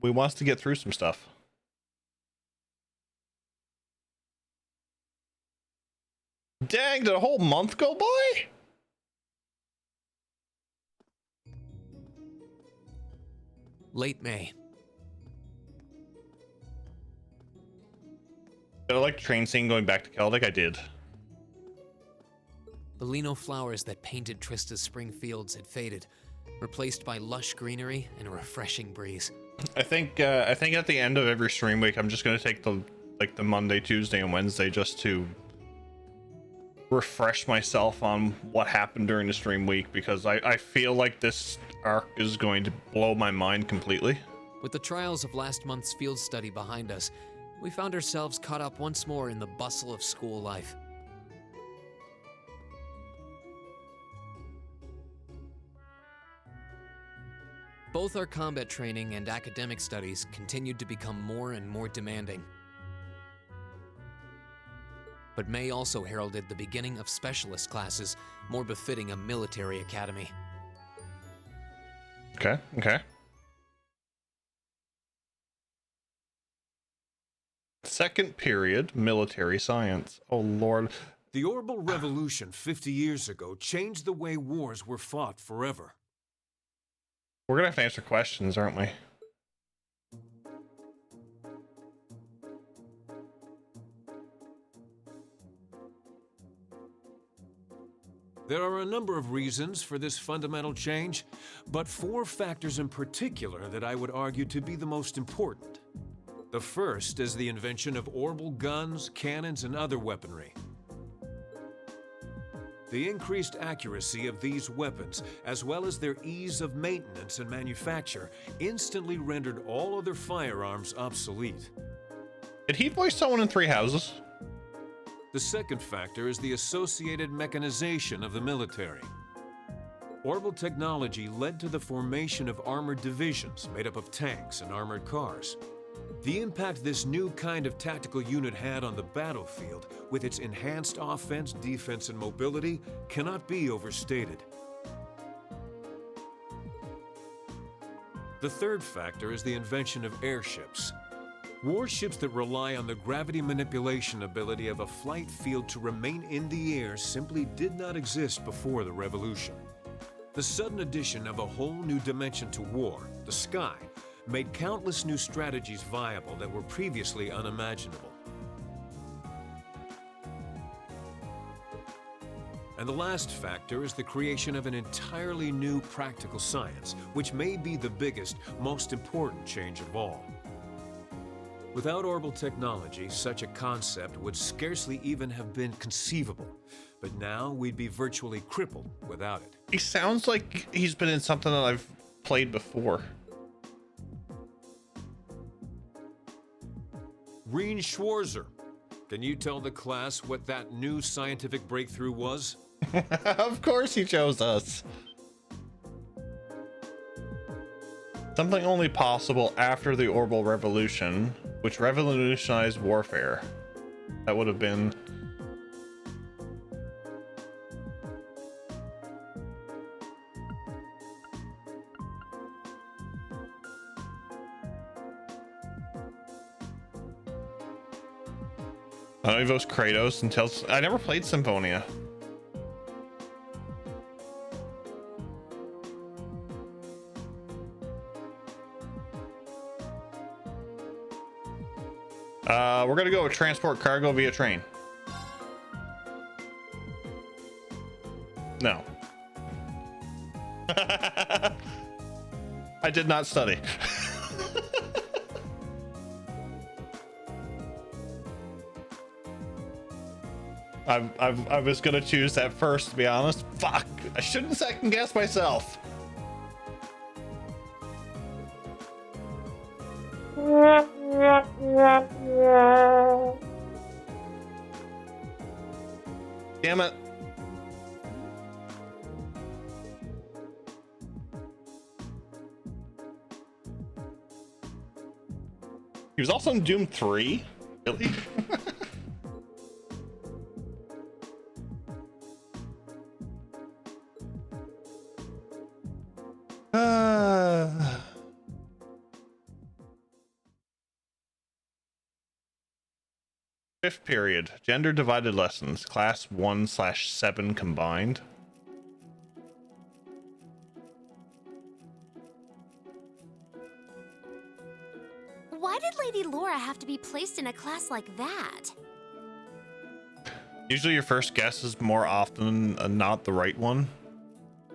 we want us to get through some stuff. Dang, did a whole month go by? Late May. Did I like the train scene going back to Celtic? I did. The lino flowers that painted Trista's spring fields had faded, replaced by lush greenery and a refreshing breeze. I think at the end of every stream week, I'm just gonna take the Monday, Tuesday, and Wednesday just to refresh myself on what happened during the stream week, because I feel like this arc is going to blow my mind completely. With the trials of last month's field study behind us, we found ourselves caught up once more in the bustle of school life. Both our combat training and academic studies continued to become more and more demanding. But May also heralded the beginning of specialist classes, more befitting a military academy. Okay. Second period, military science. Oh lord. The Orbital Revolution 50 years ago changed the way wars were fought forever. We're gonna have to answer questions, aren't we? There are a number of reasons for this fundamental change, but 4 factors in particular that I would argue to be the most important. The first is the invention of orbital guns, cannons, and other weaponry. The increased accuracy of these weapons, as well as their ease of maintenance and manufacture, instantly rendered all other firearms obsolete. Did he voice someone in Three Houses? The second factor is the associated mechanization of the military. Orbital technology led to the formation of armored divisions made up of tanks and armored cars. The impact this new kind of tactical unit had on the battlefield, with its enhanced offense, defense, and mobility, cannot be overstated. The third factor is the invention of airships. Warships that rely on the gravity manipulation ability of a flight field to remain in the air simply did not exist before the revolution. The sudden addition of a whole new dimension to war, the sky, made countless new strategies viable that were previously unimaginable. And the last factor is the creation of an entirely new practical science, which may be the biggest, most important change of all. Without orbital technology, such a concept would scarcely even have been conceivable, but now we'd be virtually crippled without it. He sounds like he's been in something that I've played before. Reen Schwarzer, can you tell the class what that new scientific breakthrough was? Of course he chose us. Something only possible after the Orbital Revolution, which revolutionized warfare. That would have been... I know he votes Kratos and tells... I never played Symphonia. We're gonna go with transport cargo via train. No. I did not study. I was gonna choose that first, to be honest. Fuck! I shouldn't second guess myself. Damn it. He was also in Doom 3? Really? Fifth period, gender divided lessons, class 1/7 combined. Why did Lady Laura have to be placed in a class like that? Usually your first guess is more often not the right one,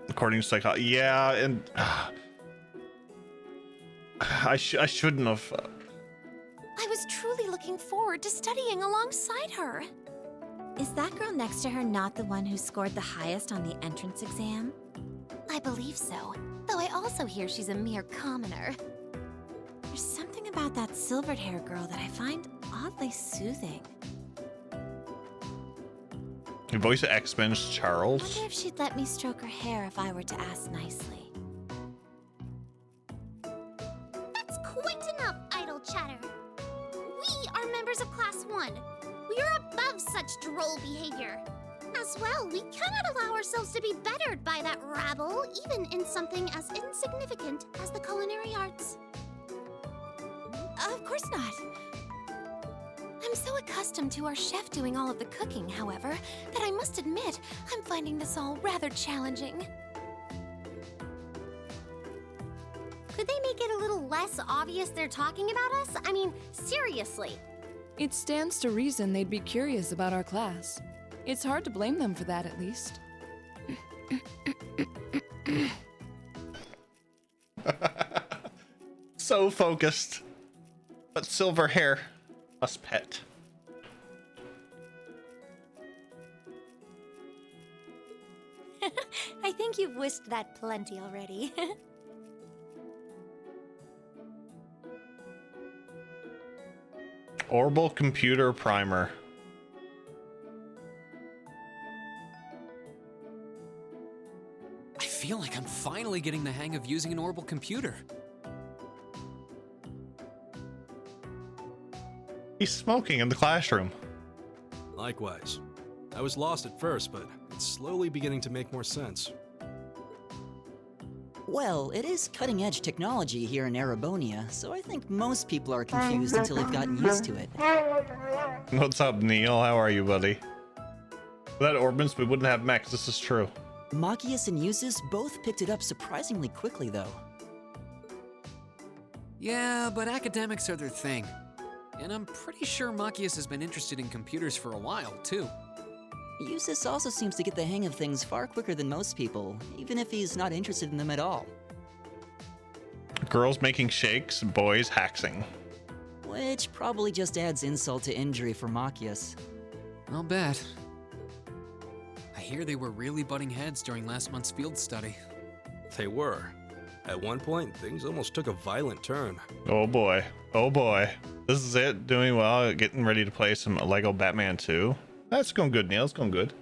according to psychology. Yeah, and I shouldn't have. I was truly looking forward to studying alongside her. Is that girl next to her not the one who scored the highest on the entrance exam? I believe so, though I also hear she's a mere commoner. There's something about that silvered hair girl that I find oddly soothing. Your voice of X-Men's I Charles. wonder if she'd let me stroke her hair if I were to ask nicely. That's quite enough idle chatter. We are members of Class 1. We are above such droll behavior. As well, we cannot allow ourselves to be bettered by that rabble, even in something as insignificant as the culinary arts. Of course not. I'm so accustomed to our chef doing all of the cooking, however, that I must admit I'm finding this all rather challenging. Could they make it a little less obvious they're talking about us? I mean, seriously. It stands to reason they'd be curious about our class. It's hard to blame them for that, at least. So focused. But silver hair. Us pet. I think you've wished that plenty already. Orbital computer primer. I feel like I'm finally getting the hang of using an orbital computer. He's smoking in the classroom. Likewise. I was lost at first, but it's slowly beginning to make more sense. Well, it is cutting-edge technology here in Erebonia, so I think most people are confused until they've gotten used to it. What's up, Neil? How are you, buddy? Without Orbans, we wouldn't have mechs. This is true. Machias and Usus both picked it up surprisingly quickly, though. Yeah, but academics are their thing. And I'm pretty sure Machias has been interested in computers for a while, too. Usus also seems to get the hang of things far quicker than most people, even if he's not interested in them at all. Girls making shakes, boys haxing. Which probably just adds insult to injury for Machias. I'll bet. I hear they were really butting heads during last month's field study. They were. At one point, things almost took a violent turn. Oh boy. Oh boy. This is it. Doing well. Getting ready to play some Lego Batman 2. That's going good, Neil. It's going good.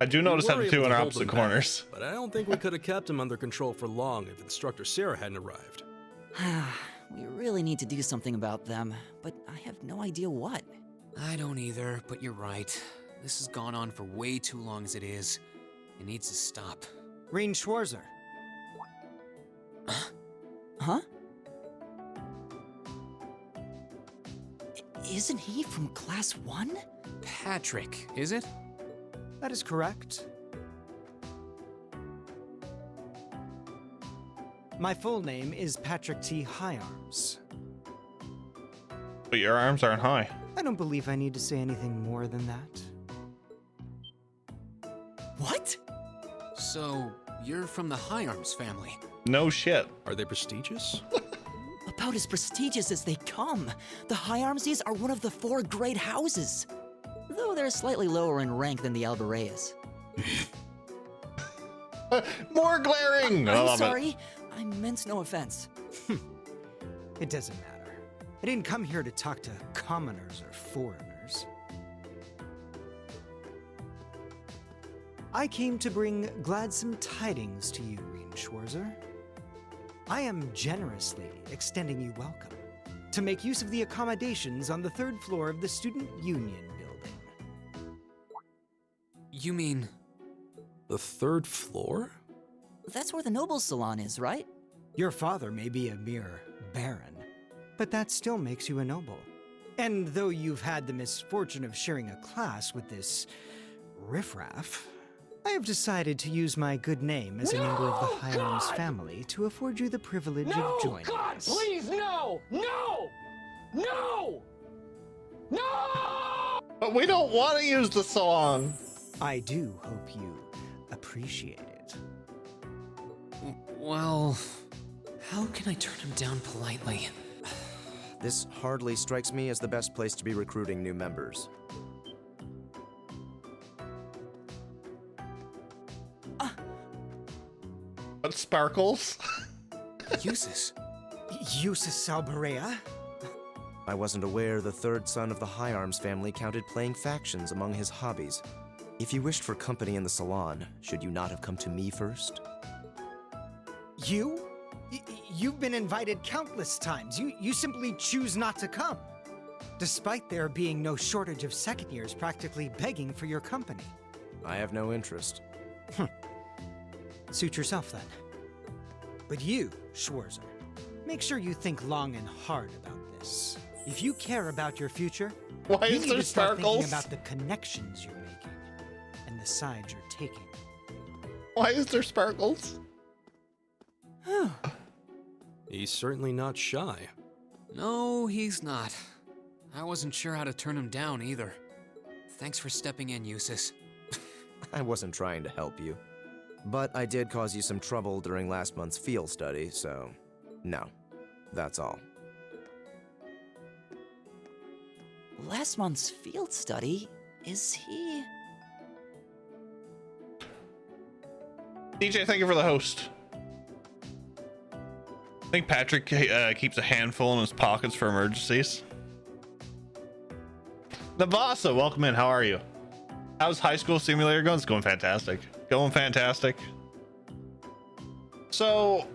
I do notice that the two in opposite corners. But I don't think we could have kept him under control for long if Instructor Sarah hadn't arrived. We really need to do something about them, but I have no idea what. I don't either, but you're right. This has gone on for way too long as it is. It needs to stop. Rein Schwarzer. Huh? Isn't he from Class 1? Patrick, is it? That is correct. My full name is Patrick T. Higharms. But your arms aren't high. I don't believe I need to say anything more than that. What? So, you're from the Higharms family? No shit. Are they prestigious? About as prestigious as they come. The Higharmses are one of the 4 great houses. Though they're slightly lower in rank than the Albareas. More glaring. I I'm love sorry. it. I meant no offense. It doesn't matter. I didn't come here to talk to commoners or foreigners. I came to bring gladsome tidings to you, Rein Schwarzer. I am generously extending you welcome to make use of the accommodations on the 3rd floor of the Student Union building. You mean... The 3rd floor? That's where the Nobles Salon is, right? Your father may be a mere baron, but that still makes you a noble. And though you've had the misfortune of sharing a class with this riffraff, I have decided to use my good name as a member of the High Arms family to afford you the privilege of joining us. Please, no! No! No! No! But we don't want to use the song. I do hope you appreciate it. Well, how can I turn him down politely? This hardly strikes me as the best place to be recruiting new members. What sparkles? Uses. Eustace Alberea? I wasn't aware the third son of the High Arms family counted playing factions among his hobbies. If you wished for company in the salon, should you not have come to me first? You? You've been invited countless times. You simply choose not to come. Despite there being no shortage of second years practically begging for your company. I have no interest. Suit yourself then. But you, Schwarzer, make sure you think long and hard about this. If you care about your future, Why you is need there to start sparkles? thinking about the connections you're making and the sides you're taking. Why is there sparkles? He's certainly not shy. No, he's not. I wasn't sure how to turn him down either. Thanks for stepping in, Eustace. I wasn't trying to help you. But I did cause you some trouble during last month's field study, so no. That's all. Last month's field study? Is he... DJ, thank you for the host. I think Patrick keeps a handful in his pockets for emergencies. Navasa, welcome in. How are you? How's High School Simulator going? It's going fantastic. Going fantastic. So,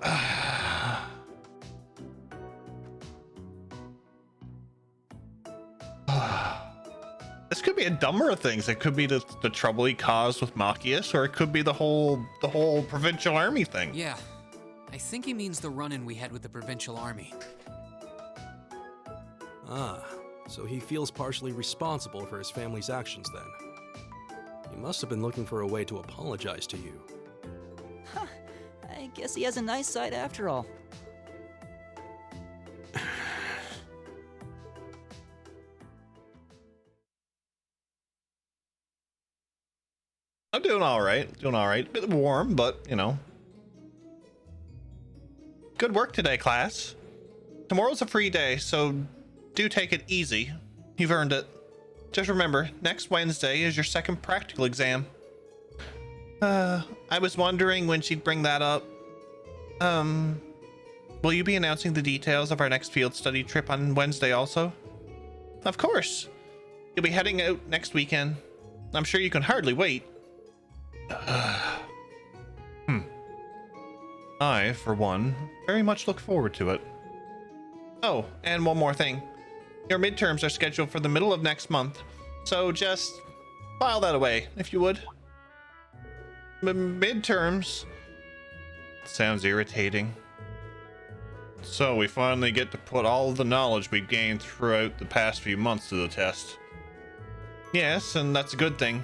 this could be a number of things. It could be the trouble he caused with Machias, or it could be the whole provincial army thing. Yeah, I think he means the run-in we had with the provincial army. Ah, so he feels partially responsible for his family's actions then. He must have been looking for a way to apologize to you. Huh, I guess he has a nice side after all. I'm doing all right. Doing all right. Bit warm, but you know. Good work today, class. Tomorrow's a free day, so do take it easy. You've earned it. Just remember, next Wednesday is your second practical exam. I was wondering when she'd bring that up. Will you be announcing the details of our next field study trip on Wednesday also? Of course. You'll be heading out next weekend. I'm sure you can hardly wait. I, for one, very much look forward to it. Oh, and one more thing. Your midterms are scheduled for the middle of next month, so just file that away, if you would. Midterms? Sounds irritating. So we finally get to put all of the knowledge we've gained throughout the past few months to the test. Yes, and that's a good thing.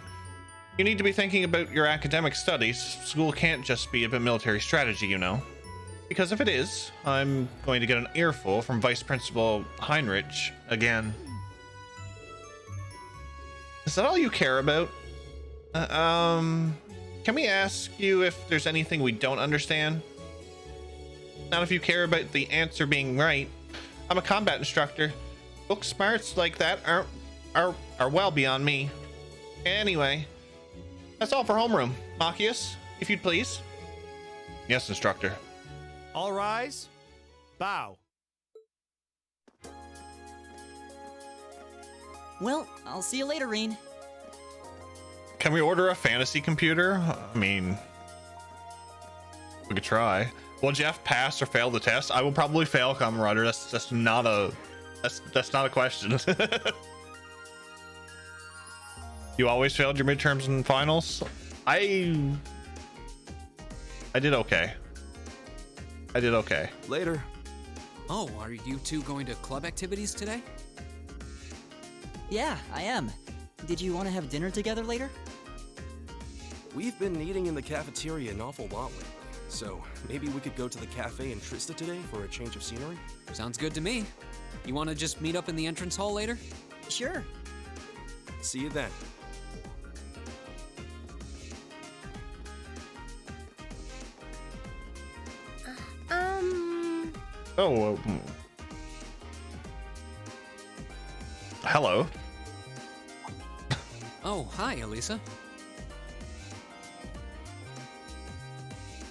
You need to be thinking about your academic studies. School can't just be about military strategy, you know. Because if it is, I'm going to get an earful from Vice Principal Heinrich again. Is that all you care about? Can we ask you if there's anything we don't understand? Not if you care about the answer being right. I'm a combat instructor. Book smarts like that are well beyond me. Anyway, that's all for homeroom. Machias, if you'd please. Yes, instructor. All rise. Bow. Well, I'll see you later, Reen. Can we order a fantasy computer? I mean, we could try. Will Jeff pass or fail the test? I will probably fail, Comrade. That's not a question. You always failed your midterms and finals? I did okay. I did okay. Later. Oh, are you two going to club activities today? Yeah, I am. Did you want to have dinner together later? We've been eating in the cafeteria an awful lot lately, so maybe we could go to the cafe in Trista today for a change of scenery? Sounds good to me. You want to just meet up in the entrance hall later? Sure. See you then. Oh, hello. Oh, hi, Elisa.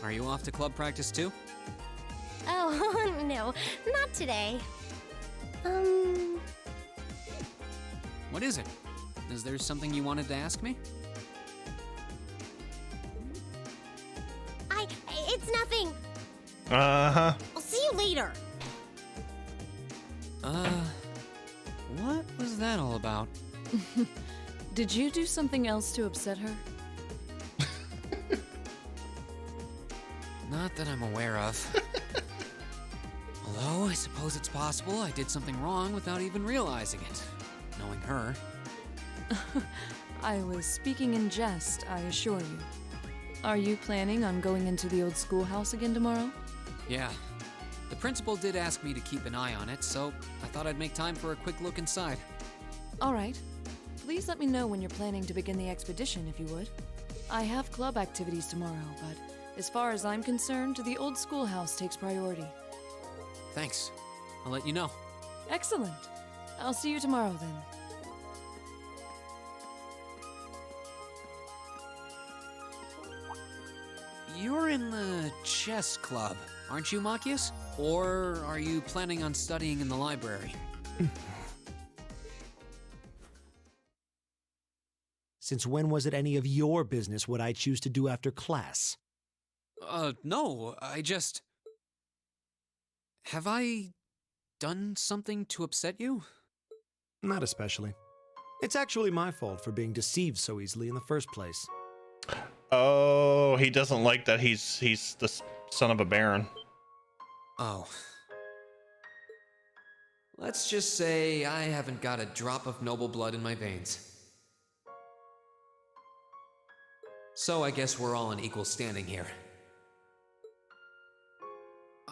Are you off to club practice too? Oh, no, not today. What is it? Is there something you wanted to ask me? It's nothing. Uh-huh. I'll see you later. What was that all about? Did you do something else to upset her? Not that I'm aware of. Although, I suppose it's possible I did something wrong without even realizing it. Knowing her. I was speaking in jest, I assure you. Are you planning on going into the old schoolhouse again tomorrow? Yeah. The principal did ask me to keep an eye on it, so I thought I'd make time for a quick look inside. All right. Please let me know when you're planning to begin the expedition, if you would. I have club activities tomorrow, but as far as I'm concerned, the old schoolhouse takes priority. Thanks. I'll let you know. Excellent. I'll see you tomorrow then. You're in the chess club, aren't you, Machias? Or are you planning on studying in the library? Since when was it any of your business what I choose to do after class? No, I just... Have I done something to upset you? Not especially. It's actually my fault for being deceived so easily in the first place. Oh, he doesn't like that he's the son of a baron. Oh. Let's just say I haven't got a drop of noble blood in my veins. So I guess we're all in equal standing here.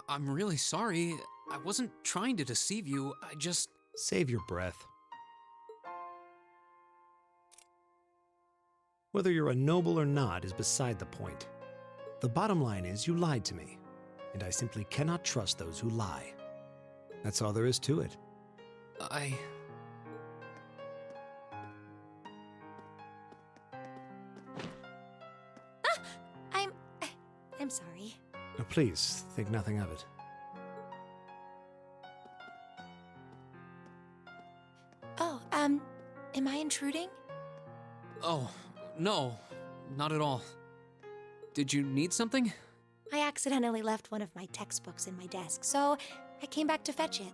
I'm really sorry. I wasn't trying to deceive you. I just... Save your breath. Whether you're a noble or not is beside the point. The bottom line is you lied to me, and I simply cannot trust those who lie. That's all there is to it. I'm sorry. Now, please, think nothing of it. Oh, am I intruding? Oh, no, not at all. Did you need something? I accidentally left one of my textbooks in my desk, so I came back to fetch it.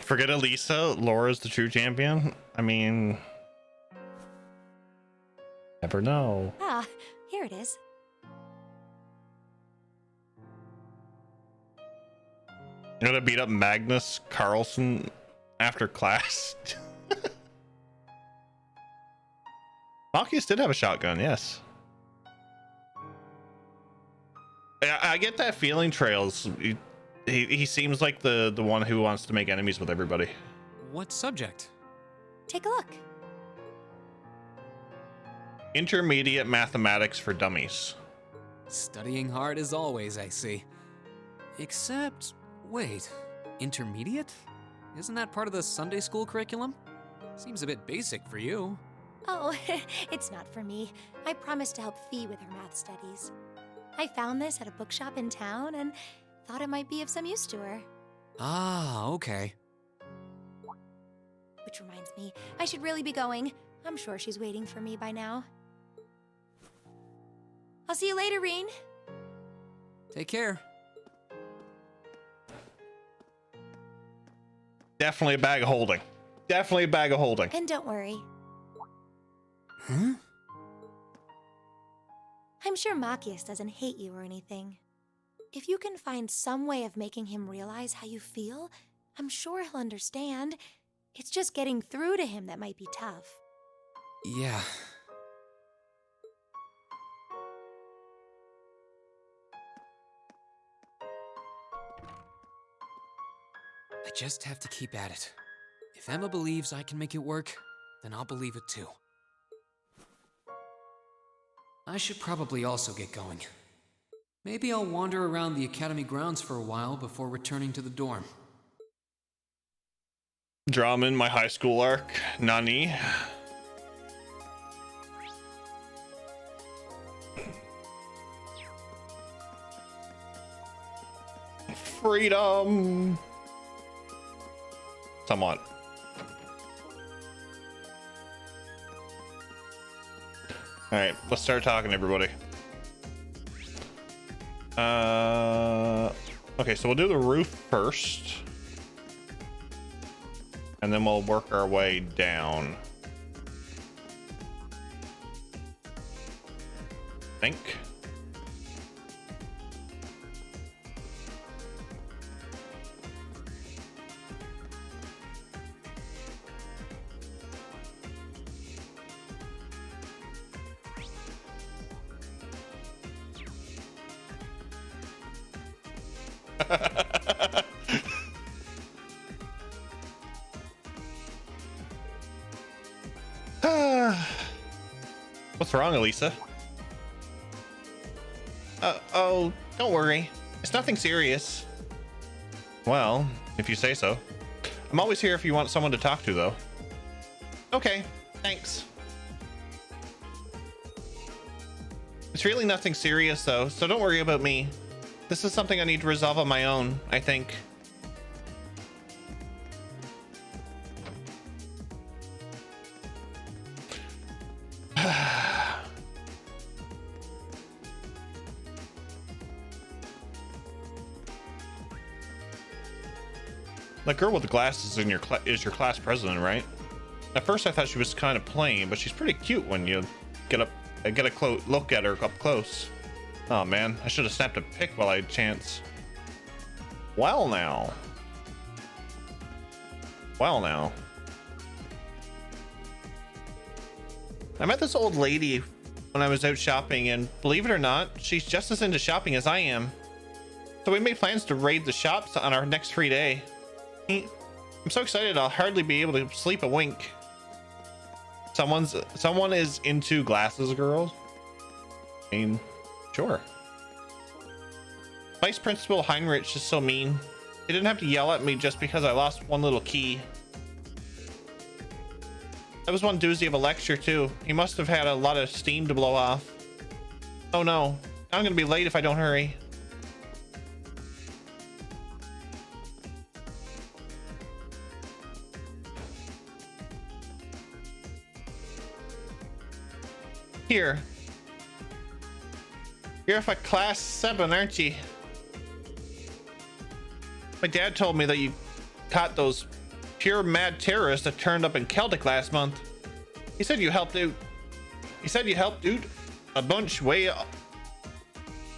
Forget Elisa, Laura's the true champion. I mean, never know. Ah, here it is. I'm gonna beat up Magnus Carlsen after class. Malchus did have a shotgun, yes. I get that feeling, Trails. He seems like the one who wants to make enemies with everybody. What subject? Take a look. Intermediate mathematics for dummies. Studying hard as always, I see. Except, wait, intermediate? Isn't that part of the Sunday school curriculum? Seems a bit basic for you. Oh, it's not for me. I promised to help Fee with her math studies. I found this at a bookshop in town and thought it might be of some use to her. Ah, okay. Which reminds me, I should really be going. I'm sure she's waiting for me by now. I'll see you later, Reen. Take care. Definitely a bag of holding. Definitely a bag of holding. And don't worry. Huh? I'm sure Machias doesn't hate you or anything. If you can find some way of making him realize how you feel, I'm sure he'll understand. It's just getting through to him that might be tough. Yeah. I just have to keep at it. If Emma believes I can make it work, then I'll believe it too. I should probably also get going. Maybe I'll wander around the academy grounds for a while before returning to the dorm. Drama in my high school arc. Nani? Freedom! Somewhat. Alright, let's start talking, everybody. Okay, so we'll do the roof first. And then we'll work our way down. I think. What's wrong, Elisa? Oh, don't worry. It's nothing serious. Well, if you say so. I'm always here if you want someone to talk to, though. Okay, thanks. It's really nothing serious, though, so don't worry about me. This is something I need to resolve on my own, I think. That girl with the glasses in your is your class president, right? At first I thought she was kind of plain, but she's pretty cute when you get a look at her up close. Oh man, I should have snapped a pic while I had a chance. Well now. I met this old lady when I was out shopping, and believe it or not, she's just as into shopping as I am. So we made plans to raid the shops on our next free day. I'm so excited I'll hardly be able to sleep a wink. Someone is into glasses, girls. I mean, sure. Vice Principal Heinrich is so mean. He didn't have to yell at me just because I lost one little key. That was one doozy of a lecture too. He must have had a lot of steam to blow off. Oh no, I'm gonna be late if I don't hurry. Here. You're a class 7, aren't you? My dad told me that you caught those pure mad terrorists that turned up in Celtic last month. He said you helped out. He said you helped out a bunch way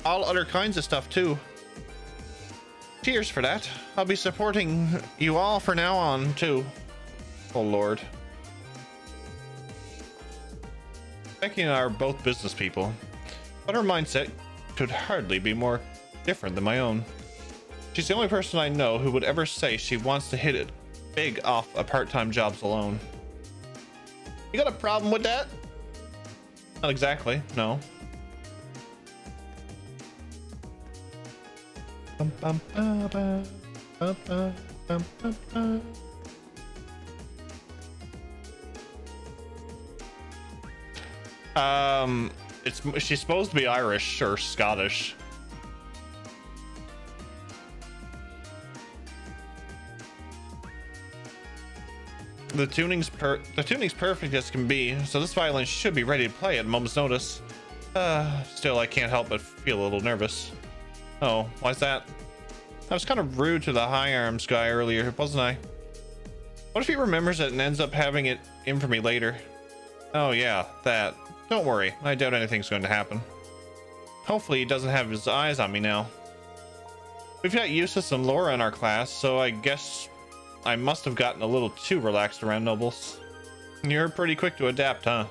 all other kinds of stuff too. Cheers for that. I'll be supporting you all from now on too. Oh Lord. Becky and I are both business people, but her mindset could hardly be more different than my own. She's the only person I know who would ever say she wants to hit it big off a part-time jobs alone. You got a problem with that? Not exactly, no. She's supposed to be Irish or Scottish. The tuning's perfect as can be, so this violin should be ready to play at a moment's notice. Still, I can't help but feel a little nervous. Oh, why's that? I was kind of rude to the high arms guy earlier, wasn't I? What if he remembers it and ends up having it in for me later? Oh yeah, that. Don't worry, I doubt anything's going to happen. Hopefully he doesn't have his eyes on me now. We've got Eustace and Laura in our class, so I guess I must have gotten a little too relaxed around nobles. You're pretty quick to adapt, huh?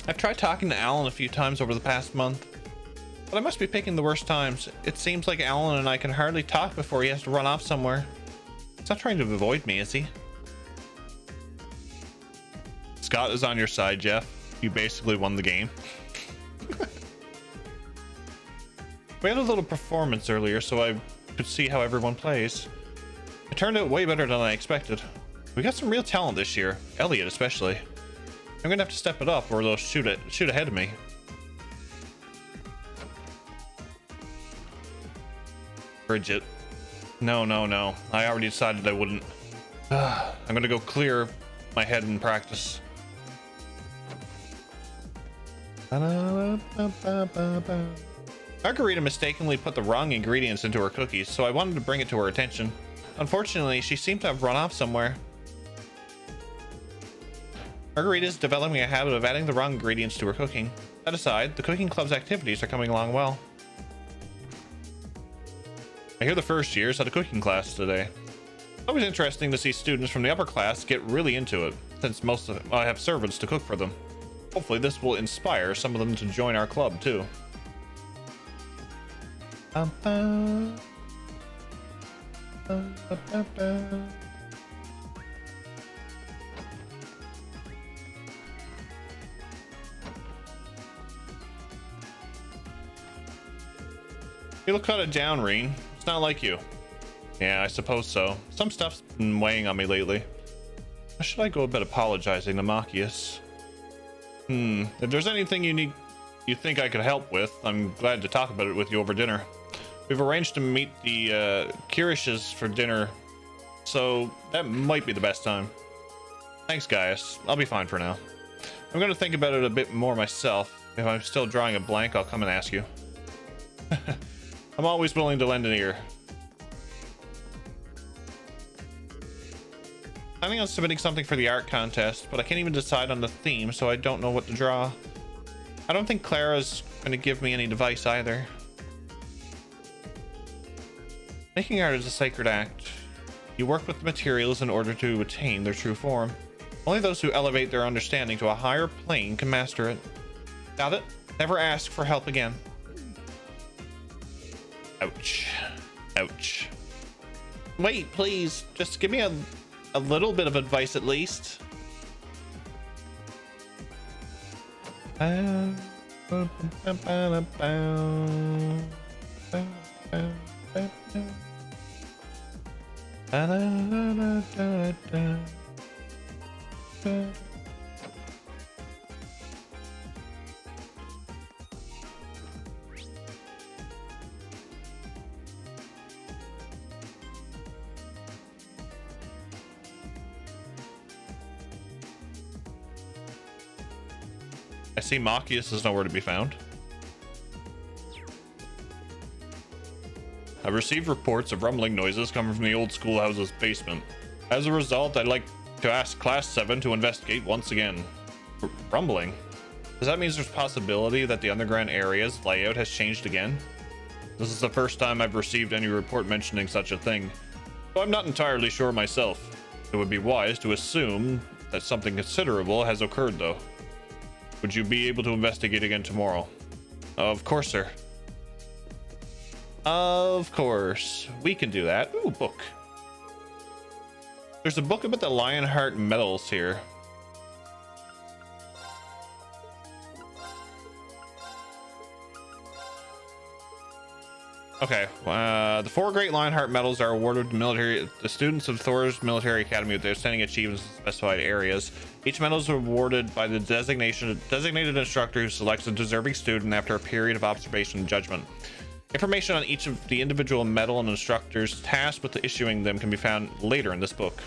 I've tried talking to Alan a few times over the past month, but I must be picking the worst times. It seems like Alan and I can hardly talk before he has to run off somewhere. He's not trying to avoid me, is he? Scott is on your side, Jeff. You basically won the game. We had a little performance earlier so I could see how everyone plays. It turned out way better than I expected. We got some real talent this year, Elliot especially. I'm gonna have to step it up or they'll shoot ahead of me. Bridget. No. I already decided I wouldn't. I'm gonna go clear my head in practice. Margarita mistakenly put the wrong ingredients into her cookies, so I wanted to bring it to her attention. Unfortunately, she seemed to have run off somewhere. Margarita is developing a habit of adding the wrong ingredients to her cooking. That aside, the cooking club's activities are coming along well. I hear the first years had a cooking class today. It's always interesting to see students from the upper class get really into it, since most of them have servants to cook for them. Hopefully this will inspire some of them to join our club too. You look kind of down, Reen. It's not like you. Yeah, I suppose so. Some stuff's been weighing on me lately. How should I go about apologizing to Machias? If there's anything you think I could help with, I'm glad to talk about it with you over dinner. We've arranged to meet the Kirishes for dinner, so that might be the best time. Thanks, Gaius. I'll be fine for now. I'm going to think about it a bit more myself. If I'm still drawing a blank, I'll come and ask you. I'm always willing to lend an ear. I'm planning on submitting something for the art contest, but I can't even decide on the theme, so I don't know what to draw. I don't think Clara's going to give me any advice either. Making art is a sacred act. You work with the materials in order to attain their true form. Only those who elevate their understanding to a higher plane can master it. Got it? Never ask for help again. Ouch. Ouch. Wait, please. Just give me a little bit of advice at least. I see Machias is nowhere to be found. I've received reports of rumbling noises coming from the old schoolhouse's basement. As a result, I'd like to ask Class 7 to investigate once again. Rumbling? Does that mean there's a possibility that the underground area's layout has changed again? This is the first time I've received any report mentioning such a thing, so I'm not entirely sure myself. It would be wise to assume that something considerable has occurred, though. Would you be able to investigate again tomorrow? Of course, sir. Of course. We can do that. Ooh, book. There's a book about the Lionheart medals here. Okay, the 4 Great Lionheart medals are awarded to the students of Thor's Military Academy with outstanding achievements in specified areas. Each medal is awarded by the designated instructor who selects a deserving student after a period of observation and judgment. Information on each of the individual medal and instructors tasked with issuing them can be found later in this book.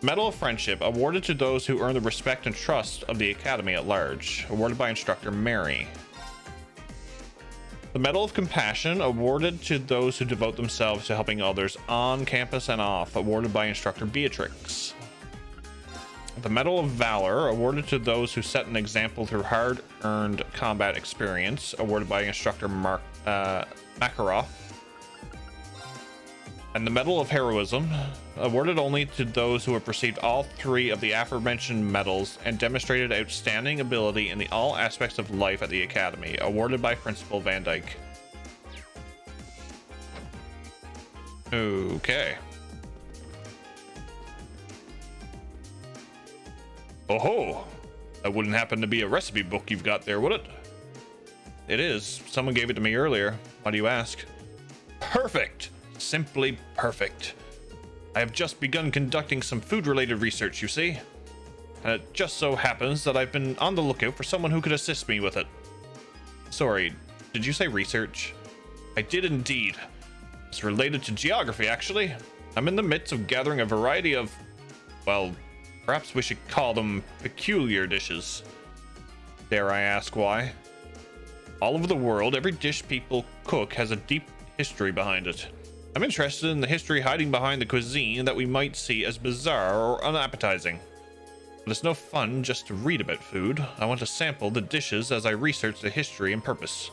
Medal of Friendship, awarded to those who earn the respect and trust of the Academy at large, awarded by Instructor Mary. The Medal of Compassion, awarded to those who devote themselves to helping others on campus and off, awarded by Instructor Beatrix. The Medal of Valor, awarded to those who set an example through hard-earned combat experience, awarded by Instructor Makarov. And the Medal of Heroism, awarded only to those who have received all 3 of the aforementioned medals and demonstrated outstanding ability in all aspects of life at the Academy, awarded by Principal Van Dyke. Okay. Oh, that wouldn't happen to be a recipe book you've got there, would it? It is. Someone gave it to me earlier. Why do you ask? Perfect. Simply perfect. I have just begun conducting some food-related research, you see. And it just so happens that I've been on the lookout for someone who could assist me with it. Sorry, did you say research? I did indeed. It's related to geography, actually. I'm in the midst of gathering a variety of, well, perhaps we should call them peculiar dishes. Dare I ask why? All over the world, every dish people cook has a deep history behind it. I'm interested in the history hiding behind the cuisine that we might see as bizarre or unappetizing. But it's no fun just to read about food. I want to sample the dishes as I research the history and purpose.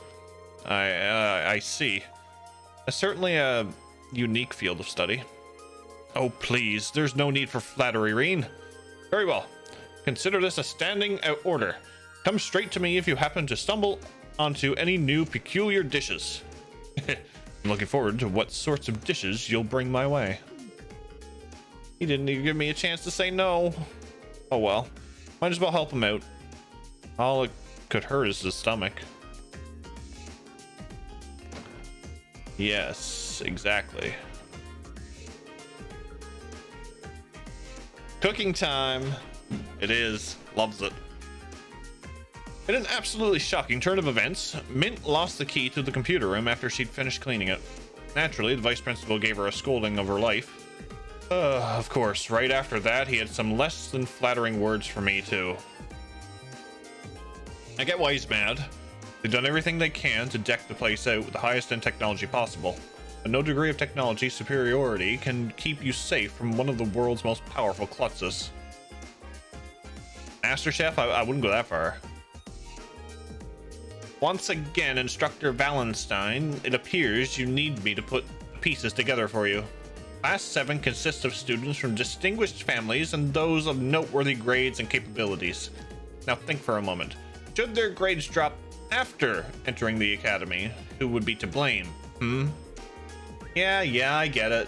I see. It's certainly a unique field of study. Oh, please, there's no need for flattery, Reen. Very well. Consider this a standing out order. Come straight to me if you happen to stumble onto any new peculiar dishes. I'm looking forward to what sorts of dishes you'll bring my way. He didn't even give me a chance to say no. Oh well. Might as well help him out. All it could hurt is his stomach. Yes, exactly. Cooking time. It is. Loves it. In an absolutely shocking turn of events, Mint lost the key to the computer room after she'd finished cleaning it. Naturally, the vice principal gave her a scolding of her life. Of course, right after that, he had some less than flattering words for me, too. I get why he's mad. They've done everything they can to deck the place out with the highest end technology possible, but no degree of technology superiority can keep you safe from one of the world's most powerful klutzes. Master Chef? I wouldn't go that far. Once again, Instructor Wallenstein, it appears you need me to put the pieces together for you. Class 7 consists of students from distinguished families and those of noteworthy grades and capabilities. Now think for a moment. Should their grades drop after entering the academy, who would be to blame? Yeah, I get it.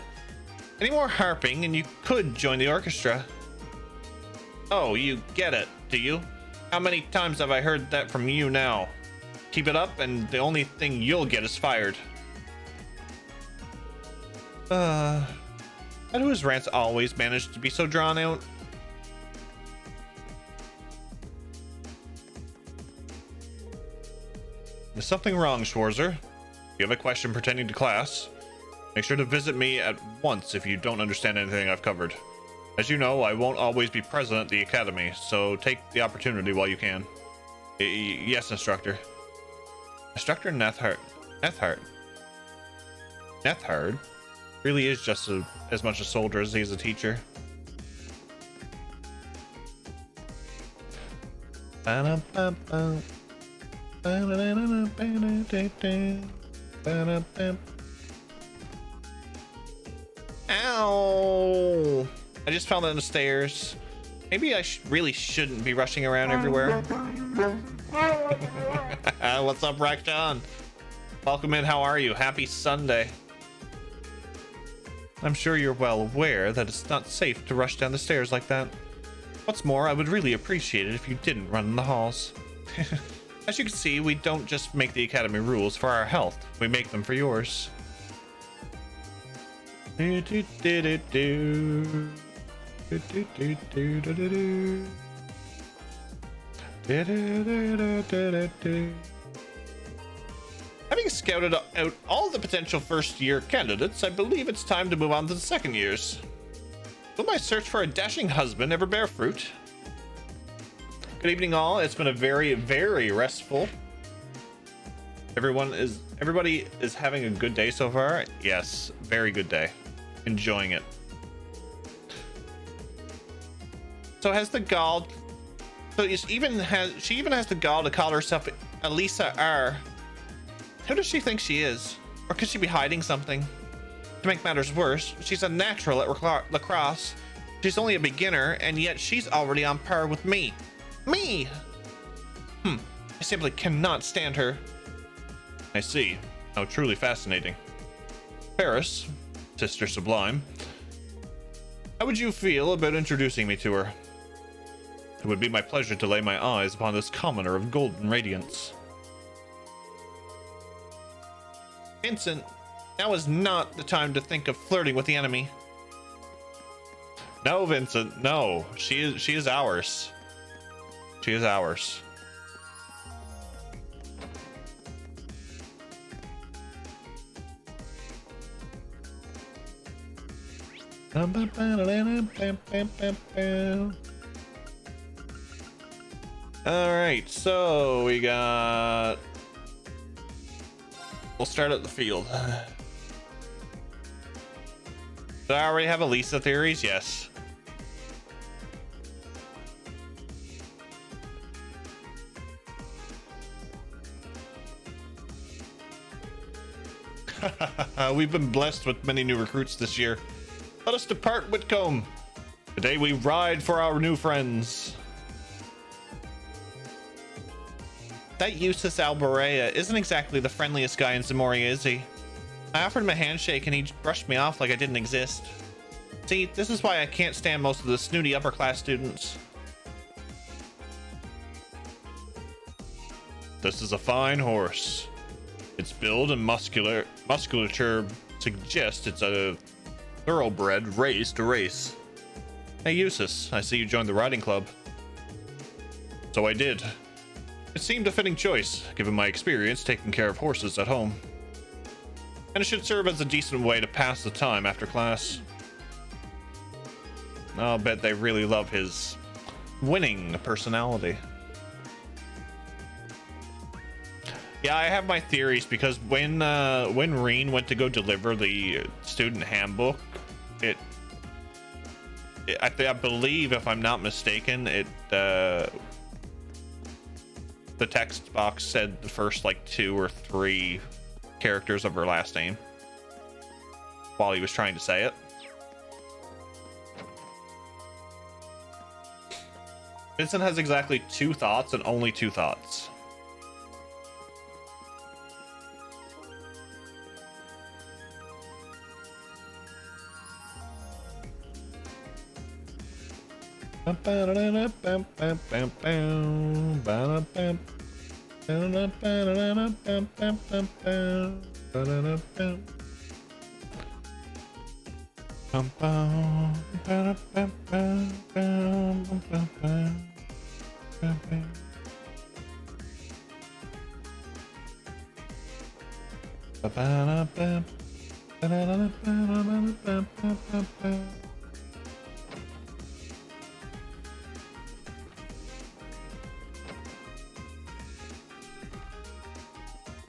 Any more harping and you could join the orchestra. Oh, you get it, do you? How many times have I heard that from you now? Keep it up, and the only thing you'll get is fired. How do his rants always manage to be so drawn out? There's something wrong, Schwarzer. If you have a question pertaining to class, make sure to visit me at once if you don't understand anything I've covered. As you know, I won't always be present at the academy, so take the opportunity while you can. Yes, Instructor. Instructor Nethard really is just as much a soldier as he's a teacher. Ow! I just fell down the stairs. Maybe I really shouldn't be rushing around everywhere. What's up, Rakshan? Welcome in. How are you? Happy Sunday. I'm sure you're well aware that it's not safe to rush down the stairs like that. What's more, I would really appreciate it if you didn't run in the halls. As you can see, we don't just make the academy rules for our health. We make them for yours. Having scouted out all the potential first-year candidates, I believe it's time to move on to the second years. Will my search for a dashing husband ever bear fruit? Good evening, all. It's been a very, very restful. Everybody is having a good day so far. Yes, very good day. Enjoying it. So has the gall. So she even has the gall to call herself Elisa R. Who does she think she is? Or could she be hiding something? To make matters worse, she's a natural at lacrosse. She's only a beginner, and yet she's already on par with me. Me! I simply cannot stand her. I see. How truly fascinating. Paris, Sister Sublime. How would you feel about introducing me to her? It would be my pleasure to lay my eyes upon this commoner of golden radiance. Vincent, now is not the time to think of flirting with the enemy. No, Vincent, no. She is ours. She is ours. Alright, so we got... We'll start at the field. Do I already have Elisa theories? Yes. We've been blessed with many new recruits this year. Let us depart, Whitcomb. Today we ride for our new friends. That Eustace Alborea isn't exactly the friendliest guy in Zamoria, is he? I offered him a handshake and he brushed me off like I didn't exist. See, this is why I can't stand most of the snooty upper class students. This is a fine horse. Its build and musculature suggest it's a thoroughbred raised to race. Hey Eustace, I see you joined the riding club. So I did. It seemed a fitting choice, given my experience taking care of horses at home. And it should serve as a decent way to pass the time after class. I'll bet they really love his winning personality. Yeah, I have my theories because when Reen went to go deliver the student handbook, I believe, if I'm not mistaken, the text box said the first like 2 or 3 characters of her last name while he was trying to say it. Vincent has exactly 2 thoughts and only 2 thoughts.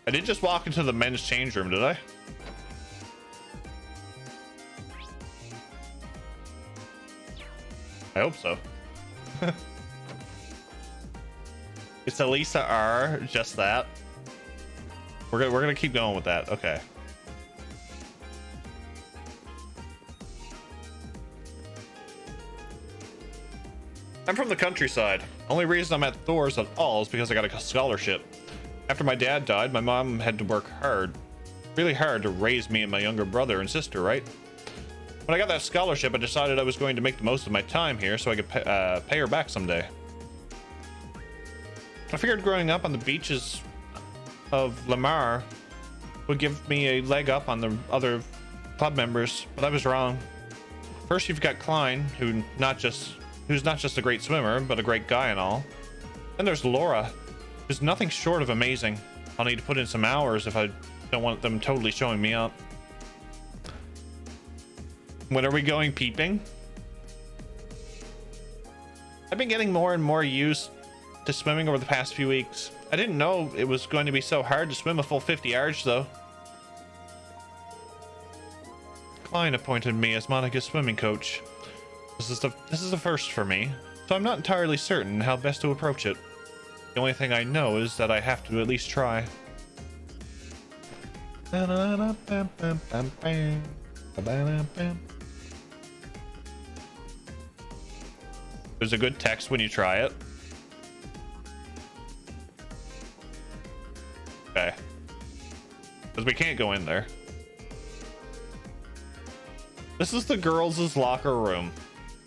I did just walk into the men's change room, did I? I hope so. It's Elisa R, just that. We're gonna keep going with that. Okay. I'm from the countryside. Only reason I'm at Thor's at all is because I got a scholarship. After my dad died, my mom had to work hard, really hard, to raise me and my younger brother and sister, right? When I got that scholarship, I decided I was going to make the most of my time here so I could pay her back someday. I figured growing up on the beaches of Lamar would give me a leg up on the other club members, but I was wrong. First, you've got Klein, who's not just a great swimmer, but a great guy and all. Then there's Laura, who's nothing short of amazing. I'll need to put in some hours if I don't want them totally showing me up. When are we going peeping? I've been getting more and more used to swimming over the past few weeks. I didn't know it was going to be so hard to swim a full 50 yards though. Klein appointed me as Monica's swimming coach. This is the first for me, so so I'm not entirely certain how best to approach it. The only thing I know is that I have to at least try. There's a good text when you try it. Okay. Because we can't go in there. This is the girls' locker room.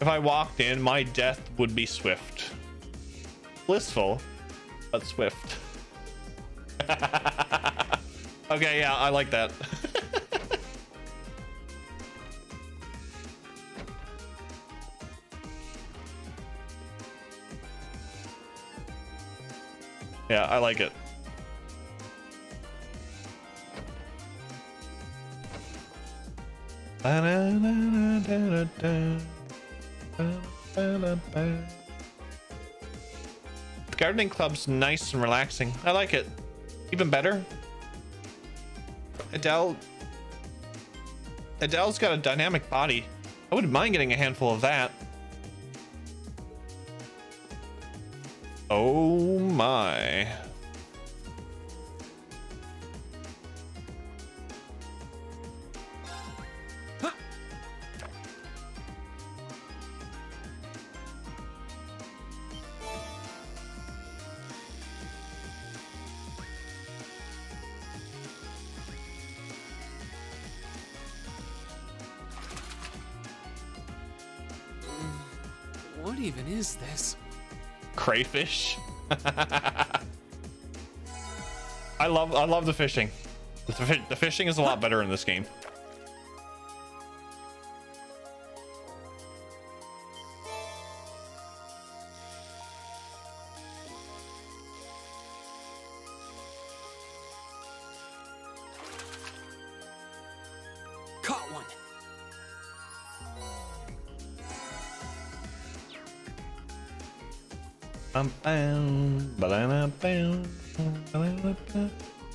If I walked in, my death would be swift. Blissful, but swift. Okay, yeah, I like that. Yeah, I like it. The gardening club's nice and relaxing. I like it. Even better, Adele's got a dynamic body. I wouldn't mind getting a handful of that. Oh my. What even is this? Crayfish. I love the fishing. The fishing is a lot better in this game. Caught one.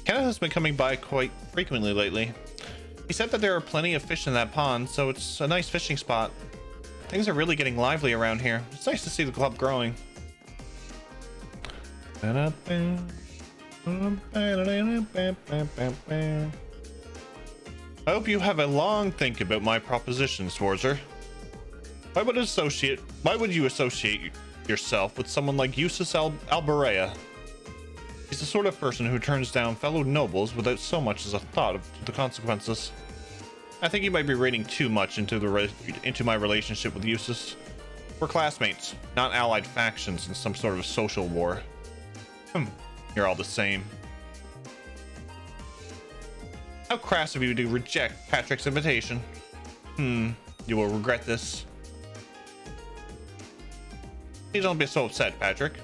Kenneth has been coming by quite frequently lately. He said that there are plenty of fish in that pond, so it's a nice fishing spot. Things are really getting lively around here. It's nice to see the club growing. I hope you have a long think about my proposition, Schwarzer. Why would you associate yourself with someone like Eustace Alberea? He's the sort of person who turns down fellow nobles without so much as a thought of the consequences. I think you might be reading too much into my relationship with Eustace. We're classmates, not allied factions in some sort of social war. You're all the same. How crass of you to reject Patrick's invitation. You will regret this. Please don't be so upset, Patrick.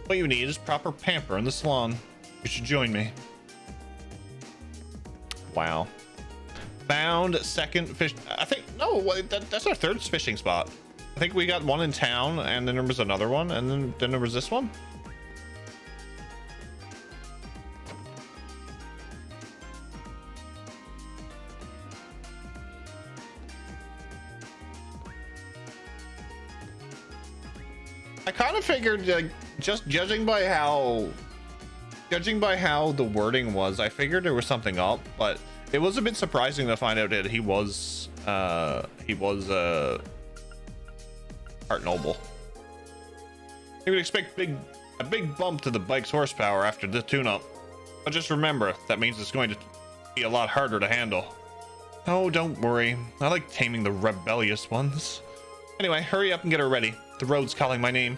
What you need is proper pamper in the salon. You should join me. Wow. Found second fish. I think, no, that's our third fishing spot. I think we got one in town, and then there was another one, and then there was this one. I kind of figured, like, just judging by how the wording was, I figured there was something up, but it was a bit surprising to find out that he was Heart Noble. You would expect a big bump to the bike's horsepower after the tune-up, but just remember that means it's going to be a lot harder to handle. Oh, don't worry. I like taming the rebellious ones. Anyway, hurry up and get her ready. The road's calling my name.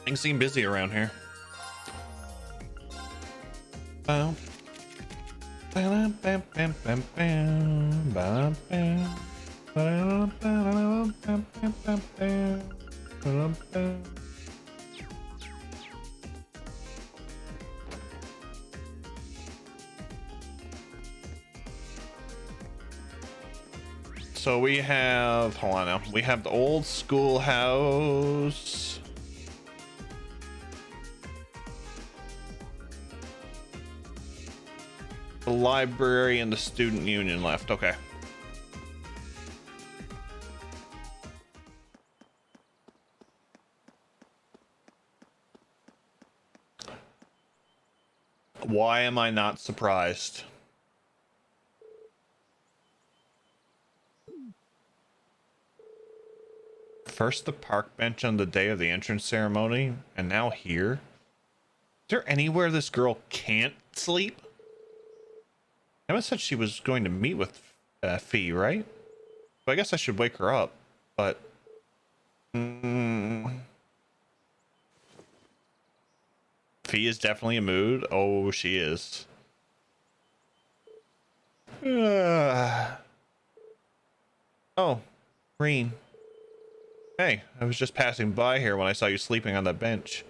Things seem busy around here. So we have, hold on now, we have the old schoolhouse. The library and the student union left. Okay. Why am I not surprised? First the park bench on the day of the entrance ceremony, and now here? Is there anywhere this girl can't sleep? Emma said she was going to meet with Fee, right? So I guess I should wake her up, but... Fee is definitely a mood. Oh, she is. Oh, Green. Hey, I was just passing by here when I saw you sleeping on that bench.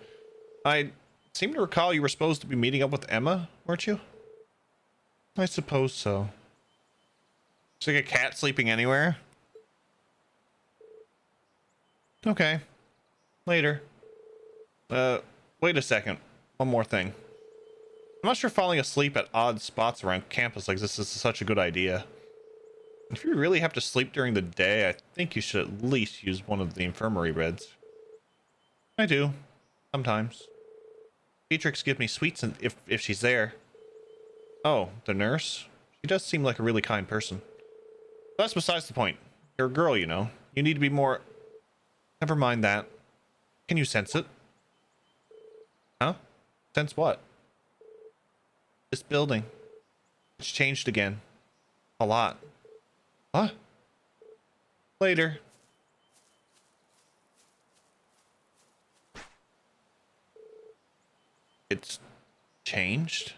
I seem to recall you were supposed to be meeting up with Emma, weren't you? I suppose so. Is like a cat sleeping anywhere? Okay. Later. Wait a second. One more thing. I'm not sure falling asleep at odd spots around campus like this is such a good idea. If you really have to sleep during the day, I think you should at least use one of the infirmary beds. I do. Sometimes. Beatrix gives me sweets if she's there. Oh, the nurse? She does seem like a really kind person. But that's besides the point. You're a girl, you know. You need to be more... Never mind that. Can you sense it? Huh? Sense what? This building. It's changed again. A lot. What? Later. It's changed?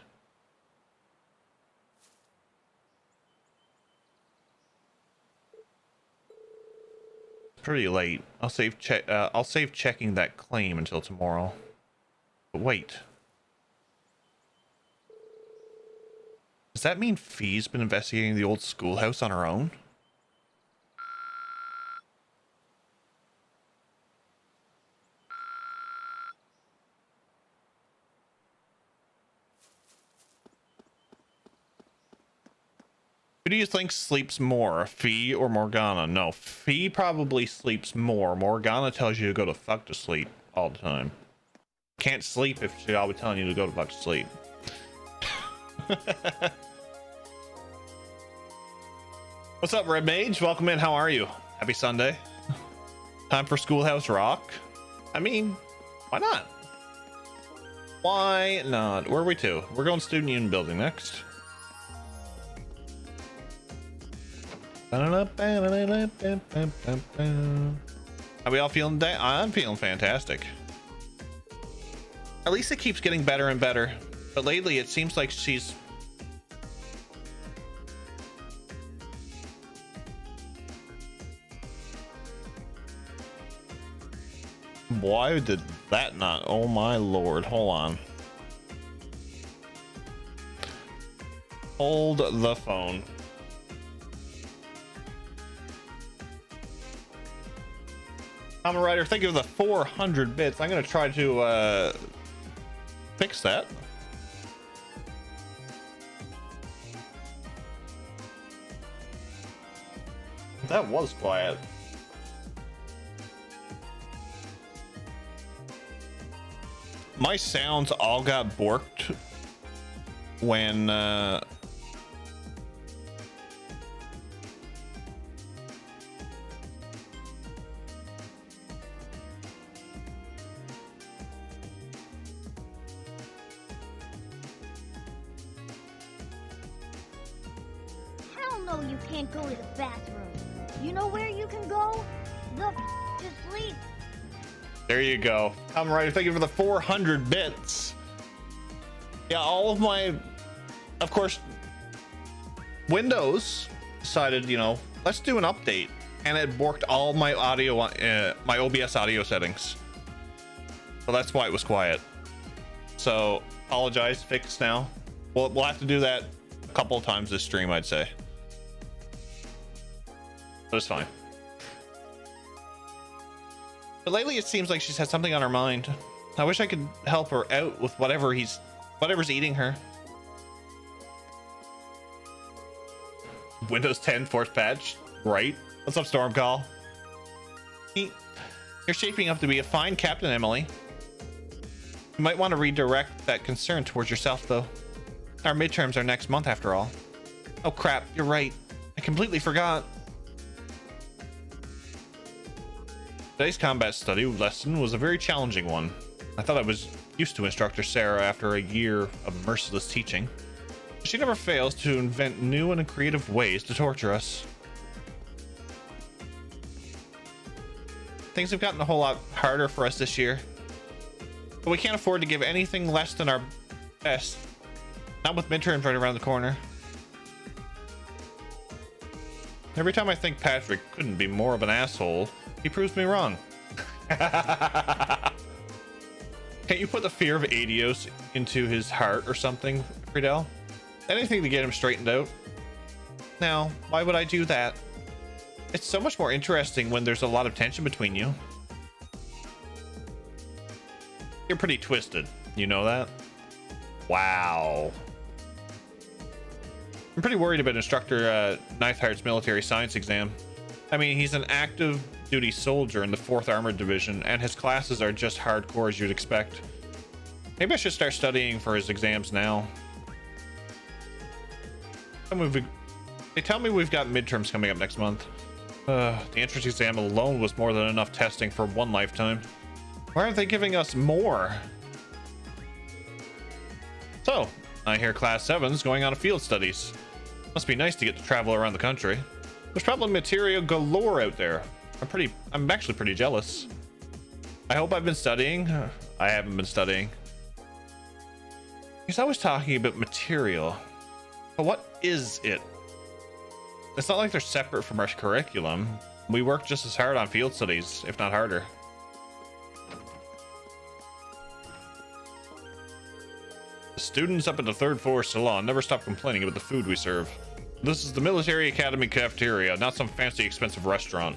Pretty late. I'll save checking that claim until tomorrow. But wait. Does that mean Fee's been investigating the old schoolhouse on her own? Who do you think sleeps more, Fee or Morgana? No, Fee probably sleeps more. Morgana tells you to go to fuck to sleep all the time. Can't sleep if she's always telling you to go to fuck to sleep. What's up, Red Mage? Welcome in. How are you? Happy Sunday. Time for Schoolhouse Rock? I mean, why not? Why not? Where are we to? We're going Student Union Building next. How we all feeling today? I'm feeling fantastic. At least it keeps getting better and better. But lately it seems like she's... Why did that not? Oh my lord. Hold on. Hold the phone. I'm a writer. Thank you for the 400 bits. I'm going to try to fix that. That was quiet. My sounds all got borked when Hell no, you can't go to the bathroom. You know where you can go? To sleep. There you go. I'm right. Thank you for the 400 bits. Yeah, all of my, of course, Windows decided, you know, let's do an update, and it borked all my audio, my OBS audio settings. So that's why it was quiet. So apologize, fixed now. We'll have to do that a couple of times this stream, I'd say. But it's fine. But lately it seems like she's had something on her mind. I wish I could help her out with whatever's eating her. Windows 10 force patch, right? What's up, Stormcall? You're shaping up to be a fine captain, Emily. You might want to redirect that concern towards yourself, though. Our midterms are next month after all. Oh crap, you're right. I completely forgot. Today's combat study lesson was a very challenging one. I thought I was used to Instructor Sarah after a year of merciless teaching. She never fails to invent new and creative ways to torture us. Things have gotten a whole lot harder for us this year, but we can't afford to give anything less than our best. Not with midterms right around the corner. Every time I think Patrick couldn't be more of an asshole, he proves me wrong. Can't you put the fear of Adios into his heart or something, Friedel? Anything to get him straightened out. Now, why would I do that? It's so much more interesting when there's a lot of tension between you. You're pretty twisted, you know that? Wow. I'm pretty worried about Instructor Neithart's military science exam. I mean, he's an active duty soldier in the 4th Armored Division, and his classes are just hardcore as you'd expect. Maybe I should start studying for his exams now. They tell me we've got midterms coming up next month. The entrance exam alone was more than enough testing for one lifetime. Why aren't they giving us more? So, I hear Class 7's going on a field studies. Must be nice to get to travel around the country. There's probably material galore out there. I'm actually pretty jealous. I hope I've been studying. I haven't been studying. He's always talking about material. But what is it? It's not like they're separate from our curriculum. We work just as hard on field studies, if not harder. The students up at the 3rd floor salon never stop complaining about the food we serve. This is the Military Academy cafeteria, not some fancy expensive restaurant.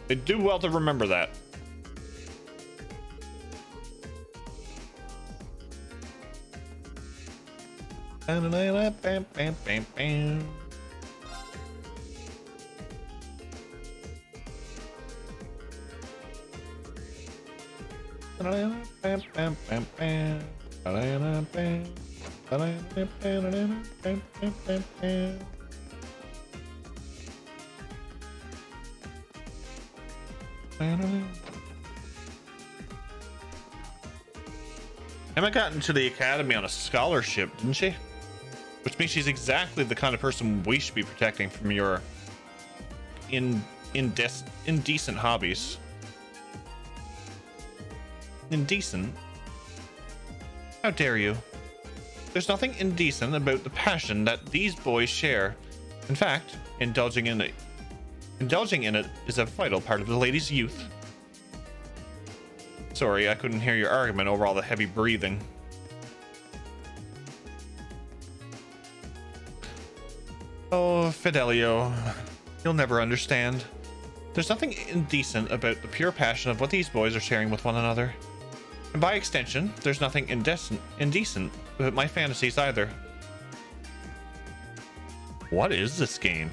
They do well to remember that. Emma got into the academy on a scholarship, didn't she? Which means she's exactly the kind of person we should be protecting from your indecent hobbies. Indecent? How dare you? There's nothing indecent about the passion that these boys share. In fact, indulging in it is a vital part of the lady's youth. Sorry, I couldn't hear your argument over all the heavy breathing. Oh, Fidelio, you'll never understand. There's nothing indecent about the pure passion of what these boys are sharing with one another. And by extension, there's nothing indecent about my fantasies either. What is this game?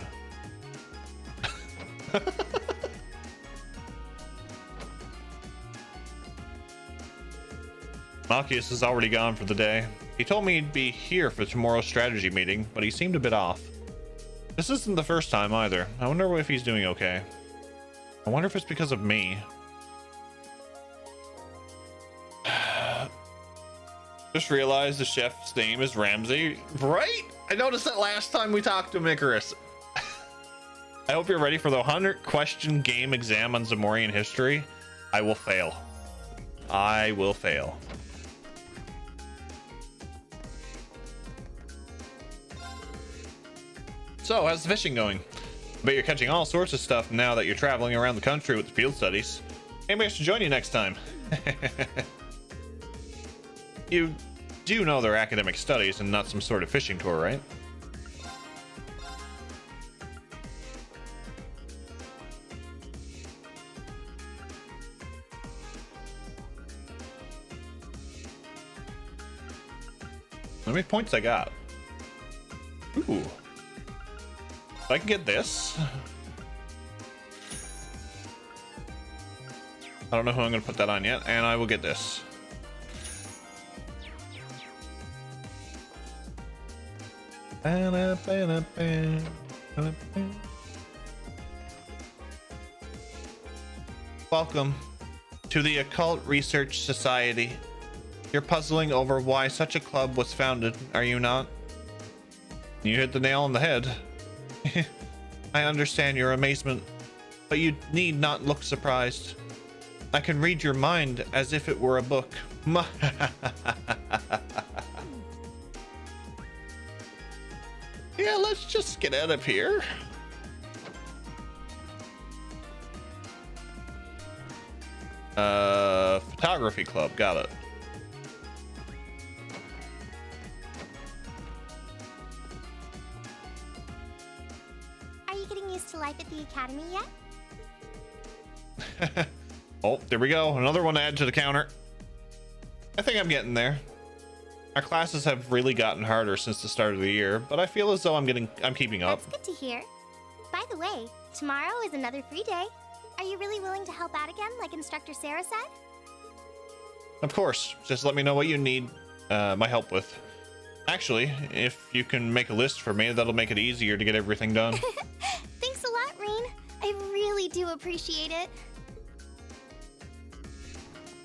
Malchius is already gone for the day. He told me he'd be here for tomorrow's strategy meeting, but he seemed a bit off. This isn't the first time either. I wonder if he's doing okay. I wonder if it's because of me. Just realized the chef's name is Ramsey. Right? I noticed that last time we talked to him, Icarus. I hope you're ready for the 100-question game exam on Zamorian history. I will fail. I will fail. So, how's the fishing going? I bet you're catching all sorts of stuff now that you're traveling around the country with the field studies. Maybe I should join you next time. You do know they're academic studies and not some sort of fishing tour, right? How many points I got? Ooh. If I can get this. I don't know who I'm going to put that on yet, and I will get this. Welcome to the Occult Research Society. You're puzzling over why such a club was founded, are you not? You hit the nail on the head. I understand your amazement, but you need not look surprised. I can read your mind as if it were a book. Yeah, let's just get out of here. Photography club, got it. Are you getting used to life at the academy yet? Oh, there we go. Another one to add to the counter. I think I'm getting there. Our classes have really gotten harder since the start of the year, but I feel as though I'm keeping up. That's good to hear. By the way, tomorrow is another free day. Are you really willing to help out again, like Instructor Sarah said? Of course. Just let me know what you need my help with. Actually, if you can make a list for me, that'll make it easier to get everything done. Thanks a lot, Rain. I really do appreciate it.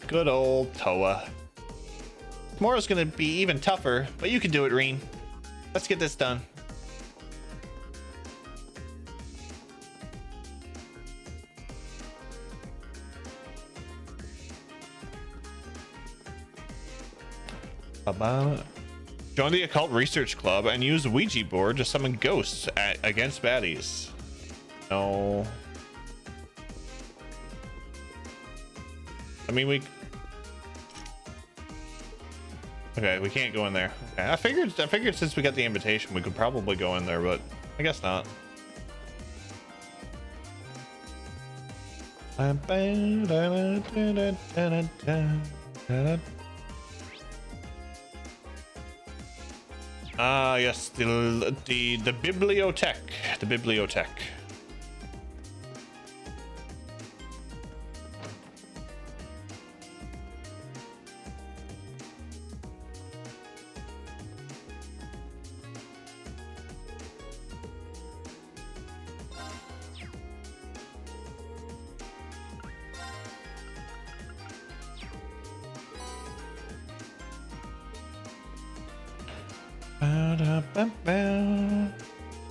Good old Toa. Tomorrow's gonna be even tougher, but you can do it, Reen. Let's get this done. Join the Occult Research Club and use the Ouija board to summon ghosts against baddies. No. I mean, okay, we can't go in there. Okay, I figured since we got the invitation, we could probably go in there, but I guess not. Ah, yes, the bibliothèque. The bibliothèque.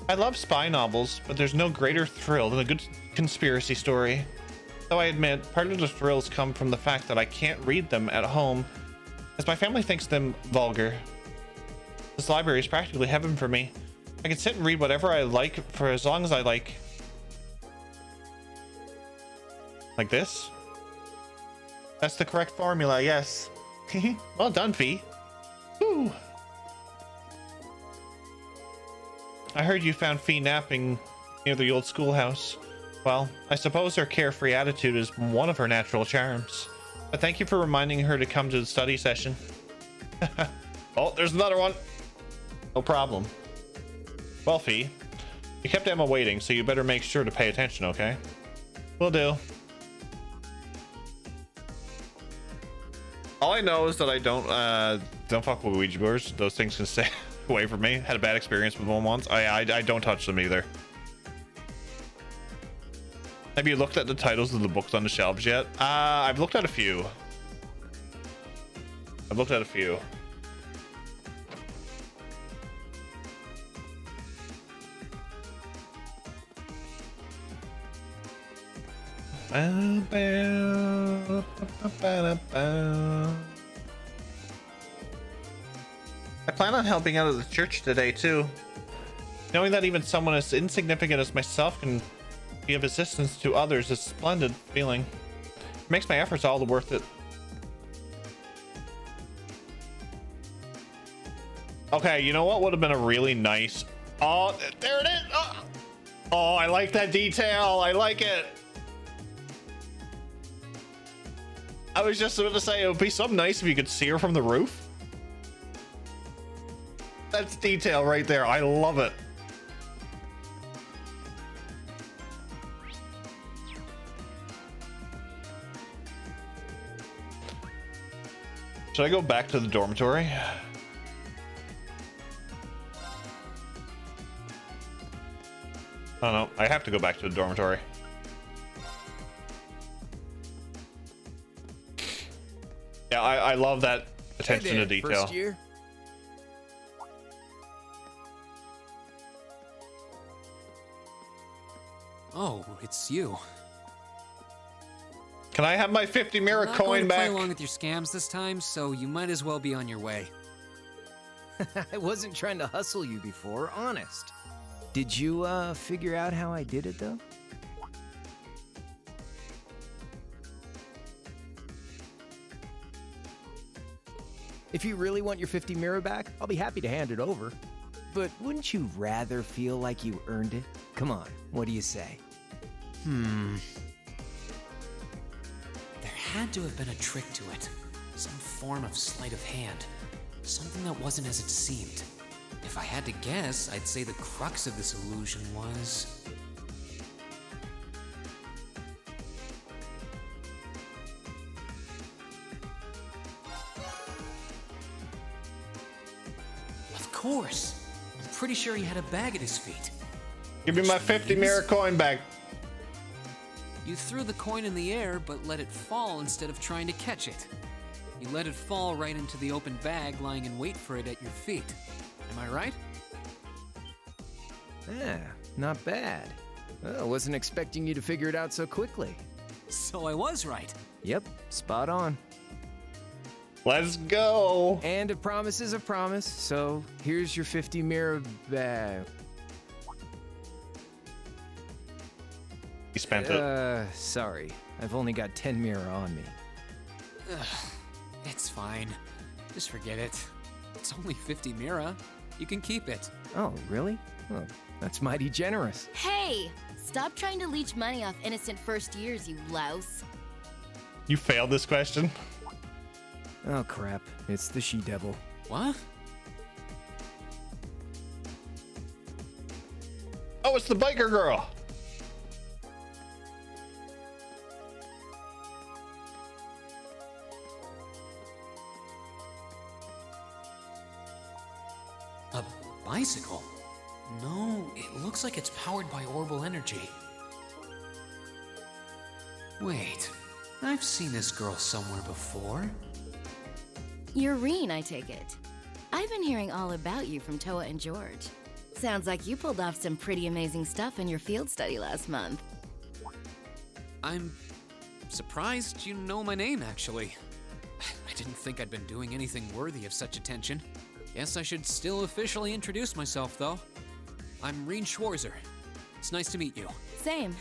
I love spy novels, but there's no greater thrill than a good conspiracy story. Though I admit, part of the thrills come from the fact that I can't read them at home, as my family thinks them vulgar. This library is practically heaven for me. I can sit and read whatever I like for as long as I like. Like this? That's the correct formula, yes. Well done, Fee. Woo! I heard you found Fee napping near the old schoolhouse. Well, I suppose her carefree attitude is one of her natural charms. But thank you for reminding her to come to the study session. Oh, there's another one. No problem. Well, Fee, you kept Emma waiting, so you better make sure to pay attention, okay? Will do. All I know is that I don't fuck with Ouija boards. Those things can stay away from me. Had a bad experience with one once. I don't touch them either. Have you looked at the titles of the books on the shelves yet? I've looked at a few. I've looked at a few. I plan on helping out at the church today too. Knowing that even someone as insignificant as myself can be of assistance to others is a splendid feeling. It makes my efforts all the worth it. Okay, you know what would have been a really nice... Oh, there it is! Oh, I like that detail. I like it. I was just about to say, it would be so nice if you could see her from the roof. That's detail right there. I love it. Should I go back to the dormitory? I don't know. I have to go back to the dormitory. Yeah, I love that attention to detail. First year? Oh, it's you. Can I have my 50 mirror I'm not going coin to back? play along with your scams this time, so you might as well be on your way. I wasn't trying to hustle you before, honest. Did you, figure out how I did it, though? If you really want your 50 mirror back, I'll be happy to hand it over. But wouldn't you rather feel like you earned it? Come on, what do you say? There had to have been a trick to it. Some form of sleight of hand. Something that wasn't as it seemed. If I had to guess, I'd say the crux of this illusion was... Of course! I'm pretty sure he had a bag at his feet. Give me my 50 mirror coin back. You threw the coin in the air, but let it fall instead of trying to catch it. You let it fall right into the open bag lying in wait for it at your feet. Am I right? Yeah, not bad. Well, wasn't expecting you to figure it out so quickly. So I was right. Yep, spot on. Let's go. And a promise is a promise, so here's your 50 mirror bag. He spent it. Sorry. I've only got 10 mirror on me. Ugh, it's fine. Just forget it. It's only 50 mira. You can keep it. Oh, really? Well, that's mighty generous. Hey! Stop trying to leech money off innocent first years, you louse. You failed this question. Oh, crap. It's the she-devil. What? Oh, it's the biker girl. A bicycle? No, it looks like it's powered by orbital energy. Wait, I've seen this girl somewhere before. You're Reen, I take it. I've been hearing all about you from Toa and George. Sounds like you pulled off some pretty amazing stuff in your field study last month. I'm surprised you know my name, actually. I didn't think I'd been doing anything worthy of such attention. Guess I should still officially introduce myself, though. I'm Reen Schwarzer. It's nice to meet you. Same.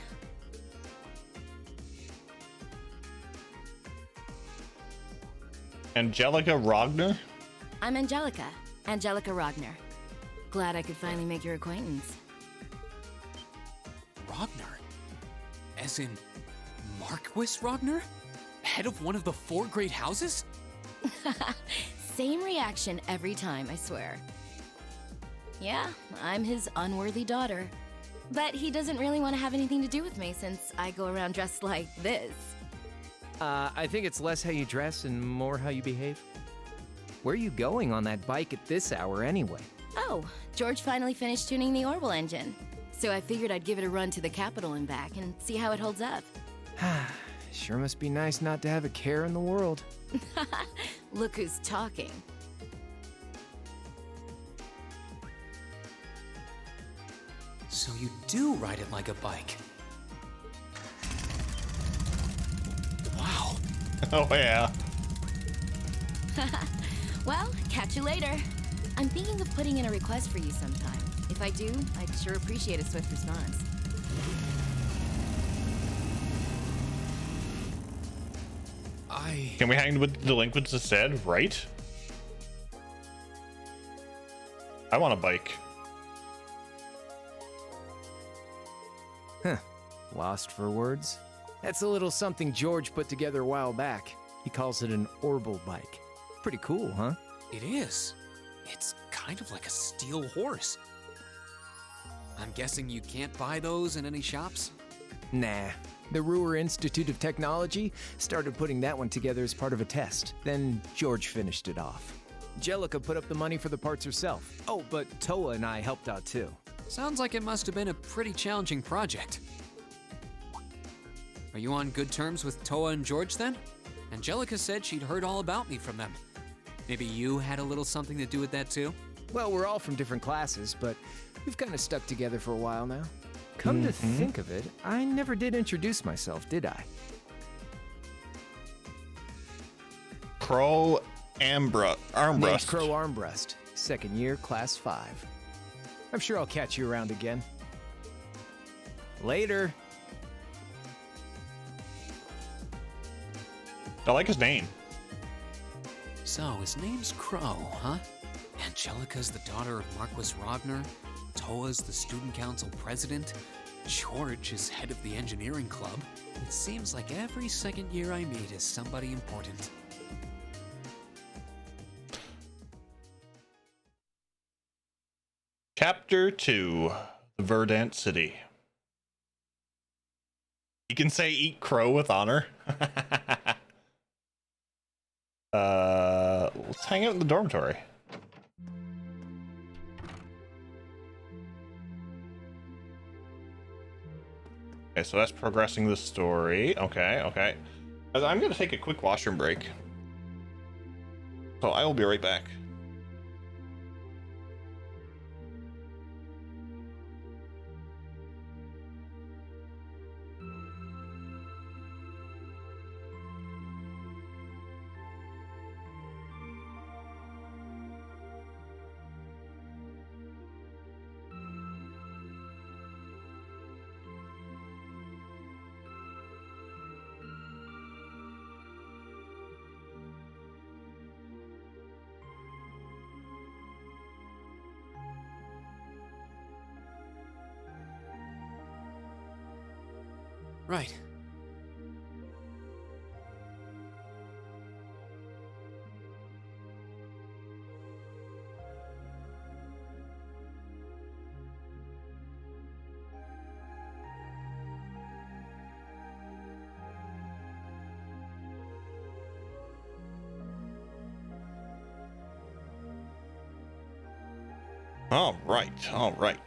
Angelika Rogner? I'm Angelika. Angelika Rogner. Glad I could finally make your acquaintance. Rogner? As in Marquis Rogner? Head of one of the 4 great houses? Same reaction every time, I swear. Yeah, I'm his unworthy daughter. But he doesn't really want to have anything to do with me since I go around dressed like this. I think it's less how you dress and more how you behave. Where are you going on that bike at this hour anyway? Oh, George finally finished tuning the Orbital engine. So I figured I'd give it a run to the capital and back and see how it holds up. Sure must be nice not to have a care in the world. Look who's talking. So you do ride it like a bike. Wow. Oh, yeah. Well, catch you later. I'm thinking of putting in a request for you sometime. If I do, I'd sure appreciate a swift response. Can we hang with the delinquents instead, right? I want a bike. Huh. Lost for words? That's a little something George put together a while back. He calls it an Orbital bike. Pretty cool, huh? It is. It's kind of like a steel horse. I'm guessing you can't buy those in any shops? Nah. The Ruhr Institute of Technology started putting that one together as part of a test. Then George finished it off. Angelika put up the money for the parts herself. Oh, but Toa and I helped out too. Sounds like it must have been a pretty challenging project. Are you on good terms with Toa and George then? Angelika said she'd heard all about me from them. Maybe you had a little something to do with that too? Well, we're all from different classes, but we've kind of stuck together for a while now. Come to think of it, I never did introduce myself, did I? Crow Armbrust. Name's Crow Armbrust, second year, class 5. I'm sure I'll catch you around again. Later. I like his name. So, his name's Crow, huh? Angelika's the daughter of Marquis Rogner. Toa's the student council president. George is head of the engineering club. It seems like every second year I meet is somebody important. Chapter 2, The Verdant City. You can say eat crow with honor. Let's hang out in the dormitory. Okay, so that's progressing the story. Okay. I'm gonna take a quick washroom break. So I will be right back. Right. All right.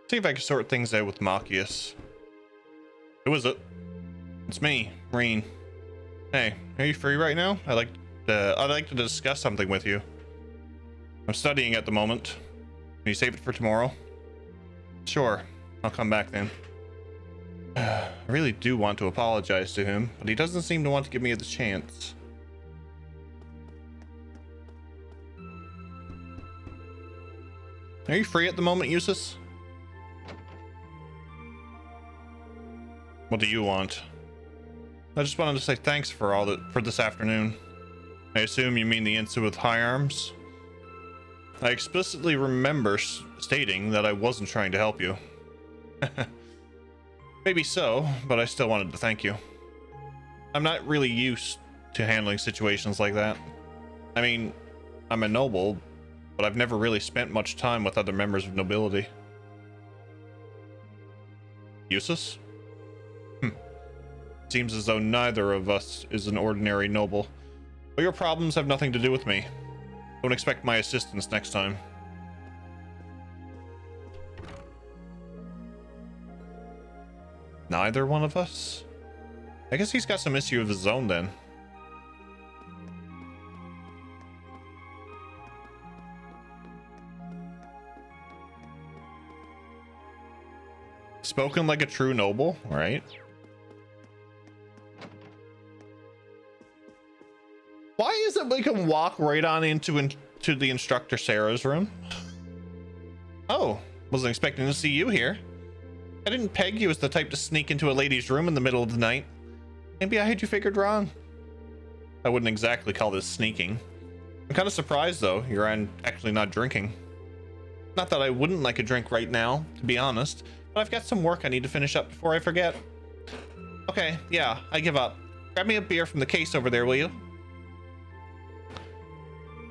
See if I can sort things out with Machias. Who is it? It's me, Reen. Hey, are you free right now? I'd like to discuss something with you. I'm studying at the moment. Can you save it for tomorrow? Sure, I'll come back then. I really do want to apologize to him, but he doesn't seem to want to give me the chance. Are you free at the moment, Eustace? What do you want? I just wanted to say thanks for this afternoon. I assume you mean the incident with High Arms? I explicitly remember stating that I wasn't trying to help you. Maybe so, but I still wanted to thank you. I'm not really used to handling situations like that. I mean, I'm a noble, but I've never really spent much time with other members of nobility. Eustace? Seems as though neither of us is an ordinary noble. But your problems have nothing to do with me. Don't expect my assistance next time. Neither one of us? I guess he's got some issue of his own then. Spoken like a true noble, right? Why is it we can walk right on into the instructor Sarah's room? Oh, wasn't expecting to see you here. I didn't peg you as the type to sneak into a lady's room in the middle of the night. Maybe I had you figured wrong. I wouldn't exactly call this sneaking. I'm kind of surprised though, you're actually not drinking. Not that I wouldn't like a drink right now, to be honest, but I've got some work I need to finish up before I forget. Okay, yeah, I give up. Grab me a beer from the case over there, will you?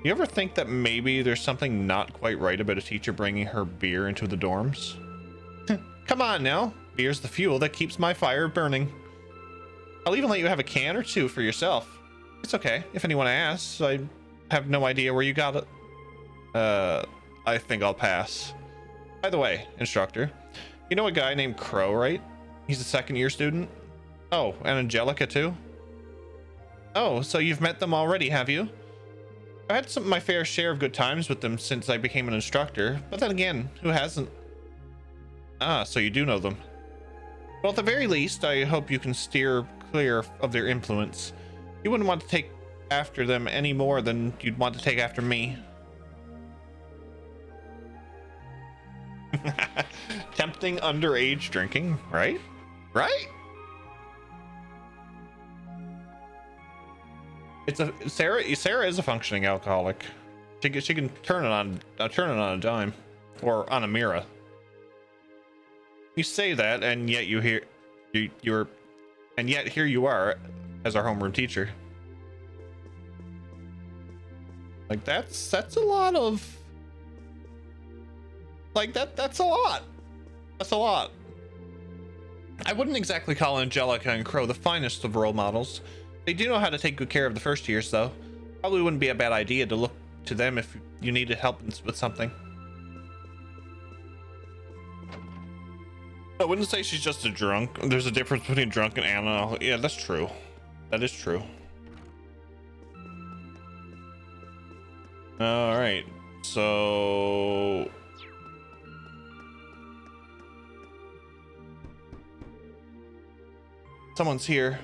You ever think that maybe there's something not quite right about a teacher bringing her beer into the dorms? Come on now. Beer's the fuel that keeps my fire burning. I'll even let you have a can or two for yourself. It's okay if anyone asks. I have no idea where you got it. I think I'll pass. By the way, instructor, you know a guy named Crow, right? He's a second-year student. Oh, and Angelika too? Oh, so you've met them already, have you? I had my fair share of good times with them since I became an instructor, but then again, who hasn't? Ah, so you do know them. Well, at the very least, I hope you can steer clear of their influence. You wouldn't want to take after them any more than you'd want to take after me. Tempting underage drinking, right? Right? Sarah is a functioning alcoholic. She can turn it on a dime, or on a mirror. You say that, and yet and yet here you are as our homeroom teacher. Like that's a lot of that's a lot. That's a lot. I wouldn't exactly call Angelika and Crow the finest of role models. They do know how to take good care of the first years, though. Probably wouldn't be a bad idea to look to them if you needed help with something. I wouldn't say she's just a drunk. There's a difference between drunk and animal. Yeah, that's true. That is true. All right, so someone's here.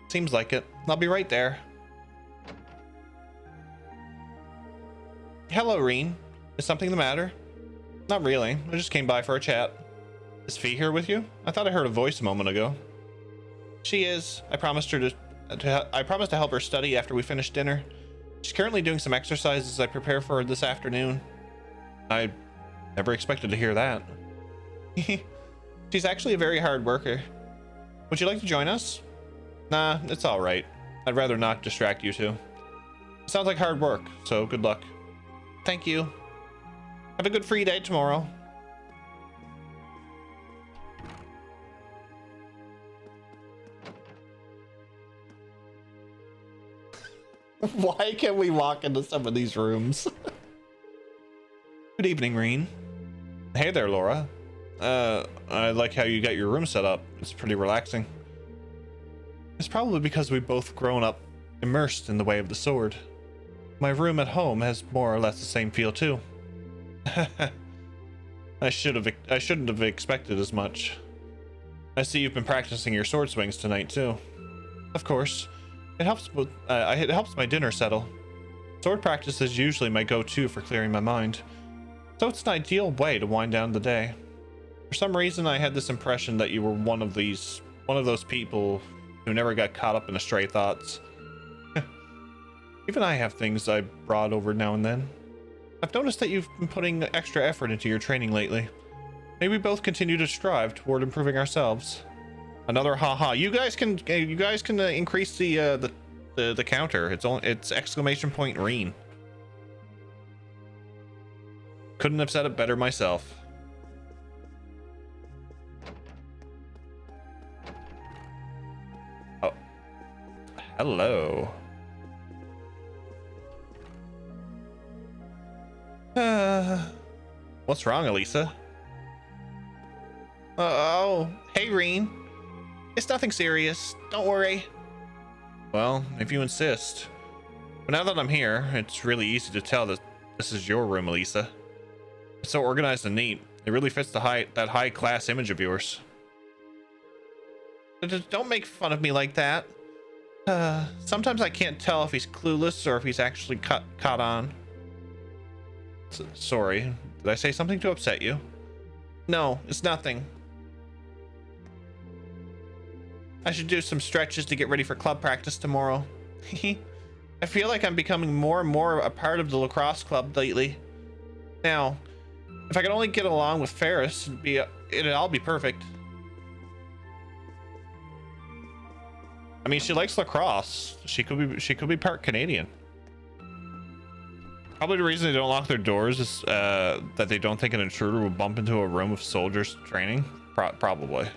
Seems like it. I'll be right there. Hello, Reen. Is something the matter? Not really. I just came by for a chat. Is Fee here with you? I thought I heard a voice a moment ago. She is. I promised to help her study after we finish dinner. She's currently doing some exercises I prepare for her this afternoon. I never expected to hear that. She's actually a very hard worker. Would you like to join us? Nah, it's all right. I'd rather not distract you two. It sounds like hard work, so good luck. Thank you. Have a good free day tomorrow. Why can't we walk into some of these rooms? Good evening, Reen. Hey there, Laura. I like how you got your room set up. It's pretty relaxing. It's probably because we've both grown up immersed in the way of the sword. My room at home has more or less the same feel too. I shouldn't have expected as much. I see you've been practicing your sword swings tonight too. Of course, it helps my dinner settle. Sword practice is usually my go-to for clearing my mind, so it's an ideal way to wind down the day. For some reason, I had this impression that you were one of those people who never got caught up in stray thoughts. Even I have things I brought over now and then. I've noticed that you've been putting extra effort into your training lately. Maybe we both continue to strive toward improving ourselves. Another haha. You guys can increase the counter. It's exclamation point Reen. Couldn't have said it better myself. Oh. Hello. What's wrong, Elisa? Oh, hey, Reen. It's nothing serious. Don't worry. Well, if you insist. But now that I'm here, it's really easy to tell that this is your room, Elisa. It's so organized and neat. It really fits that high-class image of yours. Don't make fun of me like that. Sometimes I can't tell if he's clueless or if he's actually caught on. Sorry, did I say something to upset you? No, it's nothing. I should do some stretches to get ready for club practice tomorrow. I feel like I'm becoming more and more a part of the lacrosse club lately. Now, if I could only get along with Ferris, it'd all be perfect. I mean, she likes lacrosse. She could be part Canadian. Probably the reason they don't lock their doors is that they don't think an intruder will bump into a room of soldiers training. Probably.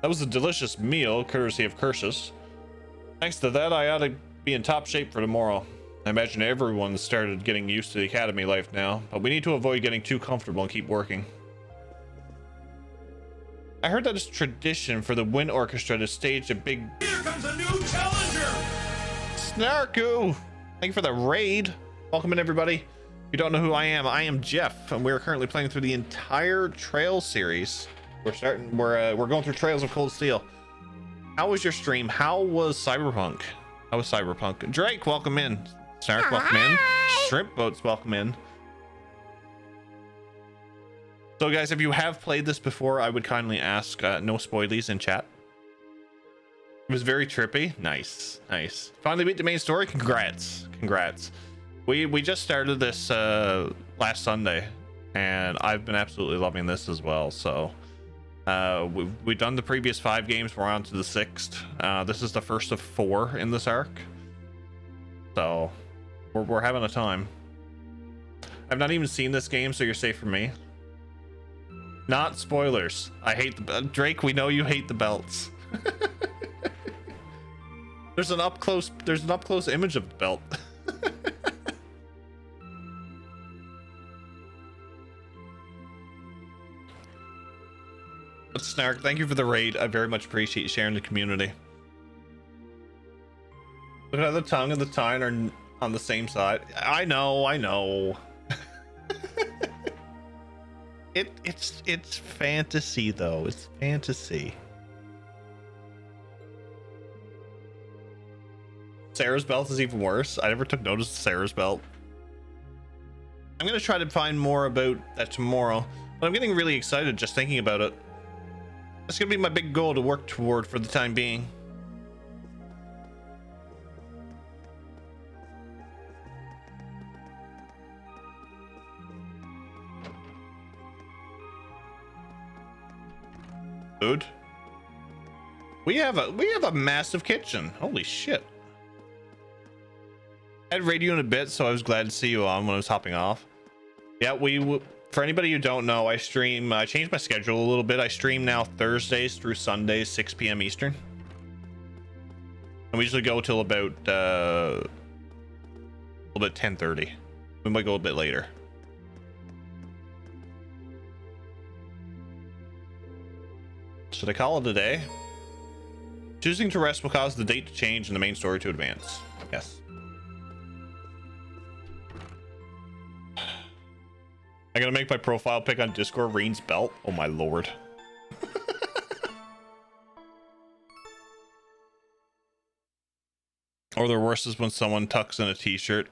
That was a delicious meal, courtesy of Cursus. Thanks to that, I ought to be in top shape for tomorrow. I imagine everyone started getting used to the academy life now, but we need to avoid getting too comfortable and keep working. I heard that it's tradition for the wind orchestra to stage a big... Here comes a new challenger! Snarku! Thank you for the raid. Welcome in, everybody. If you don't know who I am Jeff, and we're currently playing through the entire Trail series. We're going through Trails of Cold Steel. How was your stream? How was Cyberpunk? Drake, welcome in. Snark, welcome in. Shrimp Boats, welcome in. So guys, if you have played this before, I would kindly ask no spoilies in chat. It was very trippy. Nice. Finally beat the main story. Congrats. We just started this last Sunday, and I've been absolutely loving this as well. So we've done the previous 5 games. We're on to the 6th. This is the first of 4 in this arc, so we're having a time. I've not even seen this game, so you're safe from me. Not spoilers. I hate the Drake. We know you hate the belts. There's an up close image of the belt. But Snark, thank you for the raid. I very much appreciate you sharing the community. Look at the tongue and the tine are on the same side. I know. It's fantasy though. It's fantasy. Sarah's belt is even worse. I never took notice of Sarah's belt. I'm gonna try to find more about that tomorrow, but I'm getting really excited just thinking about it. That's gonna be my big goal to work toward for the time being. Food. We have a massive kitchen. Holy shit. I had radio in a bit, so I was glad to see you on when I was hopping off. Yeah, for anybody who don't know, I stream. I changed my schedule a little bit. I stream now Thursdays through Sundays, 6 p.m. Eastern. And we usually go till about a little bit 10:30. We might go a bit later. Should I call it a day? Choosing to rest will cause the date to change and the main story to advance. Yes. I gotta make my profile pic on Discord Reen's belt. Oh my lord. Or the worst is when someone tucks in a t-shirt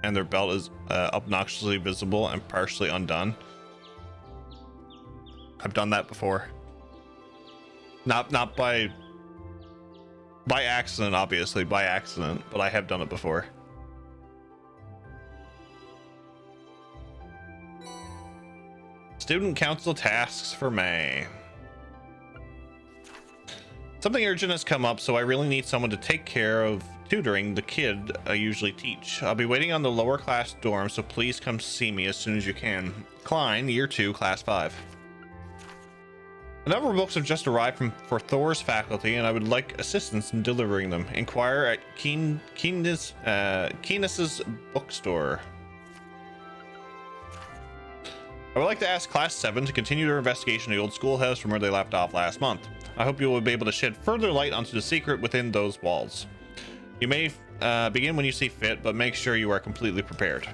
and their belt is obnoxiously visible and partially undone. I've done that before. Not by accident, obviously, by accident, but I have done it before. Student council tasks for May. Something urgent has come up, so I really need someone to take care of tutoring the kid I usually teach. I'll be waiting on the lower class dorm, so please come see me as soon as you can. Klein, Year 2, Class 5. A number of books have just arrived for Thor's faculty, and I would like assistance in delivering them. Inquire at Keenis's bookstore. I would like to ask Class 7 to continue their investigation of the old schoolhouse from where they left off last month. I hope you will be able to shed further light onto the secret within those walls. You may begin when you see fit, but make sure you are completely prepared.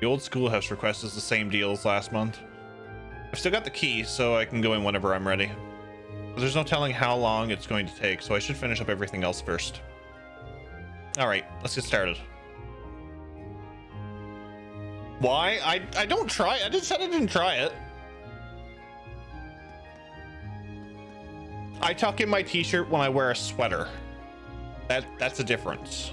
The old schoolhouse request is the same deal as last month. I've still got the key, so I can go in whenever I'm ready. But there's no telling how long it's going to take, so I should finish up everything else first. Alright, let's get started. Why? I don't try it. I just said I didn't try it. I tuck in my t-shirt when I wear a sweater. That's a difference.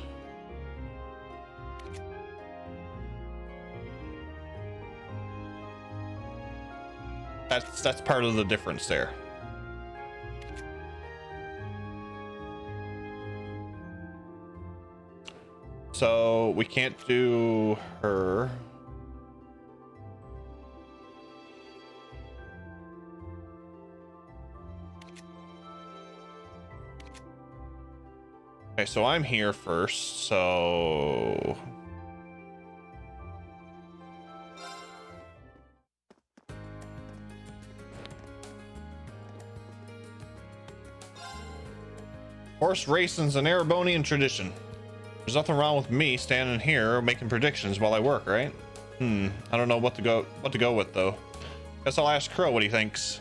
That's part of the difference there. So we can't do her. Okay, so I'm here first, so horse racing's an Erebonian tradition. There's nothing wrong with me standing here making predictions while I work, right? I don't know what to go with though. Guess I'll ask Crow what he thinks.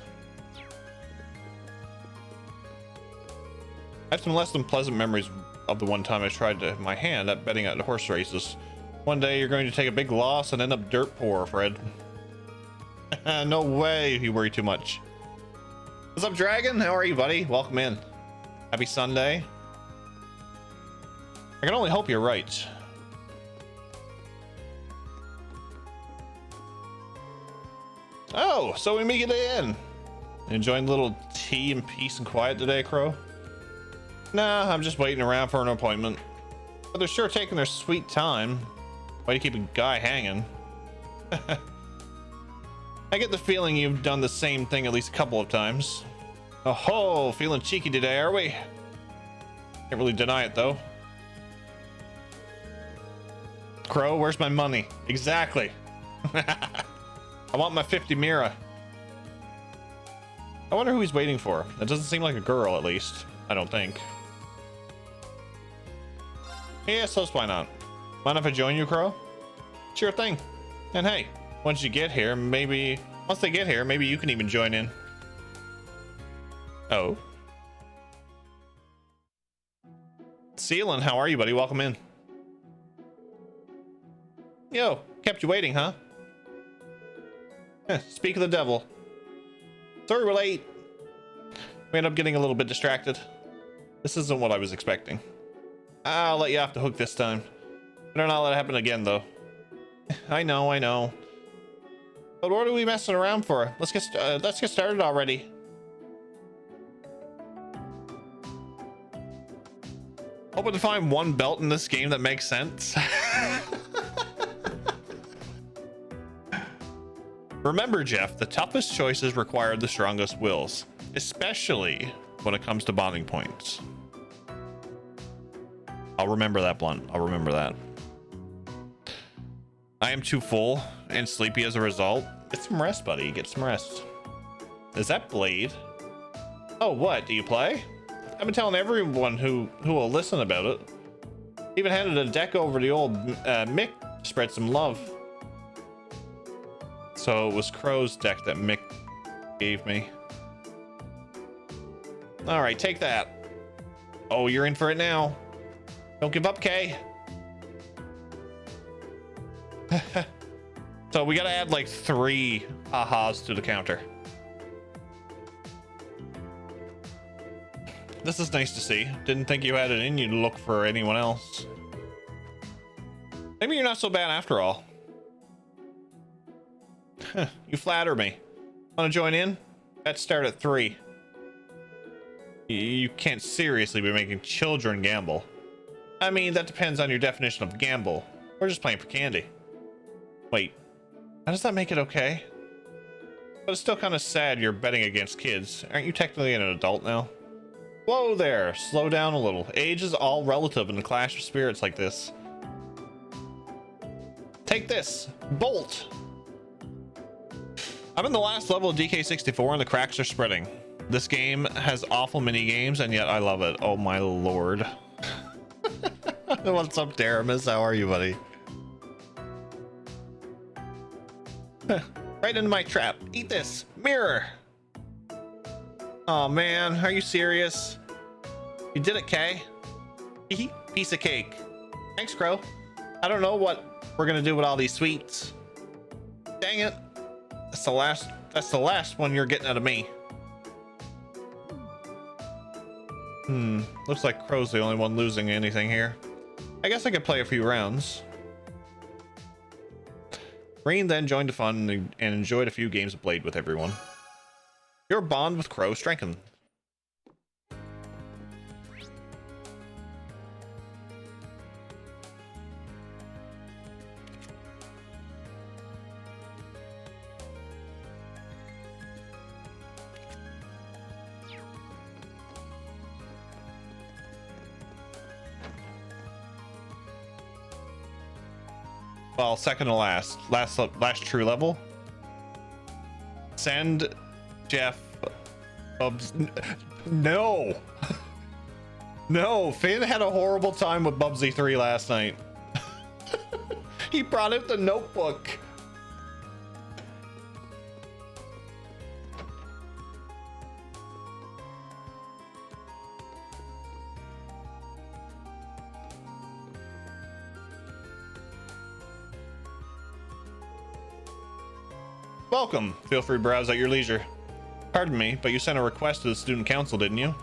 I have some less than pleasant memories of the one time I tried my hand at betting at horse races. One day you're going to take a big loss and end up dirt poor, Fred. No way, you worry too much. What's up, Dragon? How are you, buddy? Welcome in. Happy Sunday. I can only hope you're right. Oh, so we make it in. Enjoying a little tea and peace and quiet today, Crow? Nah, I'm just waiting around for an appointment. But they're sure taking their sweet time. Why do you keep a guy hanging? I get the feeling you've done the same thing at least a couple of times. Oh ho, feeling cheeky today, are we? Can't really deny it though. Crow, where's my money? Exactly. I want my 50 Mira. I wonder who he's waiting for. That doesn't seem like a girl, at least. I don't think. Yeah, so why not? Mind if I join you, Crow? Sure thing. And hey, once they get here, maybe you can even join in. Oh. Sealan, how are you, buddy? Welcome in. Yo, kept you waiting, huh? Speak of the devil. Sorry we're late. We ended up getting a little bit distracted. This isn't what I was expecting. I'll let you off the hook this time. Better not let it happen again, though. I know. But what are we messing around for? Let's get started already. Hoping to find one belt in this game that makes sense. Remember, Jeff, the toughest choices require the strongest wills, especially when it comes to bonding points. I'll remember that, Blunt. I'll remember that. I am too full and sleepy as a result. Get some rest, buddy. Get some rest. Is that Blade? Oh, what? Do you play? I've been telling everyone who will listen about it. Even handed a deck over to old Mick to spread some love. So it was Crow's deck that Mick gave me. All right, take that. Oh, you're in for it now. Don't give up, Kay. So we gotta add like 3 ahas to the counter. This is nice to see. Didn't think you had it in you to look for anyone else. Maybe you're not so bad after all. You flatter me. Want to join in? Let's start at 3. You can't seriously be making children gamble. I mean, that depends on your definition of gamble. We're just playing for candy. Wait, how does that make it okay? But it's still kind of sad you're betting against kids. Aren't you technically an adult now? Whoa there, slow down a little. Age is all relative in a clash of spirits like this. Take this, Bolt. I'm in the last level of DK64 and the cracks are spreading. This game has awful mini games and yet I love it. Oh my lord. What's up, Daramus? How are you, buddy? Right into my trap. Eat this. Mirror. Oh man, are you serious? You did it, Kay. Piece of cake. Thanks, Crow. I don't know what we're gonna do with all these sweets. Dang it. That's the last one you're getting out of me. Looks like Crow's the only one losing anything here. I guess I could play a few rounds. Rain then joined the fun and enjoyed a few games of Blade with everyone. Your bond with Crow strengthened. Well, second to last true level. Send Jeff. No. No, Finn had a horrible time with Bubsy 3 last night. He brought out the notebook. Welcome. Feel free to browse at your leisure. Pardon me, but you sent a request to the student council, didn't you?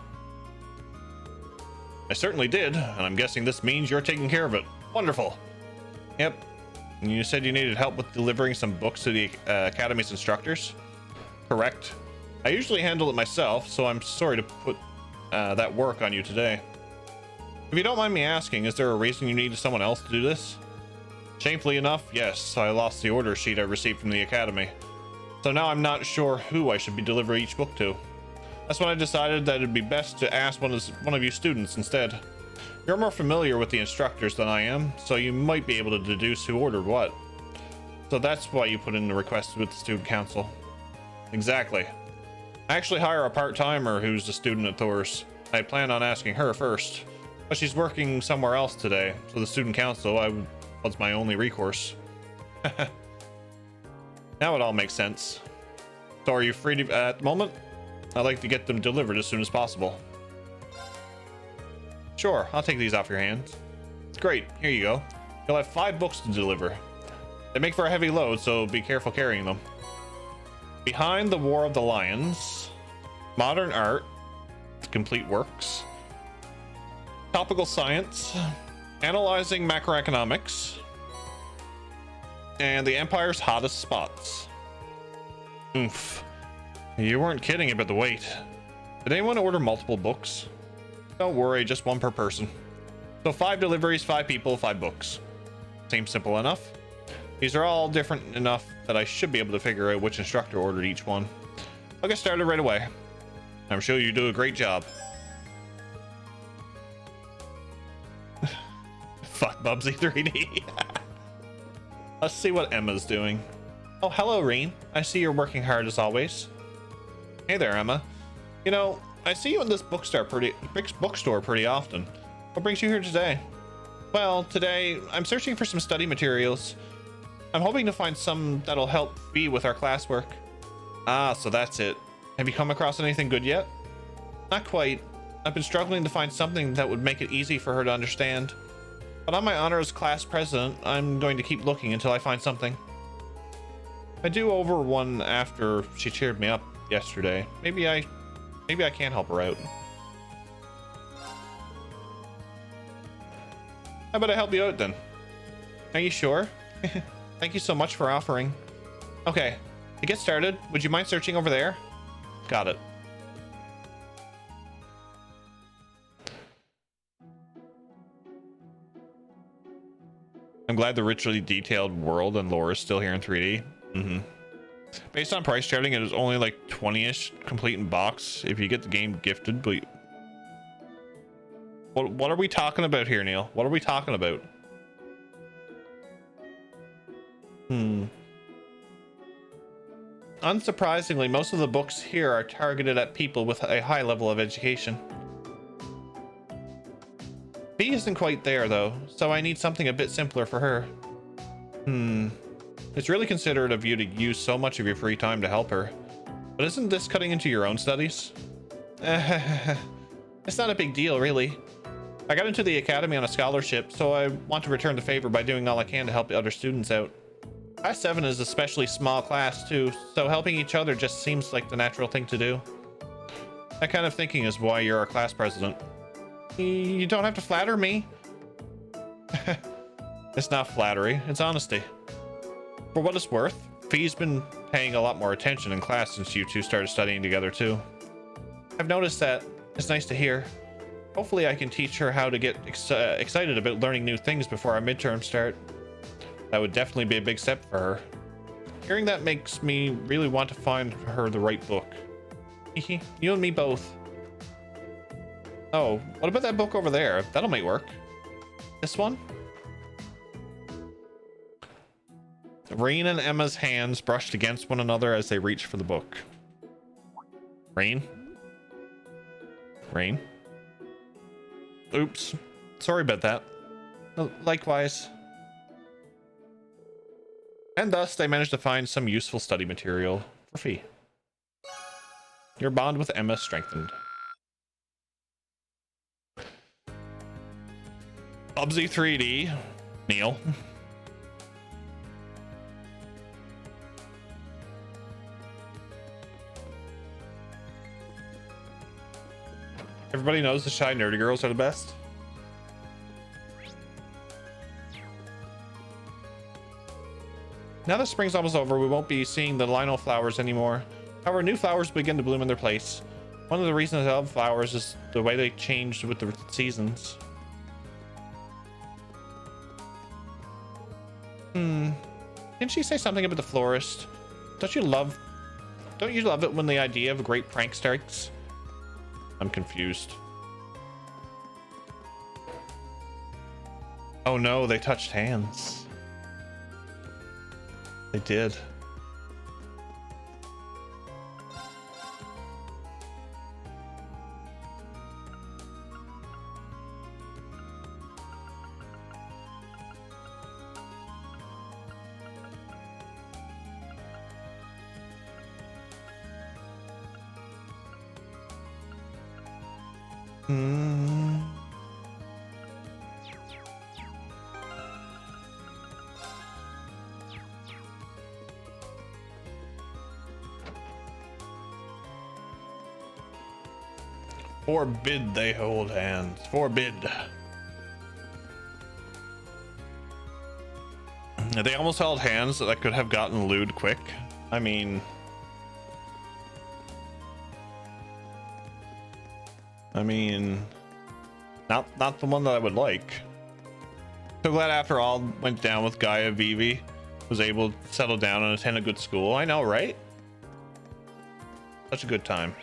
I certainly did, and I'm guessing this means you're taking care of it. Wonderful. Yep. And you said you needed help with delivering some books to the Academy's instructors? Correct. I usually handle it myself, so I'm sorry to put that work on you today. If you don't mind me asking, is there a reason you needed someone else to do this? Shamefully enough, yes. I lost the order sheet I received from the Academy. So now I'm not sure who I should be delivering each book to. That's when I decided that it'd be best to ask one of you students instead. You're more familiar with the instructors than I am, so you might be able to deduce who ordered what. So that's why you put in the request with the student council. Exactly. I actually hire a part-timer who's a student at Thor's. I plan on asking her first, but she's working somewhere else today, so the student council was my only recourse. Now it all makes sense. So are you free to, at the moment? I'd like to get them delivered as soon as possible. Sure, I'll take these off your hands. Great, here you go. You'll have 5 books to deliver. They make for a heavy load, so be careful carrying them. Behind the War of the Lions, Modern Art, Complete Works, Topical Science, Analyzing Macroeconomics, and the Empire's Hottest Spots. Oof. You weren't kidding about the weight. Did anyone order multiple books? Don't worry, just one per person. So 5 deliveries, 5 people, 5 books. Seems simple enough. These are all different enough that I should be able to figure out which instructor ordered each one. I'll get started right away. I'm sure you do a great job. Fuck Bubsy 3D. Let's see what Emma's doing. Oh, hello, Reen. I see you're working hard as always. Hey there, Emma. You know, I see you in this bookstore pretty often. What brings you here today? Well, today I'm searching for some study materials. I'm hoping to find some that'll help Fee with our classwork. Ah, so that's it. Have you come across anything good yet? Not quite. I've been struggling to find something that would make it easy for her to understand. But on my honor as class president, I'm going to keep looking until I find something. I do over one after she cheered me up yesterday. Maybe I can't help her out. How about I help you out then? Are you sure? Thank you so much for offering. Okay, to get started, would you mind searching over there? Got it. I'm glad the richly detailed world and lore is still here in 3D. Based on price charting, it is only like 20-ish complete in box if you get the game gifted. But what are we talking about here, Neil? What are we talking about? Unsurprisingly, most of the books here are targeted at people with a high level of education. B isn't quite there though, so I need something a bit simpler for her. It's really considerate of you to use so much of your free time to help her. But isn't this cutting into your own studies? It's not a big deal, really. I got into the academy on a scholarship, so I want to return the favor by doing all I can to help other students out. Class 7 is an especially small class too, so helping each other just seems like the natural thing to do. That kind of thinking is why you're our class president. You don't have to flatter me. It's not flattery, it's honesty. For what it's worth, Fee's been paying a lot more attention in class since you two started studying together too. I've noticed that. It's nice to hear. Hopefully I can teach her how to get excited about learning new things before our midterms start. That would definitely be a big step for her. Hearing that makes me really want to find her the right book. You and me both. Oh, what about that book over there? That'll make work. This one? Rain and Emma's hands brushed against one another as they reached for the book. Rain? Rain? Oops. Sorry about that. Likewise. And thus, they managed to find some useful study material for Fee. Your bond with Emma strengthened. Bubsy 3D. Neil. Everybody knows the shy nerdy girls are the best. Now that spring's almost over, we won't be seeing the Lionel flowers anymore. However, new flowers begin to bloom in their place. One of the reasons I love flowers is the way they change with the seasons. Didn't she say something about the florist? Don't you love it when the idea of a great prank strikes? I'm confused. Oh no, they touched hands. They did. Forbid they hold hands. Forbid. They almost held hands that could have gotten lewd quick. I mean, not the one that I would like. So glad after all went down with Gaia Vivi was able to settle down and attend a good school. I know, right? Such a good time.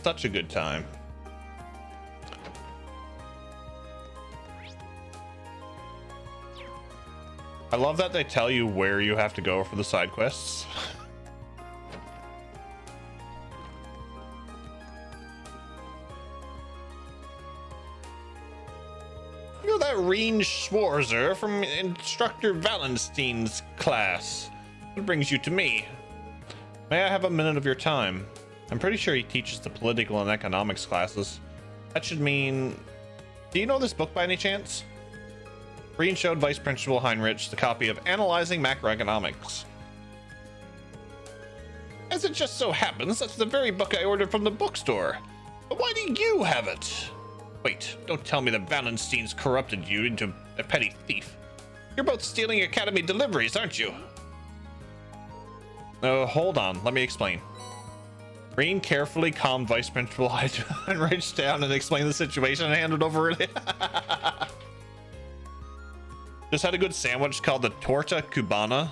Such a good time. I love that they tell you where you have to go for the side quests. You're that Reen Schwarzer from Instructor Wallenstein's class. What brings you to me? May I have a minute of your time? I'm pretty sure he teaches the political and economics classes. That should mean... Do you know this book by any chance? Reen showed Vice Principal Heinrich the copy of Analyzing Macroeconomics. As it just so happens, that's the very book I ordered from the bookstore. But why do you have it? Wait, don't tell me that Wallenstein's corrupted you into a petty thief. You're both stealing Academy deliveries, aren't you? Hold on, let me explain. Reen carefully calmed Vice Principal Heinrich down and explained the situation and handed over Just had a good sandwich called the Torta Cubana.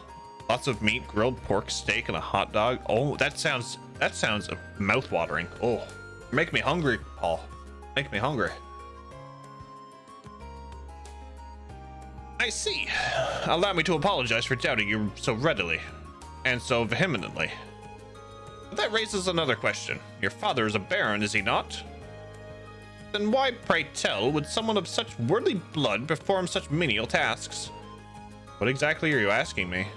Lots of meat, grilled pork steak, and a hot dog. Oh, that sounds mouth-watering. Oh, make me hungry, Paul. Make me hungry. I see. Allow me to apologize for doubting you so readily and so vehemently. But that raises another question. Your father is a baron, is he not? Then why, pray tell, would someone of such worldly blood perform such menial tasks? What exactly are you asking me?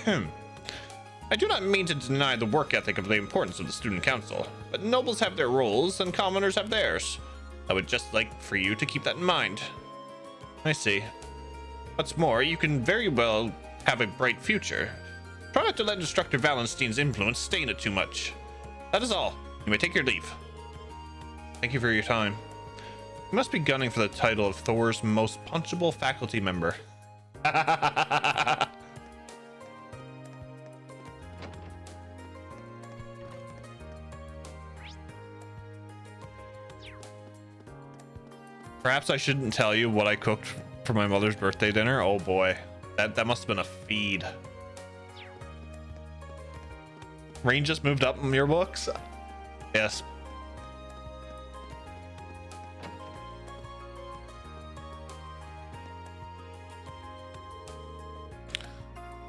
I do not mean to deny the work ethic of the importance of the student council, but nobles have their roles and commoners have theirs. I would just like for you to keep that in mind. I see. What's more, you can very well have a bright future. Try not to let Instructor Wallenstein's influence stain it too much. That is all. You may take your leave. Thank you for your time. You must be gunning for the title of Thor's most punchable faculty member. Perhaps I shouldn't tell you what I cooked for my mother's birthday dinner. Oh boy, that must have been a feed. Rain just moved up in your books? Yes.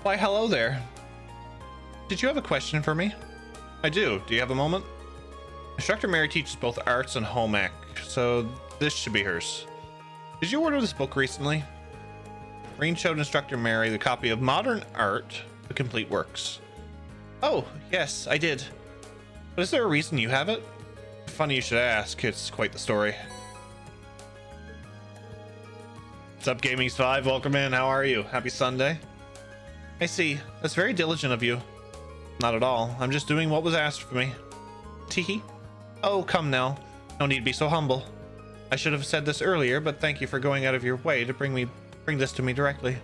Why, hello there. Did you have a question for me? I do. Do you have a moment? Instructor Mary teaches both arts and home ec, so this should be hers. Did you order this book recently? Rain showed Instructor Mary the copy of Modern Art, The Complete Works. Oh, yes, I did. But is there a reason you have it? Funny you should ask. It's quite the story. What's up, Gaming's 5? Welcome in. How are you? Happy Sunday. I see. That's very diligent of you. Not at all. I'm just doing what was asked of me. Teehee. Oh, come now. No need to be so humble. I should have said this earlier, but thank you for going out of your way to bring this to me directly.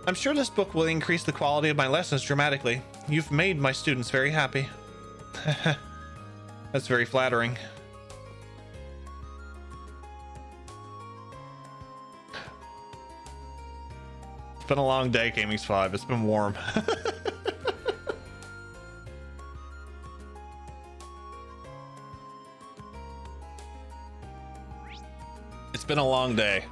I'm sure this book will increase the quality of my lessons dramatically. You've made my students very happy. That's very flattering. It's been a long day, Gaming's 5. It's been warm. It's been a long day.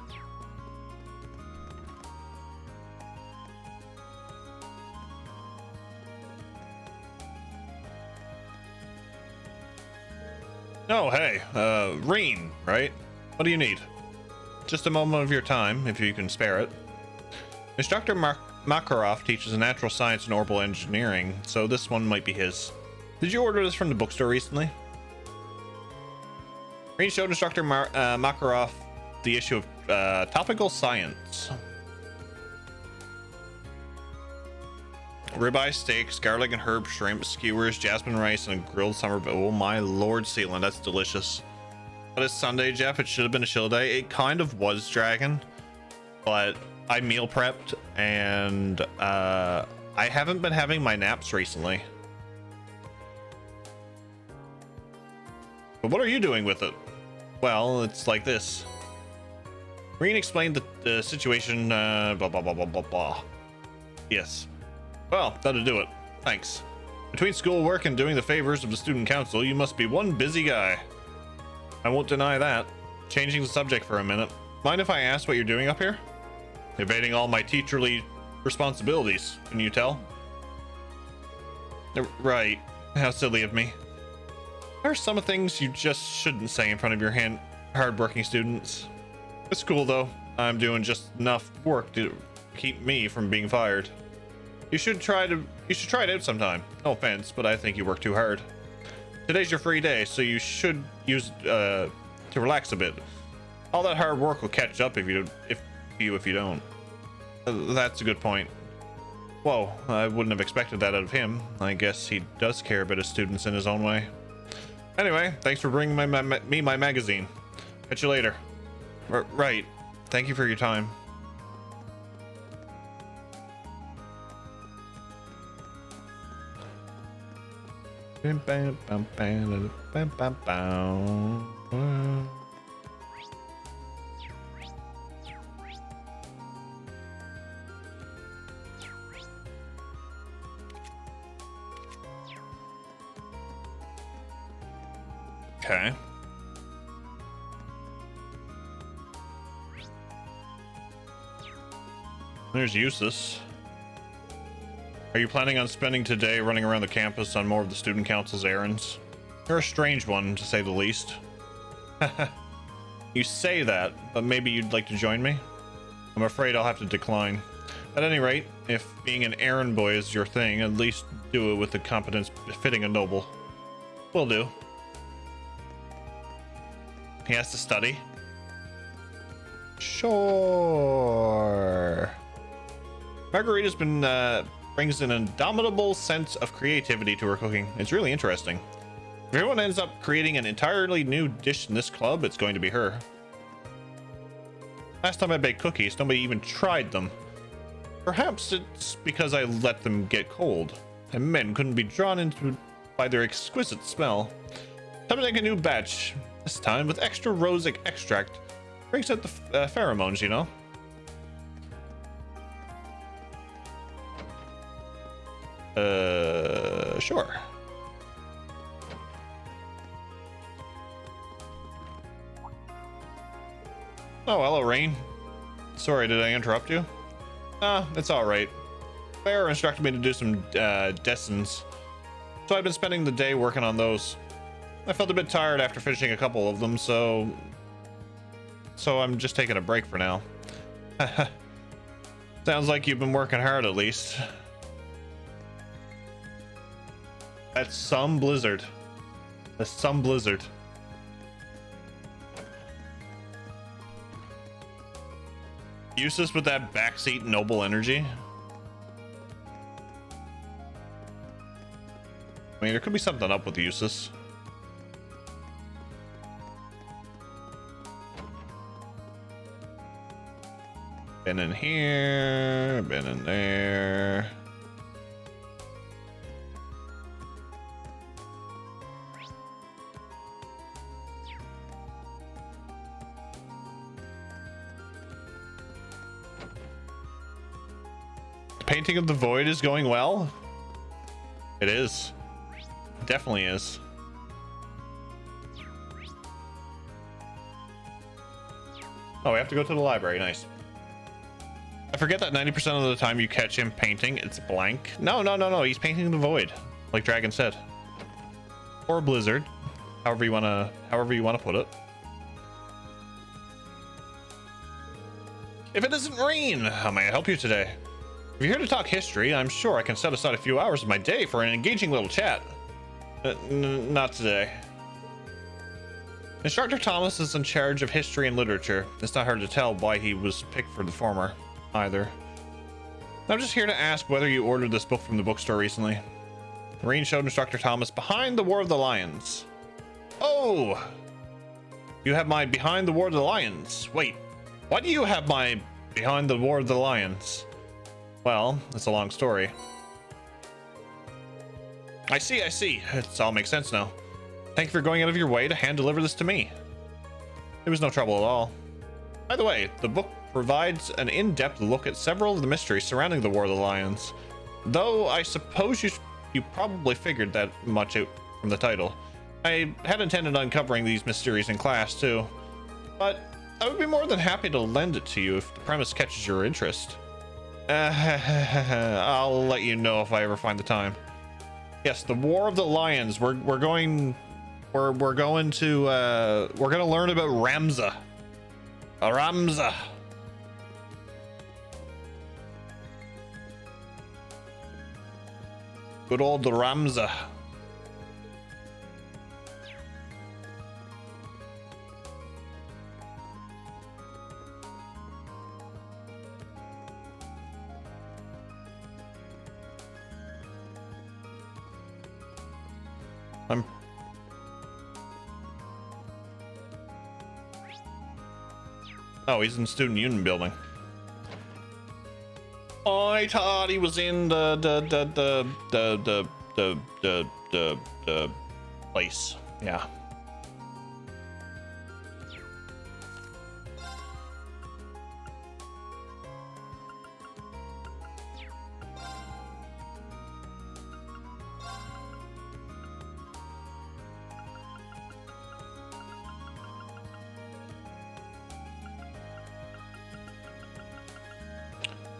Oh, hey, Reen, right? What do you need? Just a moment of your time, if you can spare it. Instructor Makarov teaches natural science and orbital engineering, so this one might be his. Did you order this from the bookstore recently? Reen showed Instructor Makarov the issue of topical science. Ribeye steaks, garlic and herb shrimp, skewers, jasmine rice, and a grilled summer. Oh my lord, Sealand, that's delicious. But it's Sunday, Jeff. It should have been a chill day. It kind of was, Dragon, but I meal prepped and I haven't been having my naps recently. But what are you doing with it? Well, it's like this. Reen explained the situation, blah, blah, blah, blah, blah, blah. Yes. Well, that'll do it. Thanks. Between schoolwork and doing the favors of the student council, you must be one busy guy. I won't deny that. Changing the subject for a minute. Mind if I ask what you're doing up here? Evading all my teacherly responsibilities, can you tell? Right. How silly of me. There are some things you just shouldn't say in front of your hard-working students. It's cool though. I'm doing just enough work to keep me from being fired. You should try it out sometime. No offense, but I think you work too hard. Today's your free day, so you should use to relax a bit. All that hard work will catch up if you don't. That's a good point. Whoa, I wouldn't have expected that out of him. I guess he does care about his students in his own way. Anyway, thanks for bringing me my magazine. Catch you later. Right. Thank you for your time. Okay. There's Eustace. Are you planning on spending today running around the campus on more of the student council's errands? You're a strange one, to say the least. You say that, but maybe you'd like to join me? I'm afraid I'll have to decline. At any rate, if being an errand boy is your thing, at least do it with the competence befitting a noble. Will do. He has to study? Sure. Margarita's brings an indomitable sense of creativity to her cooking. It's really interesting. If everyone ends up creating an entirely new dish in this club, it's going to be her. Last time I baked cookies, nobody even tried them. Perhaps it's because I let them get cold, and men couldn't be drawn into by their exquisite smell. Time to make a new batch, this time with extra rose extract. Brings out the pheromones, you know? Sure. Oh, hello, Rain. Sorry, did I interrupt you? It's alright. Claire instructed me to do some destins, so I've been spending the day working on those. I felt a bit tired after finishing a couple of them, so I'm just taking a break for now. Sounds like you've been working hard at least. That's some blizzard. That's some blizzard. Useless with that backseat noble energy. I mean, there could be something up with Eustace. Been in here, been in there. The painting of the void is going well. It is. It definitely is. Oh, we have to go to the library. Nice. I forget that 90% of the time you catch him painting, it's blank. No. He's painting the void, like Dragon said, or blizzard, however you wanna put it. If it isn't rain, how may I help you today? If you're here to talk history, I'm sure I can set aside a few hours of my day for an engaging little chat. Not today. Instructor Thomas is in charge of history and literature. It's not hard to tell why he was picked for the former, either. I'm just here to ask whether you ordered this book from the bookstore recently. Marine showed Instructor Thomas Behind the War of the Lions. Oh! You have my Behind the War of the Lions. Wait, why do you have my Behind the War of the Lions? Well, it's a long story. I see. It all makes sense now. Thank you for going out of your way to hand deliver this to me. It was no trouble at all. By the way, the book provides an in-depth look at several of the mysteries surrounding the War of the Lions. Though I suppose you probably figured that much out from the title. I had intended uncovering these mysteries in class too, but I would be more than happy to lend it to you if the premise catches your interest. I'll let you know if I ever find the time. Yes, the War of the Lions. We're going to learn about Ramza. Ramza. Good old Ramza. Oh, he's in the Student Union building. I thought he was in the place. Yeah.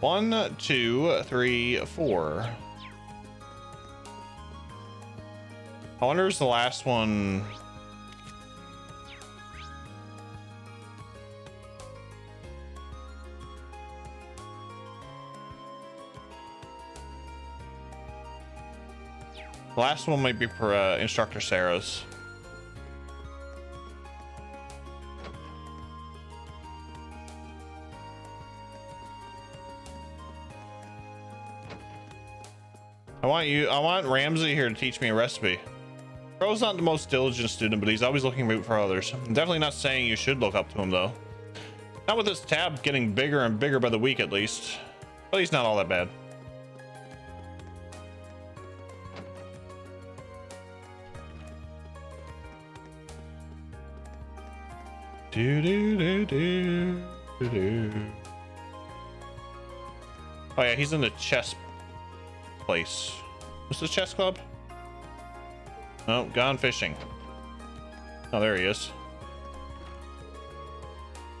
One, two, three, four. I wonder is the last one. The last one might be for Instructor Sarah's. I want Ramsey here to teach me a recipe. Bro's not the most diligent student, but he's always looking out for others. I'm definitely not saying you should look up to him, though. Not with this tab getting bigger and bigger by the week, at least. But he's not all that bad. Oh yeah, he's in the chess place. What's the chess club? Oh, gone fishing. Oh, there he is.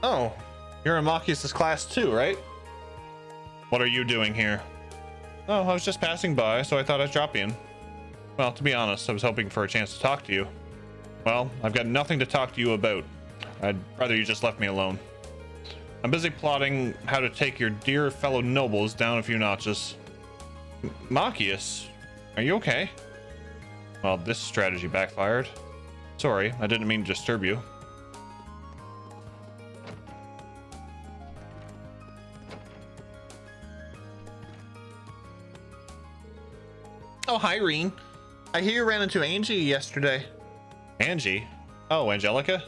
Oh, you're in Machias' class too, right? What are you doing here? Oh, I was just passing by, so I thought I'd drop in. Well, to be honest, I was hoping for a chance to talk to you. Well, I've got nothing to talk to you about. I'd rather you just left me alone. I'm busy plotting how to take your dear fellow nobles down a few notches. Machias, are you okay? Well, this strategy backfired. Sorry, I didn't mean to disturb you. Oh, hi, Reen. I hear you ran into Angie yesterday. Angie? Oh, Angelika?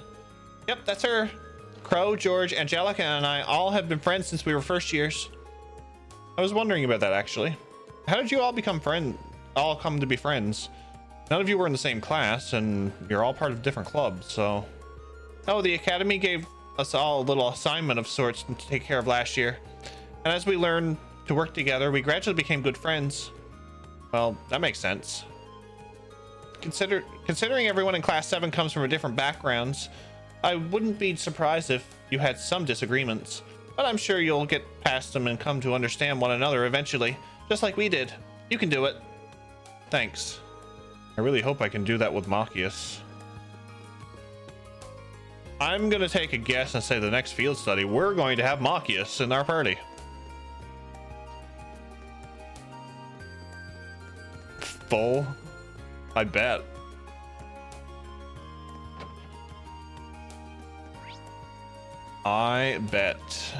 Yep, that's her. Crow, George, Angelika, and I all have been friends since we were first years. I was wondering about that, actually. How did you all become all come to be friends? None of you were in the same class, and you're all part of different clubs, so... Oh, the academy gave us all a little assignment of sorts to take care of last year. And as we learned to work together, we gradually became good friends. Well, that makes sense. Considering everyone in class 7 comes from different backgrounds, I wouldn't be surprised if you had some disagreements, but I'm sure you'll get past them and come to understand one another eventually, just like we did. You can do it. Thanks. I really hope I can do that with Machias. I'm gonna take a guess and say the next field study, we're going to have Machias in our party. Full? I bet. I bet.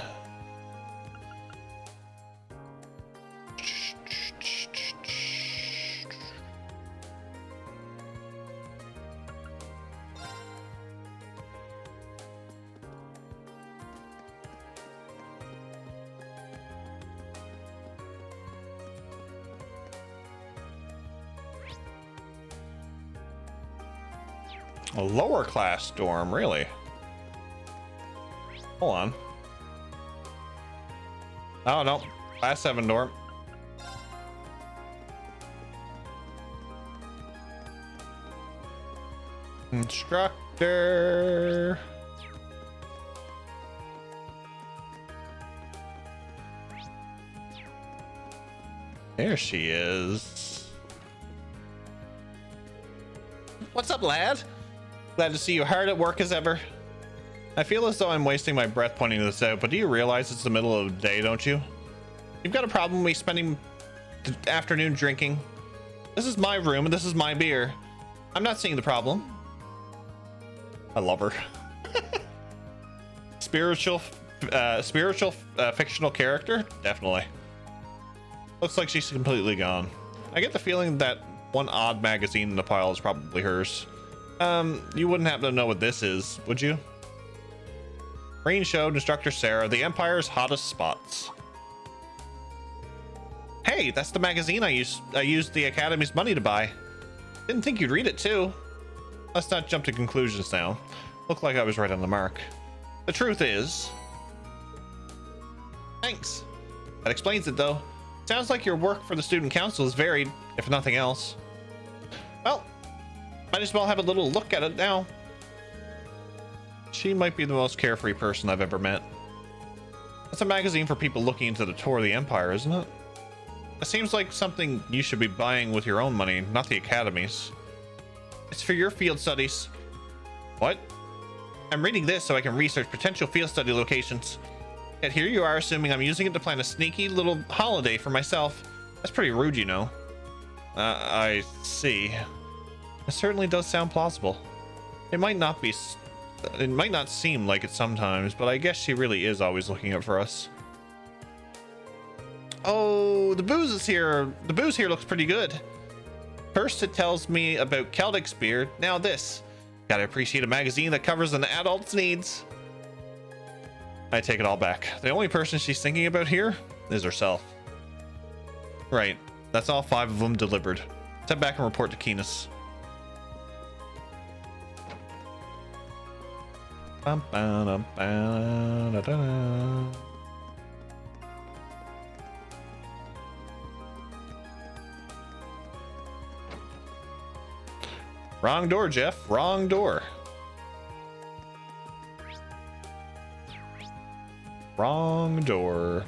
A lower class dorm, really? Hold on. Oh no, class 7 dorm. Instructor. There she is. What's up, lad? Glad to see you hard at work as ever. I feel as though I'm wasting my breath pointing this out, but do you realize it's the middle of the day, don't you? You've got a problem with me spending the afternoon drinking. This is my room and this is my beer. I'm not seeing the problem. I love her. Spiritual fictional character? Definitely. Looks like she's completely gone. I get the feeling that one odd magazine in the pile is probably hers. You wouldn't happen to know what this is, would you? Rain showed Instructor Sarah the Empire's hottest spots. Hey, that's the magazine I used the Academy's money to buy. Didn't think you'd read it too. Let's not jump to conclusions now. Looked like I was right on the mark. The truth is... Thanks. That explains it though. Sounds like your work for the student council is varied, if nothing else. Well, might as well have a little look at it now. She might be the most carefree person I've ever met. It's a magazine for people looking into the tour of the Empire, isn't it? It seems like something you should be buying with your own money, not the Academy's. It's for your field studies. What? I'm reading this so I can research potential field study locations. Yet here you are assuming I'm using it to plan a sneaky little holiday for myself. That's pretty rude, you know. I see. It certainly does sound plausible. It might not seem like it sometimes, but I guess she really is always looking out for us. Oh, the booze is here. The booze here looks pretty good. First it tells me about Celtic Spear, now this. Gotta appreciate a magazine that covers an adult's needs. I take it all back. The only person she's thinking about here is herself. Right, that's all 5 of them delivered. Step back and report to Keenus. Wrong door, Jeff. Wrong door. Wrong door.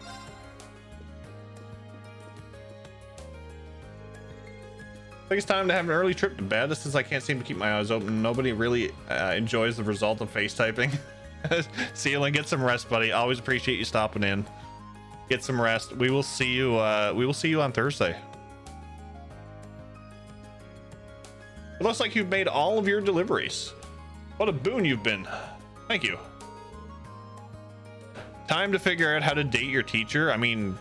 I think it's time to have an early trip to bed since I can't seem to keep my eyes open. Nobody really enjoys the result of face typing. Ceiling, get some rest, buddy. Always appreciate you stopping in. Get some rest. We will see you on Thursday. It looks like you've made all of your deliveries. What a boon you've been. Thank you. Time to figure out how to date your teacher. I mean,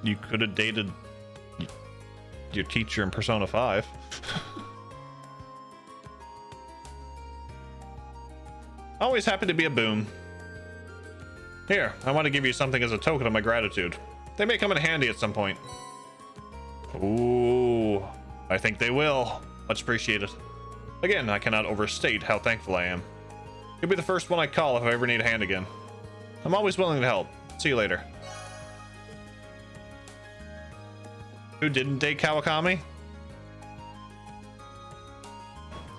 you could have dated your teacher in Persona 5. Always happy to be a boon. Here, I want to give you something as a token of my gratitude. They may come in handy at some point. Ooh, I think they will. Much appreciated. Again, I cannot overstate how thankful I am. You'll be the first one I call if I ever need a hand again. I'm always willing to help. See you later. Who didn't date Kawakami?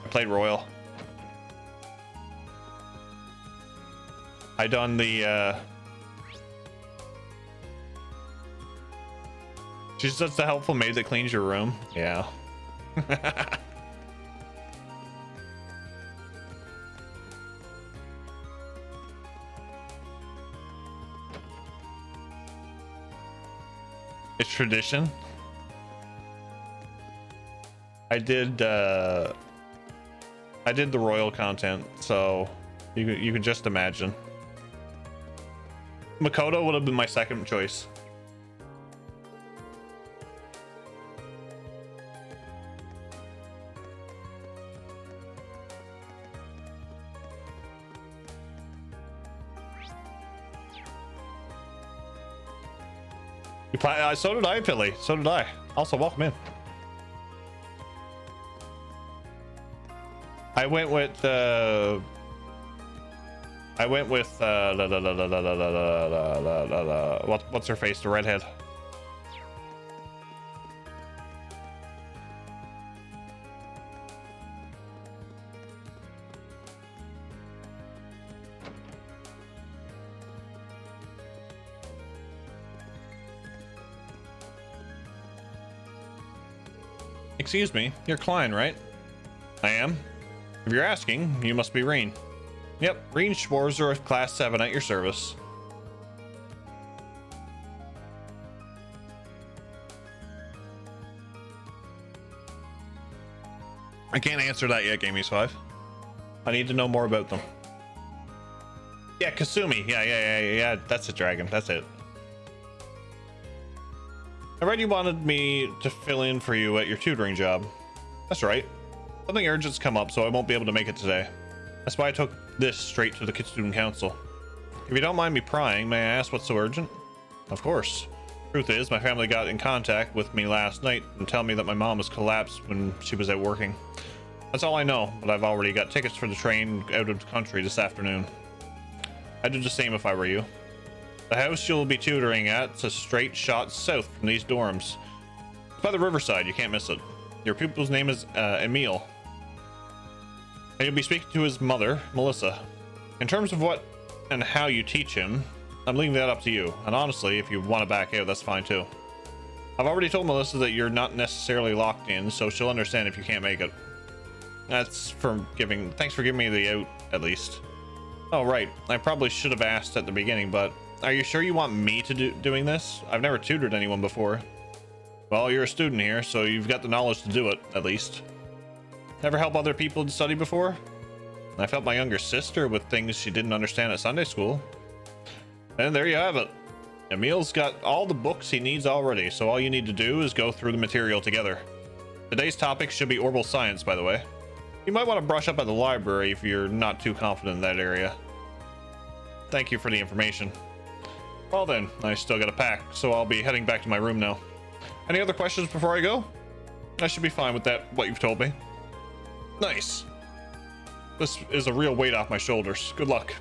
I played Royal. I done the she's just the helpful maid that cleans your room. Yeah. It's tradition. I did the Royal content, so you can just imagine. Makoto would have been my second choice. So did I, Pilly. So did I. Also, welcome in. I went with what's her face, the redhead. Excuse me, you're Klein, right? I am. If you're asking, you must be Reen. Yep, Reen Schwarzer of Class 7 at your service. I can't answer that yet, Gamies5. I need to know more about them. Yeah, Kasumi. Yeah, that's a dragon. That's it. I read you wanted me to fill in for you at your tutoring job. That's right. Something urgent's come up, so I won't be able to make it today. That's why I took this straight to the student council. If you don't mind me prying, may I ask what's so urgent? Of course. Truth is, my family got in contact with me last night and tell me that my mom was collapsed when she was out working. That's all I know, but I've already got tickets for the train out of the country this afternoon. I'd do the same if I were you. The house you'll be tutoring at is a straight shot south from these dorms. It's by the riverside, you can't miss it. Your pupil's name is Emil. And you'll be speaking to his mother, Melissa. In terms of what and how you teach him, I'm leaving that up to you. And honestly, if you want to back out, that's fine too. I've already told Melissa that you're not necessarily locked in, so she'll understand if you can't make it. Thanks for giving me the out, at least. Oh, right. I probably should have asked at the beginning, but are you sure you want me to doing this? I've never tutored anyone before. Well, you're a student here, so you've got the knowledge to do it, at least. Never help other people to study before? I felt my younger sister with things she didn't understand at Sunday school. And there you have it. Emil's got all the books he needs already, so all you need to do is go through the material together. Today's topic should be orbital science, by the way. You might want to brush up at the library if you're not too confident in that area. Thank you for the information. Well then, I still got to pack, so I'll be heading back to my room now. Any other questions before I go? I should be fine with that, what you've told me. Nice. This is a real weight off my shoulders. Good luck.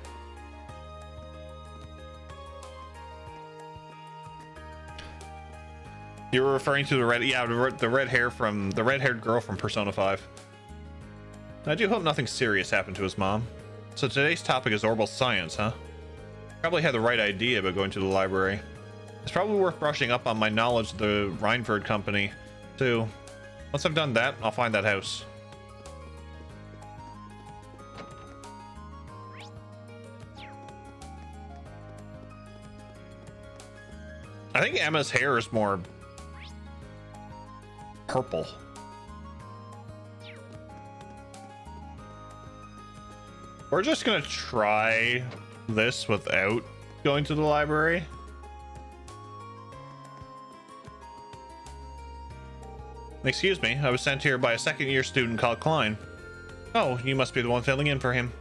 You were referring to the red, yeah, the red-haired girl from Persona 5. I do hope nothing serious happened to his mom. So today's topic is orbital science, huh? Probably had the right idea about going to the library. It's probably worth brushing up on my knowledge of the Reinford company, too. Once I've done that, I'll find that house. I think Emma's hair is more purple. We're just gonna try this without going to the library. Excuse me, I was sent here by a second-year student called Klein. Oh, you must be the one filling in for him.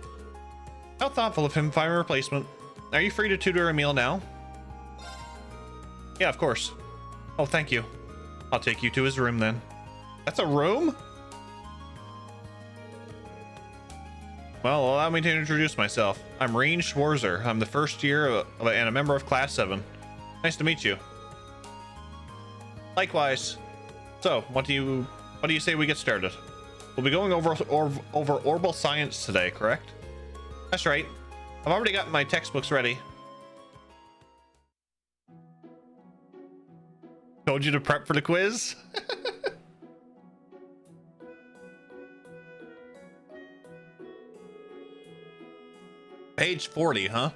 How thoughtful of him to find a replacement. Are you free to tutor Emil now? Yeah, of course. Oh, thank you. I'll take you to his room then. That's a room? Well, allow me to introduce myself. I'm Reen Schwarzer. I'm the first year and a member of Class 7. Nice to meet you. Likewise. So, what do you say we get started? We'll be going over orbital science today, correct? That's right. I've already got my textbooks ready. Told you to prep for the quiz? Page 40, huh?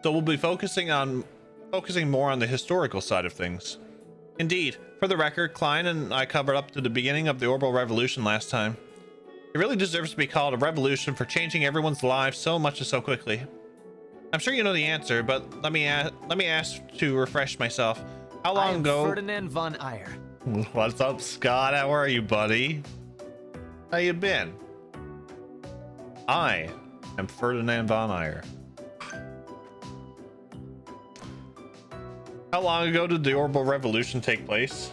So we'll be focusing more on the historical side of things. Indeed. For the record, Klein and I covered up to the beginning of the orbital revolution last time. It really deserves to be called a revolution for changing everyone's lives so much and so quickly. I'm sure you know the answer, but let me ask to refresh myself. How long ago? Ferdinand von Ayer. What's up, Scott? How are you, buddy? How you been? I am Ferdinand von Ayer. How long ago did the orbital revolution take place?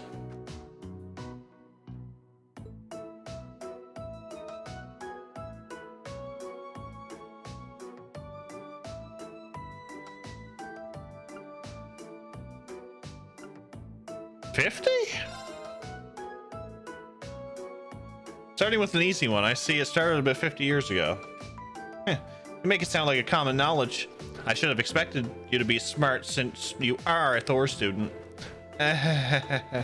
Starting with an easy one, I see it started about 50 years ago. You make it sound like a common knowledge. I should have expected you to be smart since you are a Thor student. I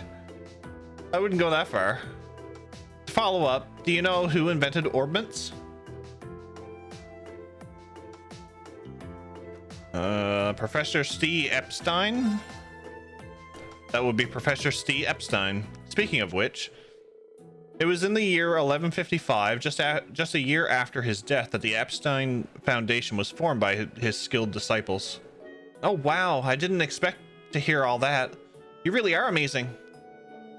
wouldn't go that far. To follow up, do you know who invented orbments? Professor Steve Epstein? That would be Professor Steve Epstein. Speaking of which, it was in the year 1155, just a year after his death, that the Epstein Foundation was formed by his skilled disciples. Oh wow, I didn't expect to hear all that. You really are amazing.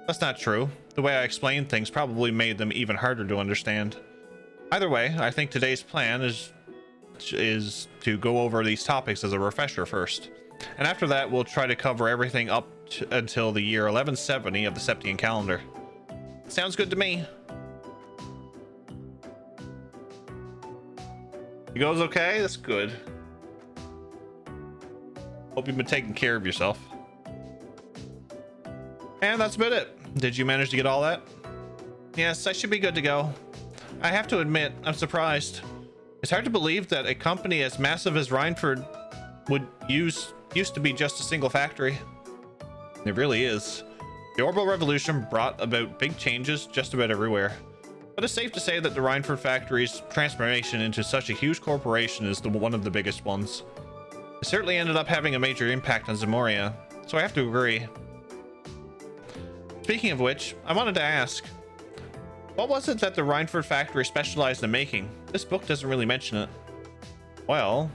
That's not true. The way I explained things probably made them even harder to understand. Either way, I think today's plan is to go over these topics as a refresher first. And after that, we'll try to cover everything up until the year 1170 of the Septian calendar. Sounds good to me. You guys okay? That's good. Hope you've been taking care of yourself. And that's about it. Did you manage to get all that? Yes, I should be good to go. I have to admit, I'm surprised. It's hard to believe that a company as massive as Reinford used to be just a single factory. It really is. The orbital revolution brought about big changes just about everywhere. But it's safe to say that the Reinford factory's transformation into such a huge corporation is one of the biggest ones. It certainly ended up having a major impact on Zamoria, so I have to agree. Speaking of which, I wanted to ask, what was it that the Reinford factory specialized in making? This book doesn't really mention it. Well,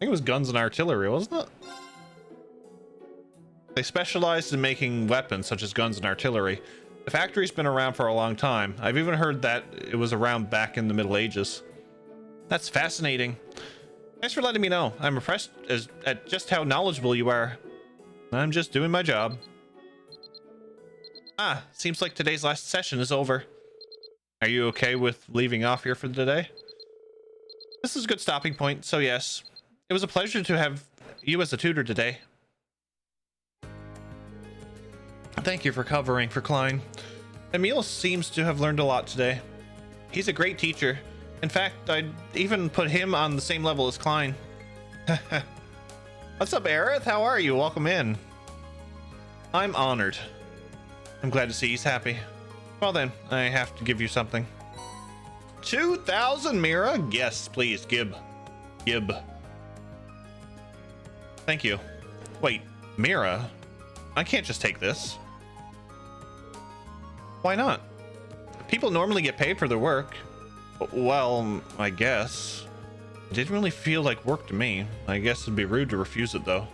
think it was guns and artillery, wasn't it? They specialized in making weapons such as guns and artillery. The factory's been around for a long time. I've even heard that it was around back in the Middle Ages. That's fascinating. Thanks for letting me know. I'm impressed at just how knowledgeable you are. I'm just doing my job. Ah, seems like today's last session is over. Are you okay with leaving off here for the day? This is a good stopping point, so yes. It was a pleasure to have you as a tutor today. Thank you for covering for Klein. Emil seems to have learned a lot today. He's a great teacher. In fact, I'd even put him on the same level as Klein. What's up, Aerith? How are you? Welcome in. I'm honored. I'm glad to see he's happy. Well then, I have to give you something. 2,000, Mira? Yes, please, Gib. Thank you. Wait, Mira? I can't just take this. Why not? People normally get paid for their work. Well, I guess. It didn't really feel like work to me. I guess it'd be rude to refuse it, though.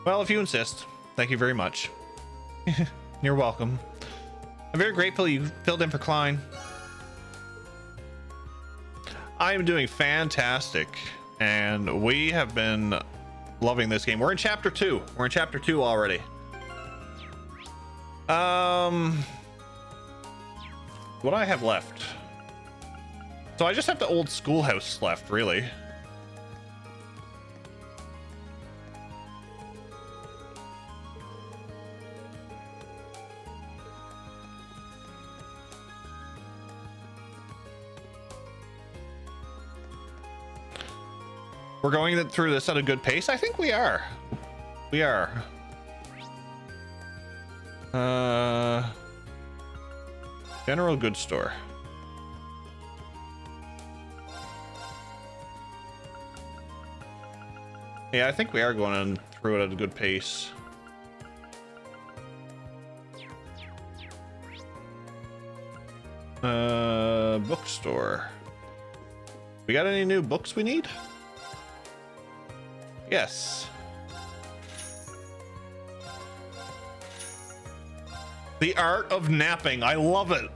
Well, if you insist. Thank you very much. You're welcome. I'm very grateful you filled in for Klein. I am doing fantastic, and we have been loving this game. We're in chapter 2. We're in chapter 2 already. What do I have left? So I just have the old schoolhouse left, really. We're going through this at a good pace. I think we are. We are. General goods store. Yeah, I think we are going through it at a good pace. Bookstore. We got any new books we need? Yes. The Art of Napping. I love it.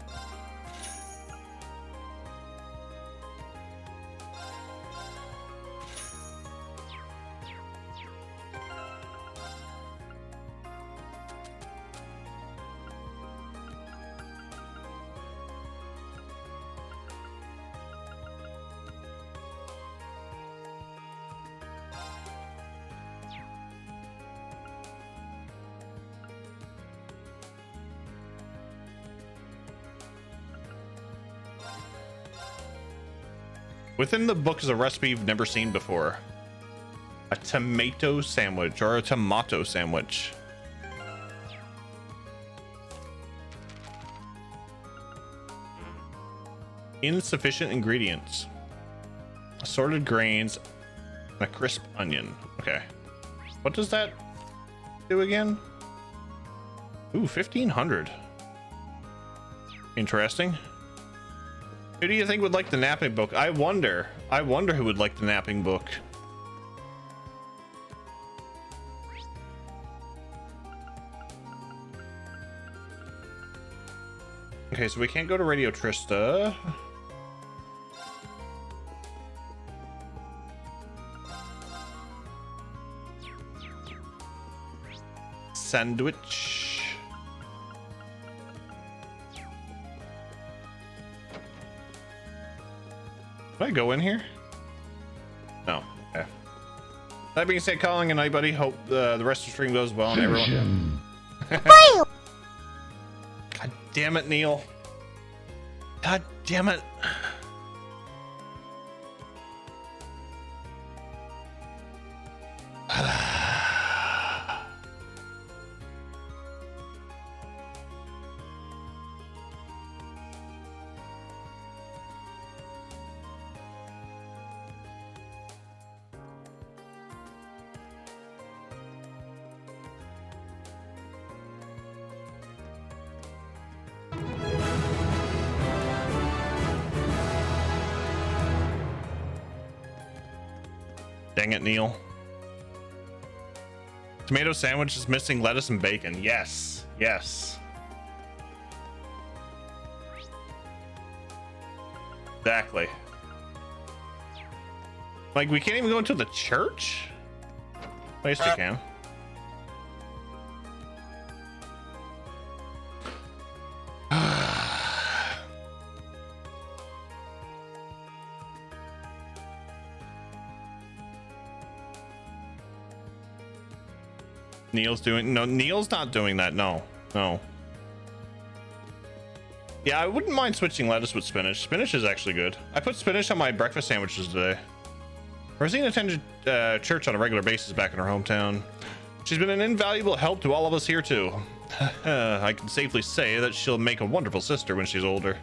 Within the book is a recipe you've never seen before. A tomato sandwich or a tomato sandwich. Insufficient ingredients. Assorted grains and a crisp onion. Okay. What does that do again? Ooh, 1,500. Interesting. Who do you think would like the napping book? I wonder who would like the napping book. Okay, so we can't go to Radio Trista. Sandwich. Did I go in here? No. Okay. That being said, calling a night, buddy. Hope the rest of the stream goes well and everyone. God damn it, Neil. God damn it. Dang it, Neil. Tomato sandwich is missing lettuce and bacon. Yes, yes. Exactly. Like, we can't even go into the church? At least we can. Neil's doing, no, Neil's not doing that. No, no. Yeah, I wouldn't mind switching lettuce with spinach. Spinach is actually good. I put spinach on my breakfast sandwiches today. Rosine attended church on a regular basis back in her hometown. She's been an invaluable help to all of us here too. I can safely say that she'll make a wonderful sister when she's older.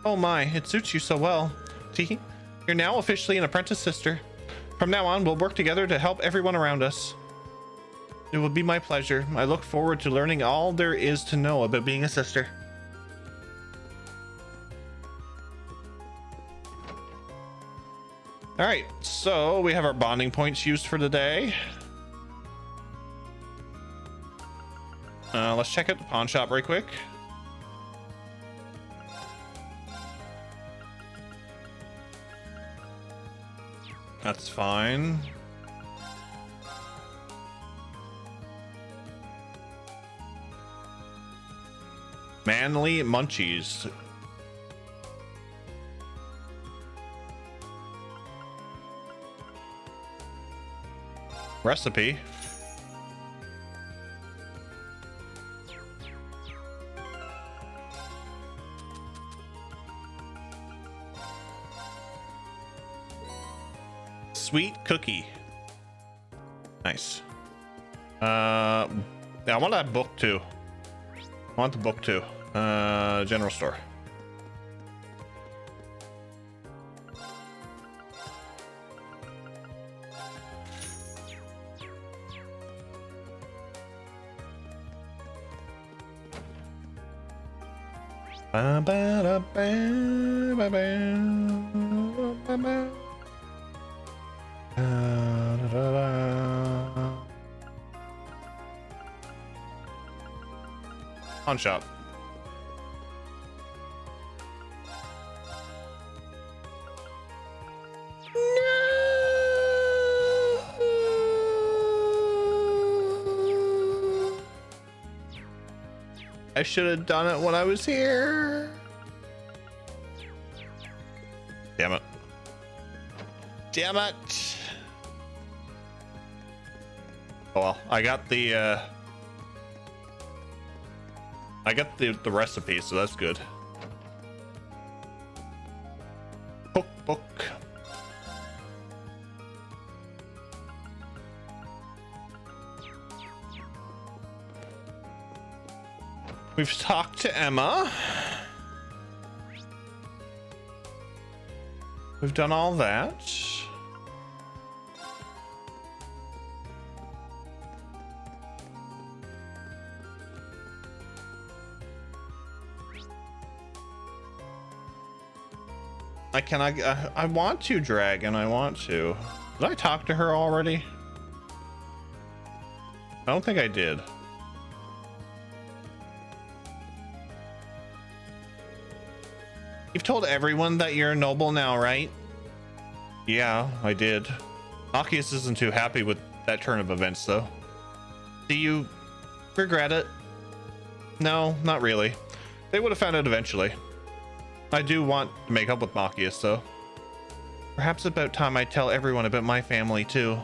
Oh my, it suits you so well. See, you're now officially an apprentice sister. From now on, we'll work together to help everyone around us. It will be my pleasure. I look forward to learning all there is to know about being a sister. All right, so we have our bonding points used for the day. Let's check out the pawn shop right quick. That's fine. Manly munchies. Recipe. Sweet cookie. Nice. Yeah, I want that book too. I want the book too. General store. Pawn shop. I should have done it when I was here. Damn it. Damn it. Oh well, I got the recipe, so that's good. Book. We've talked to Emma. We've done all that. I want to, Dragon. I want to. Did I talk to her already? I don't think I did. You've told everyone that you're a noble now, right? Yeah, I did. Machias isn't too happy with that turn of events, though. Do you regret it? No, not really. They would have found out eventually. I do want to make up with Machias, though. Perhaps about time I tell everyone about my family, too.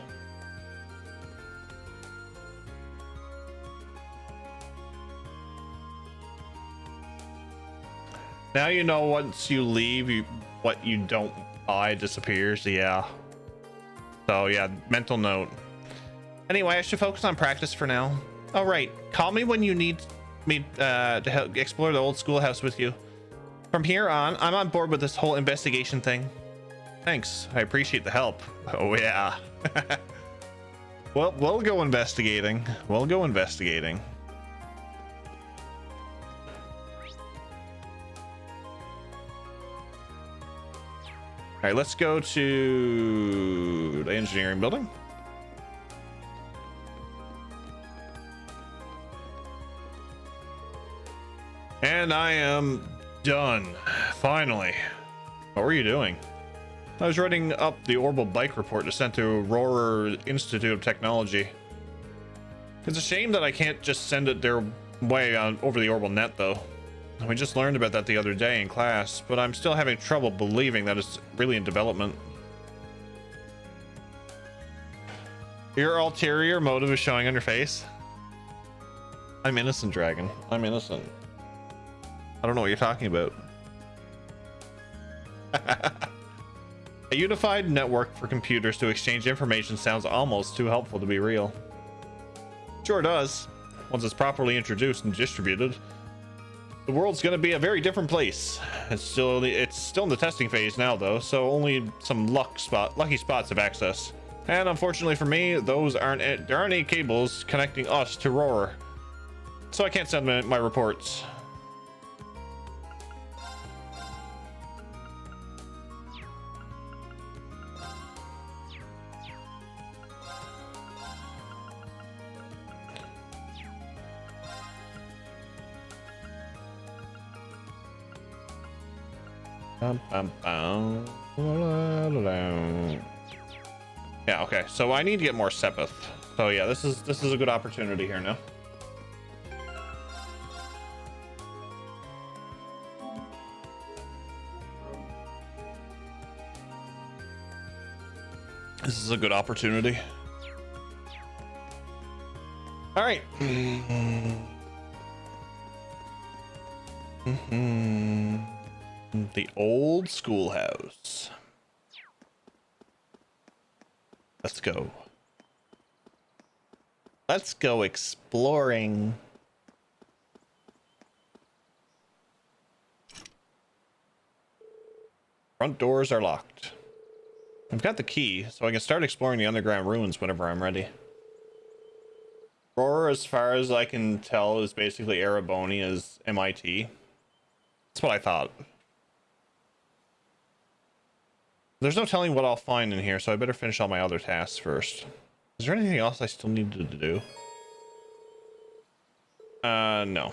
Now you know once you leave, what you don't buy disappears. Yeah. So yeah, mental note. Anyway, I should focus on practice for now. All right, call me when you need me to help explore the old schoolhouse with you. From here on, I'm on board with this whole investigation thing. Thanks, I appreciate the help. Oh yeah. Well, we'll go investigating. All right, let's go to the engineering building. And I am done. Finally. What were you doing? I was writing up the orbital bike report to send to Aurora Institute of Technology. It's a shame that I can't just send it their way on over the orbital net, though. We just learned about that the other day in class, but I'm still having trouble believing that it's really in development. Your ulterior motive is showing on your face. I'm innocent, Dragon. I'm innocent. I don't know what you're talking about. A unified network for computers to exchange information sounds almost too helpful to be real. Sure does. Once it's properly introduced and distributed, the world's gonna be a very different place. It's still in the testing phase now, though, so only some lucky spots have access. And unfortunately for me, there aren't any cables connecting us to Roar, so I can't send my reports. Yeah, okay, so I need to get more Sepith. So yeah, this is a good opportunity here now. This is a good opportunity. All right. The old schoolhouse. Let's go. Let's go exploring. Front doors are locked. I've got the key, so I can start exploring the underground ruins whenever I'm ready. Roar, as far as I can tell, is basically Ereboni as MIT. That's what I thought. There's no telling what I'll find in here, so I better finish all my other tasks first. Is there anything else I still need to do? No.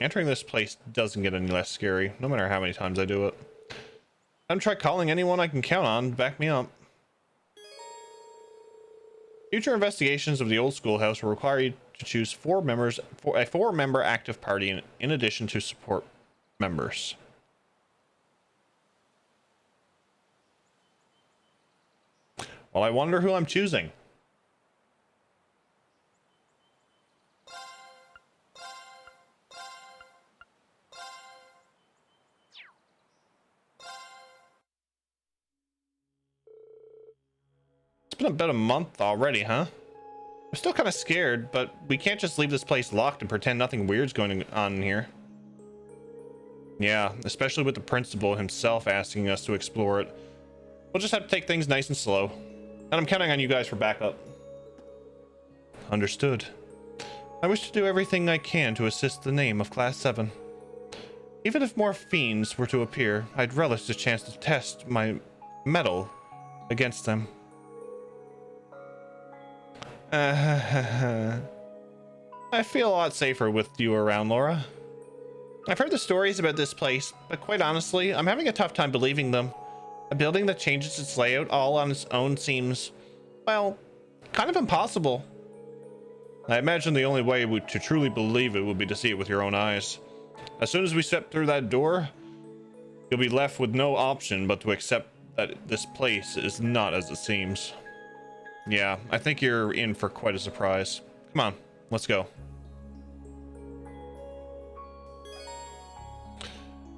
Entering this place doesn't get any less scary, no matter how many times I do it. I'm try calling anyone I can count on to back me up. Future investigations of the old schoolhouse will require you to choose a four-member active party in addition to support members. Well, I wonder who I'm choosing. It's been about a month already, huh? I'm still kind of scared, but we can't just leave this place locked and pretend nothing weird's going on in here. Yeah, especially with the principal himself asking us to explore it. We'll just have to take things nice and slow. And I'm counting on you guys for backup. Understood. I wish to do everything I can to assist the name of Class 7. Even if more fiends were to appear, I'd relish the chance to test my mettle against them. I feel a lot safer with you around, Laura. I've heard the stories about this place, but quite honestly, I'm having a tough time believing them. A building that changes its layout all on its own seems, well, kind of impossible. I imagine the only way to truly believe it would be to see it with your own eyes. As soon as we step through that door, you'll be left with no option but to accept that this place is not as it seems. Yeah, I think you're in for quite a surprise. Come on, let's go.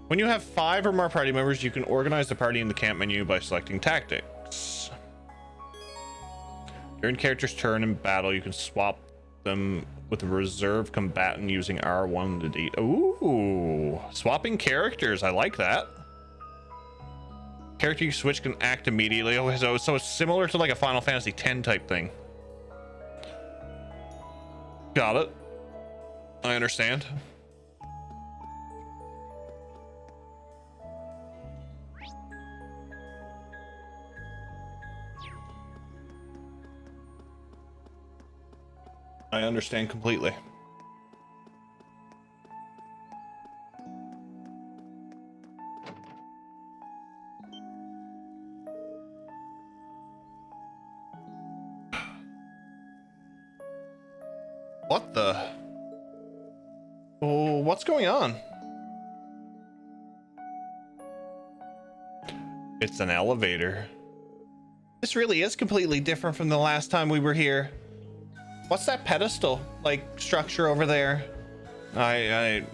When you have 5 or more party members, you can organize the party in the camp menu by selecting tactics. During character's turn in battle, you can swap them with a reserve combatant using R1 to D. Ooh, swapping characters. I like that. Character you switch can act immediately. Oh, so it's similar to like a Final Fantasy X type thing. Got it. I understand. I understand completely. What the? Oh, what's going on? It's an elevator. This really is completely different from the last time we were here. What's that pedestal like structure over there? I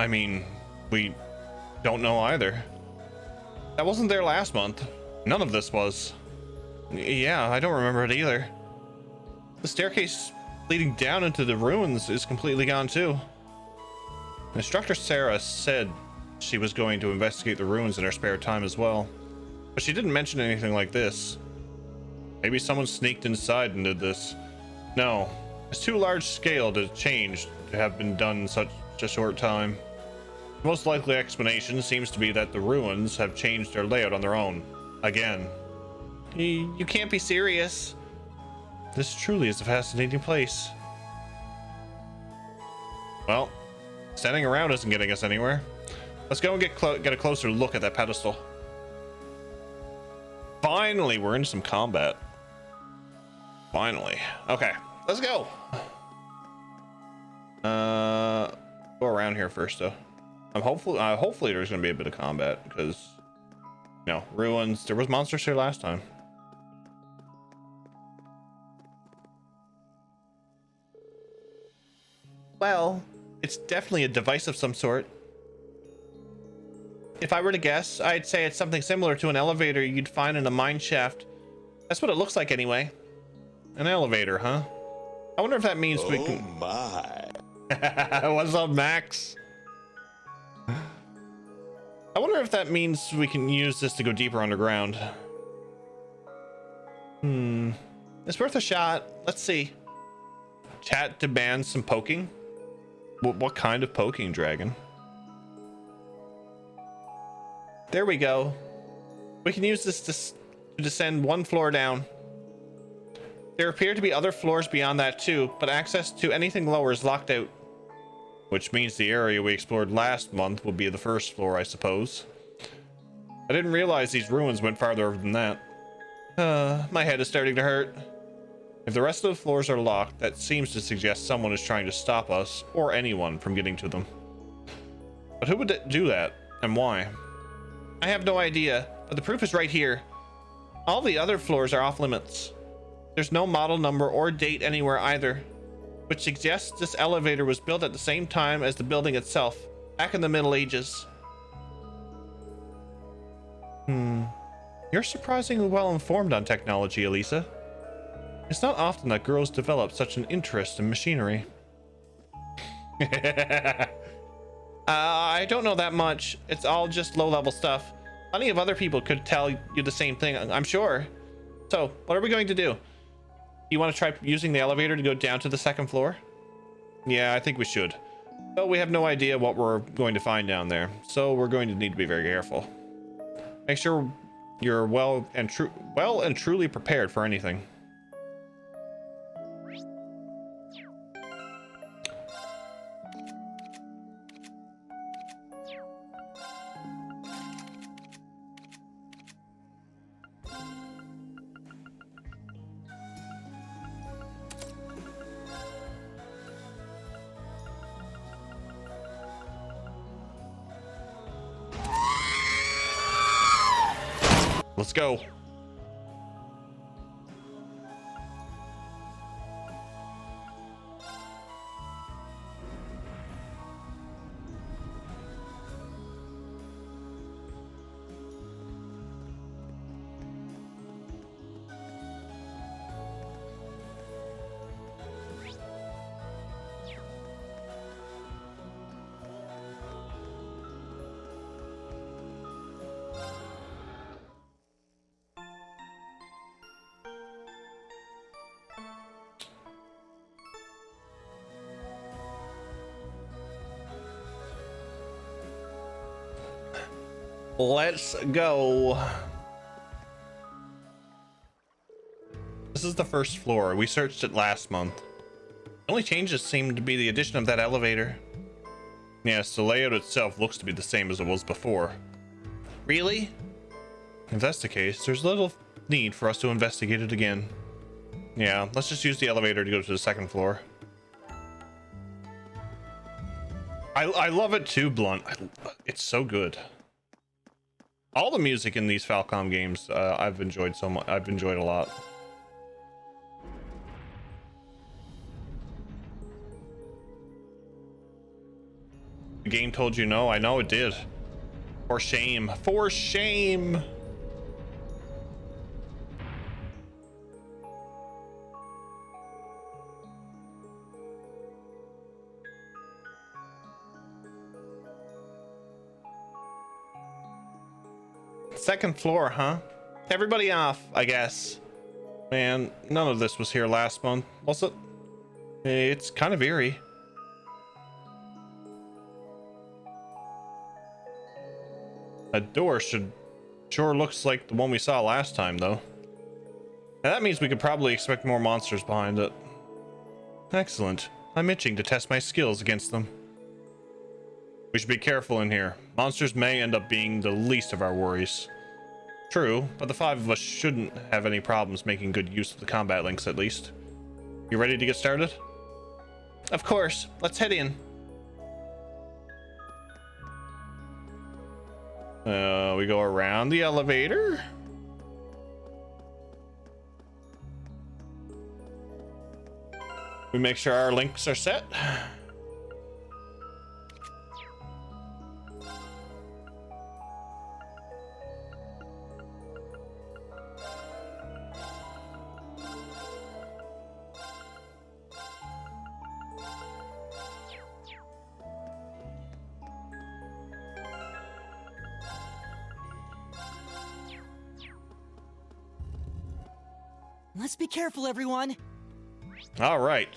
mean, we don't know either. That wasn't there last month. None of this was. Yeah, I don't remember it either. The staircase leading down into the ruins is completely gone too. Instructor Sarah said she was going to investigate the ruins in her spare time as well, but she didn't mention anything like this. Maybe someone sneaked inside and did this. No, it's too large scale to change to have been done in such a short time. The most likely explanation seems to be that the ruins have changed their layout on their own. Again. You can't be serious. This truly is a fascinating place. Well, standing around isn't getting us anywhere. Let's go and get a closer look at that pedestal. Finally, we're in some combat. Finally. Okay, let's go. Go around here first, though. Hopefully there's gonna be a bit of combat because, you know, ruins. There was monsters here last time. Well, it's definitely a device of some sort. If I were to guess, I'd say it's something similar to an elevator you'd find in a mine shaft. That's what it looks like anyway. An elevator, huh? I wonder if that means we can... Oh my. What's up, Max? I wonder if that means we can use this to go deeper underground. It's worth a shot. Let's see. Chat demands some poking. What kind of poking, Dragon? There we go. We can use this to descend one floor down. There appear to be other floors beyond that too, but access to anything lower is locked out. Which means the area we explored last month will be the first floor, I suppose. I didn't realize these ruins went farther than that. My head is starting to hurt. If the rest of the floors are locked, that seems to suggest someone is trying to stop us, or anyone, from getting to them. But who would do that, and why? I have no idea, but the proof is right here. All the other floors are off limits. There's no model number or date anywhere either, which suggests this elevator was built at the same time as the building itself, back in the Middle Ages. You're surprisingly well informed on technology, Elisa. It's not often that girls develop such an interest in machinery. I don't know that much. It's all just low-level stuff. Plenty of other people could tell you the same thing, I'm sure. So, what are we going to do? You want to try using the elevator to go down to the second floor? Yeah, I think we should. But we have no idea what we're going to find down there, so we're going to need to be very careful. Make sure you're well and truly prepared for anything. Let's go. Let's go. This is the first floor. We searched it last month. The only changes seem to be the addition of that elevator. Yes, the layout itself looks to be the same as it was before. Really? If that's the case, there's little need for us to investigate it again. Yeah, let's just use the elevator to go to the second floor. I love it too, Blunt. It's so good. All the music in these Falcom games, I've enjoyed so much. I've enjoyed a lot. The game told you no. I know it did. For shame. For shame. Second floor, huh? Everybody off, I guess. Man, none of this was here last month, was it? It's kind of eerie. That door sure looks like the one we saw last time, though. And that means we could probably expect more monsters behind it. Excellent. I'm itching to test my skills against them. We should be careful in here. Monsters may end up being the least of our worries. True, but the 5 of us shouldn't have any problems making good use of the combat links, at least. You ready to get started? Of course. Let's head in. We go around the elevator. We make sure our links are set. Let's be careful, everyone. All right.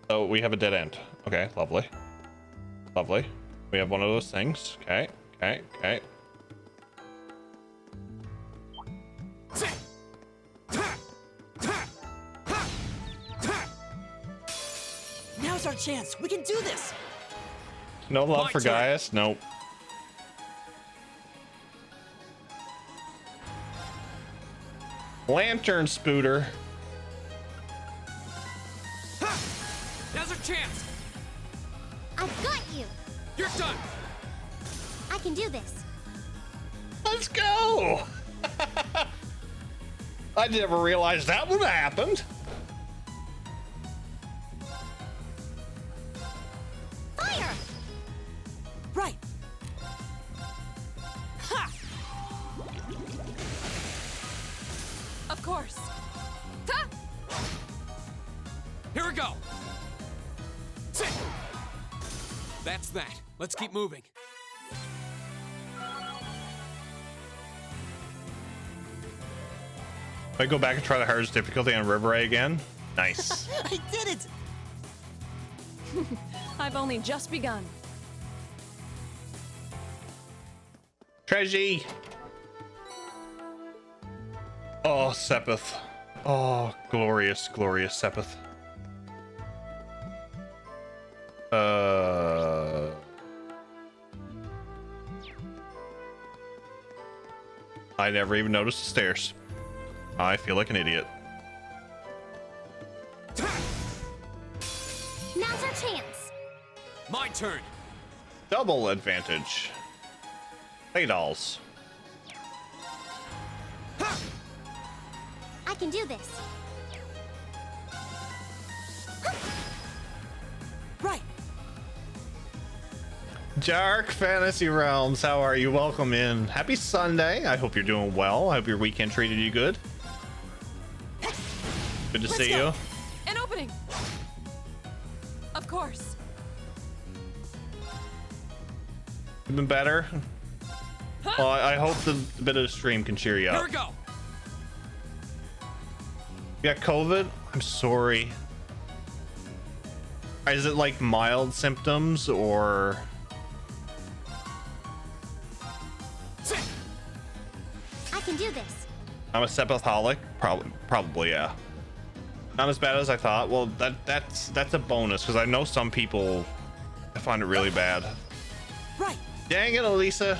So we have a dead end. Okay, lovely. Lovely. We have one of those things. Okay, okay, okay. Now's our chance. We can do this. No love for Gaius? Nope. Lantern Spooter. Now's our chance. I've got you. You're done. I can do this. Let's go. I never realized that would have happened. Fire! Right. Ha! Of course. Ha! Here we go. Sit. That's that. Let's keep moving. If I go back and try the hardest difficulty on River Ray again. Nice. I did it. I've only just begun. Treasure. Oh, Sepith. Oh, glorious, glorious Sepith. I never even noticed the stairs. I feel like an idiot. Now's our chance. My turn. Double advantage. Play dolls. I can do this. Right. Dark Fantasy Realms, how are you? Welcome in. Happy Sunday. I hope you're doing well. I hope your weekend treated you good. Good to see you. An opening. Of course. You've been better. Well, I hope the bit of the stream can cheer you up. Here we go. You got COVID? I'm sorry. Is it like mild symptoms or? I can do this. I'm a sepalholic? Probably, yeah. Not as bad as I thought. Well, that's a bonus, because I know some people find it really bad. Right. Dang it, Elisa.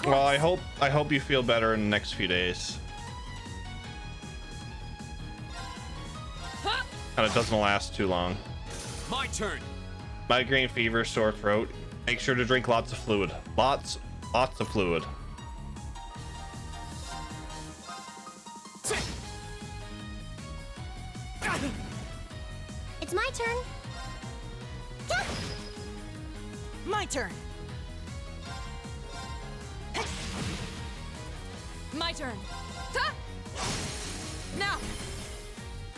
Well, I hope you feel better in the next few days. And it doesn't last too long. My turn. Migraine, fever, sore throat. Make sure to drink lots of fluid. Lots of fluid. It's my turn. My turn. My turn. Now.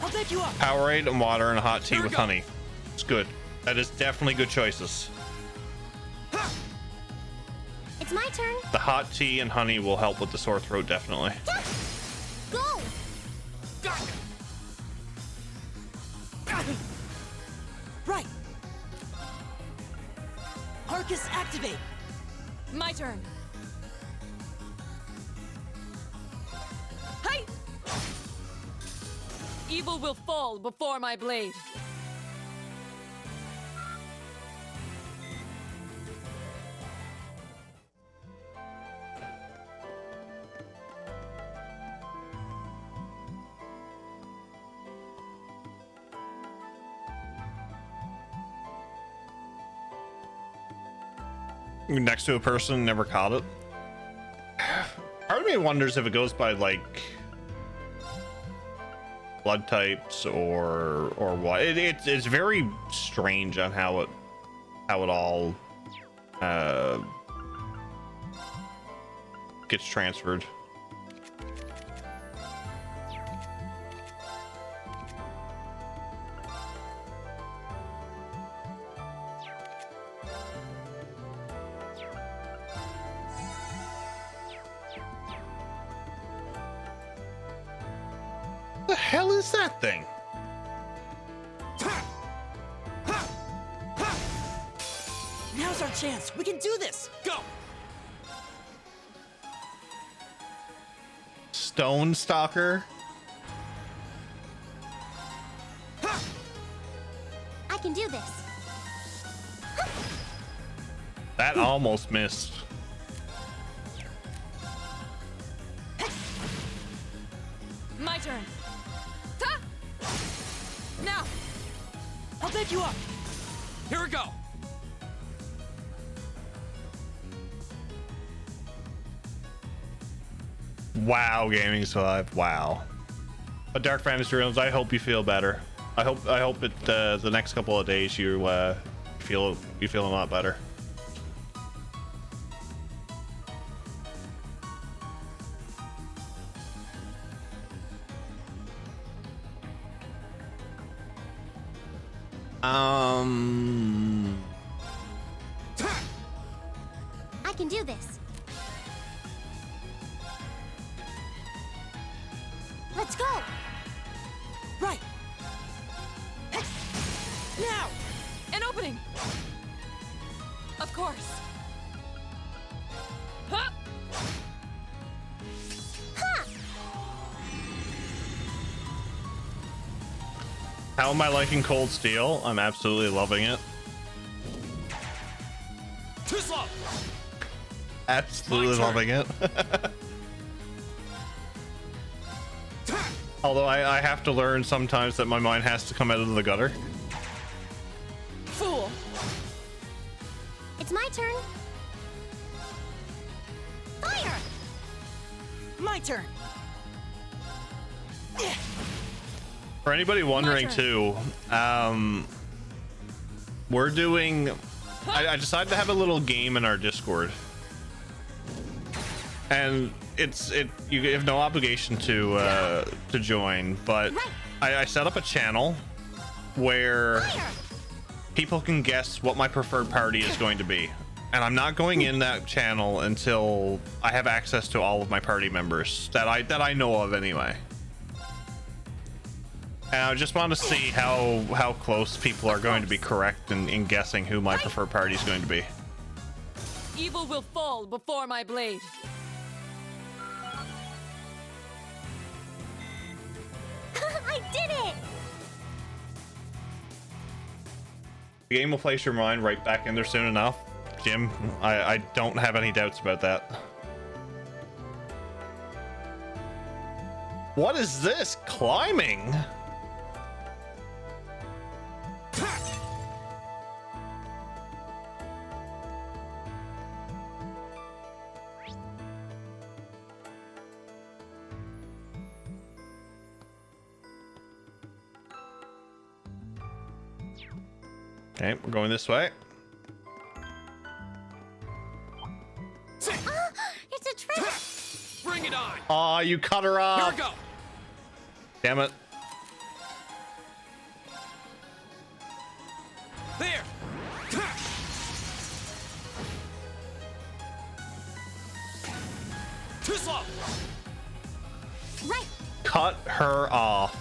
I'll pick you up. Powerade and water and a hot tea with honey. It's good. That is definitely good choices. It's my turn. The hot tea and honey will help with the sore throat, definitely. Go. Right. Arcus, activate. My turn. Hi. Evil will fall before my blade. Next to a person, never caught it. Part of me wonders if it goes by like blood types or what. It's very strange on how it all gets transferred. The hell is that thing? Now's our chance. We can do this. Go. Stone Stalker? I can do this. That almost missed. My turn. Now. I'll pick you up. Here we go. Wow, Gaming Survive. Wow. But Dark Fantasy Realms, I hope you feel better. I hope it the next couple of days you feel a lot better. I can do this. Let's go. Right. Now. An opening. Of course. Huh. How am I liking Cold Steel? I'm absolutely loving it. Too slow. Absolutely loving it. Although I have to learn sometimes that my mind has to come out of the gutter. Fool. It's my turn. Fire. My turn. For anybody wondering too, we're doing. I decided to have a little game in our Discord, and you have no obligation to join, but I set up a channel where people can guess what my preferred party is going to be, and I'm not going in that channel until I have access to all of my party members that I know of anyway. And I just want to see how close people are going to be correct in guessing who my preferred party is going to be. Evil will fall before my blade. did it! The game will place your mind right back in there soon enough. Jim, I don't have any doubts about that. What is this? Climbing? Okay, we're going this way. It's a trick! Bring it on! Aw, you cut her off. Here we go! Damn it. There! Too slow! Right! Cut her off.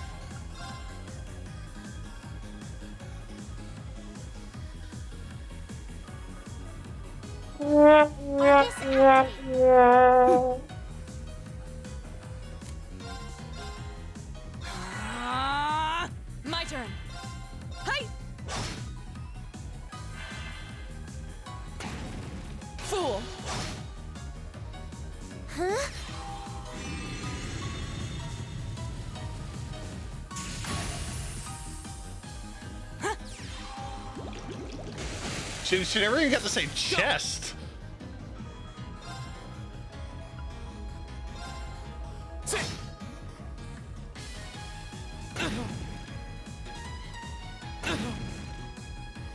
My turn. Hi. Fool. Huh? She never even got to say chest.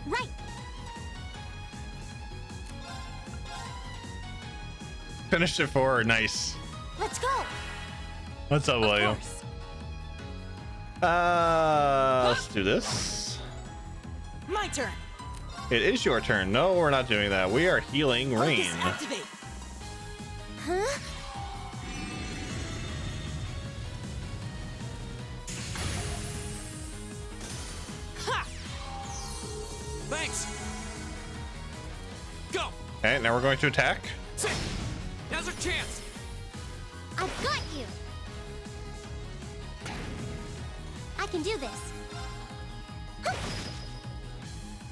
Right! Finished it for her. Nice. Let's go! What's up, William? Course. Let's do this. My turn. It is your turn. No, we're not doing that. We are healing Rain. Activate. Huh? Ha! Thanks. Go. Okay, now we're going to attack. Sit. Now's our chance. I've got you! I can do this.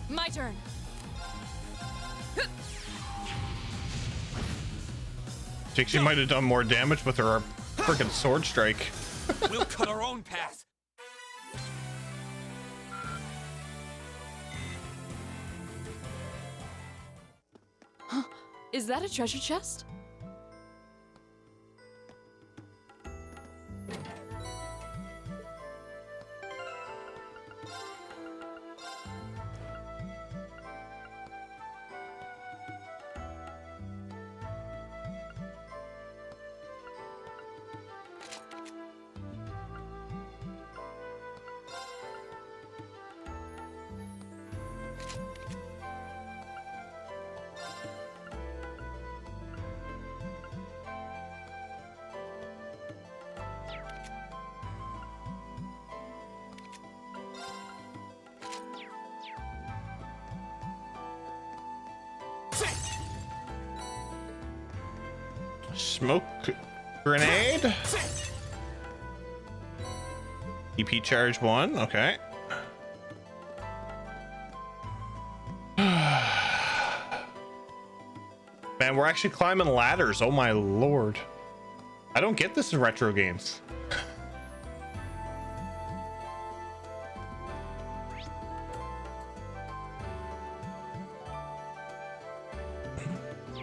My turn. Think she might have done more damage with her freaking sword strike. We'll cut our own path. Is that a treasure chest? Smoke grenade. EP charge 1. Okay. Man, we're actually climbing ladders. Oh my lord. I don't get this in retro games.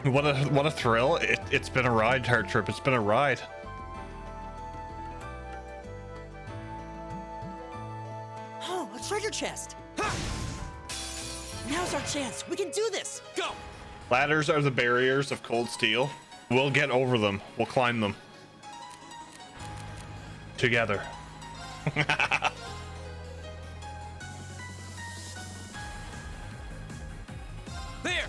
What a thrill. It's been a ride, Heart Trip. It's been a ride. Oh, a treasure chest. Now's our chance. We can do this. Go. Ladders are the barriers of cold steel. We'll get over them. We'll climb them. Together. There.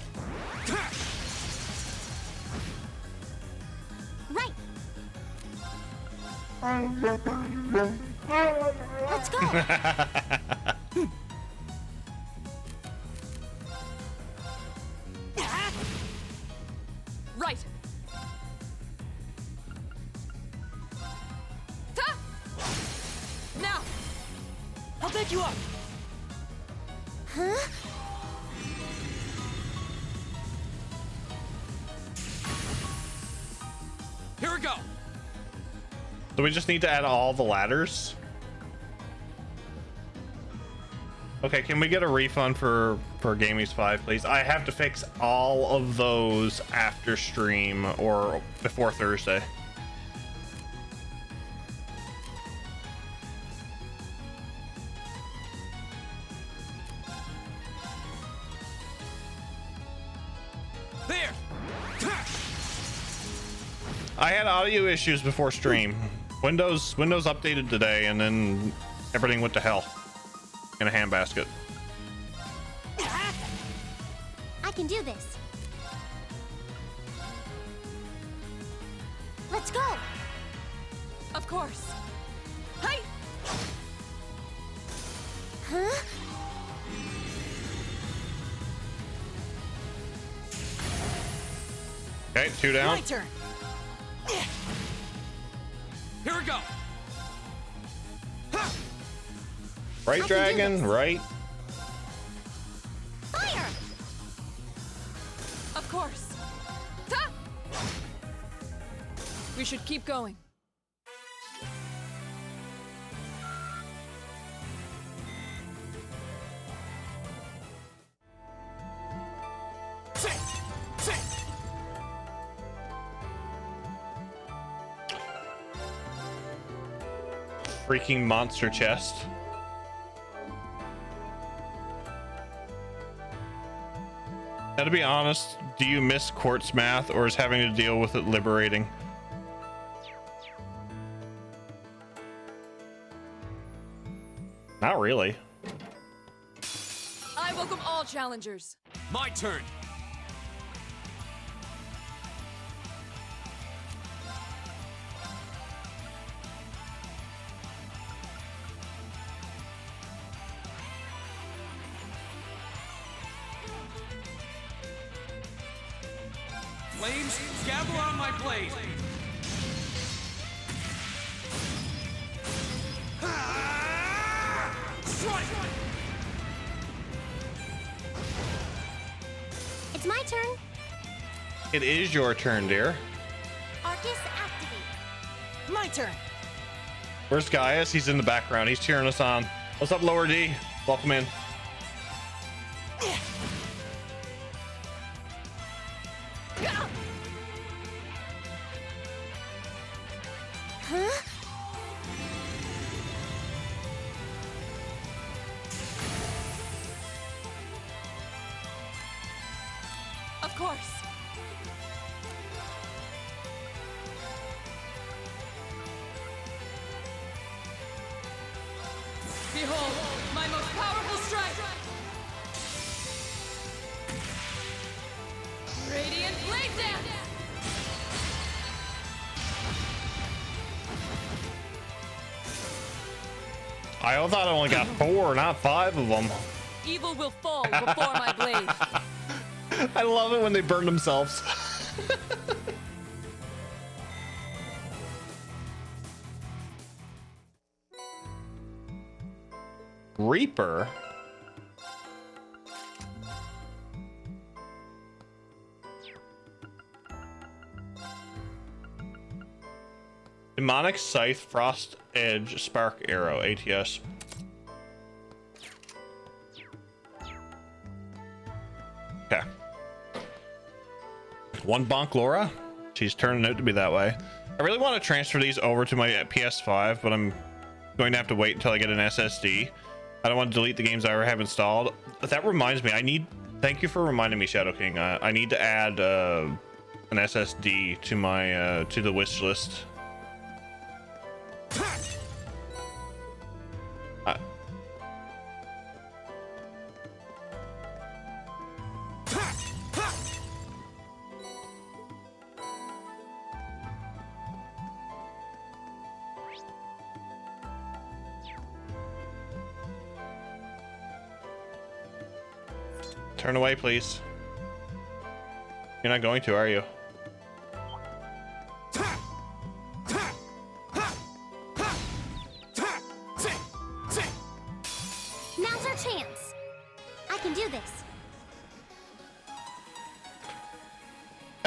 Right! Let's go! Right. Ha! Now. set you up! Huh? Here we go! So we just need to add all the ladders. Okay, can we get a refund for Gamies 5, please? I have to fix all of those after stream or before Thursday. There! I had audio issues before stream. Windows updated today, and then everything went to hell in a handbasket. I can do this. Let's go. Of course. Hey! Huh? Okay, 2 down. My turn. Here we go! Right, dragon, right. Fire! Of course. Ta! We should keep going. Freaking monster chest. Now, to be honest, do you miss quartz math, or is having to deal with it liberating? Not really. I welcome all challengers. My turn! Flames, gather on my blade! Strike! It's my turn. It is your turn, dear. Arcus activate. My turn. Where's Gaius? He's in the background. He's cheering us on. What's up, Lower D? Welcome in. Huh? Of course. Behold, my most powerful strike! Radiant Blade Dance! I thought I only got 4, not 5 of them. Evil will fall before my blade. I love it when they burn themselves. Reaper. Demonic Scythe, Frost Edge, Spark Arrow, ATS. Okay. 1 Bonk Laura. She's turning out to be that way. I really want to transfer these over to my PS5, but I'm going to have to wait until I get an SSD. I don't want to delete the games I already have installed. But that reminds me, thank you for reminding me, Shadow King. I need to add an SSD to my to the wish list. Turn away, please. You're not going to, are you?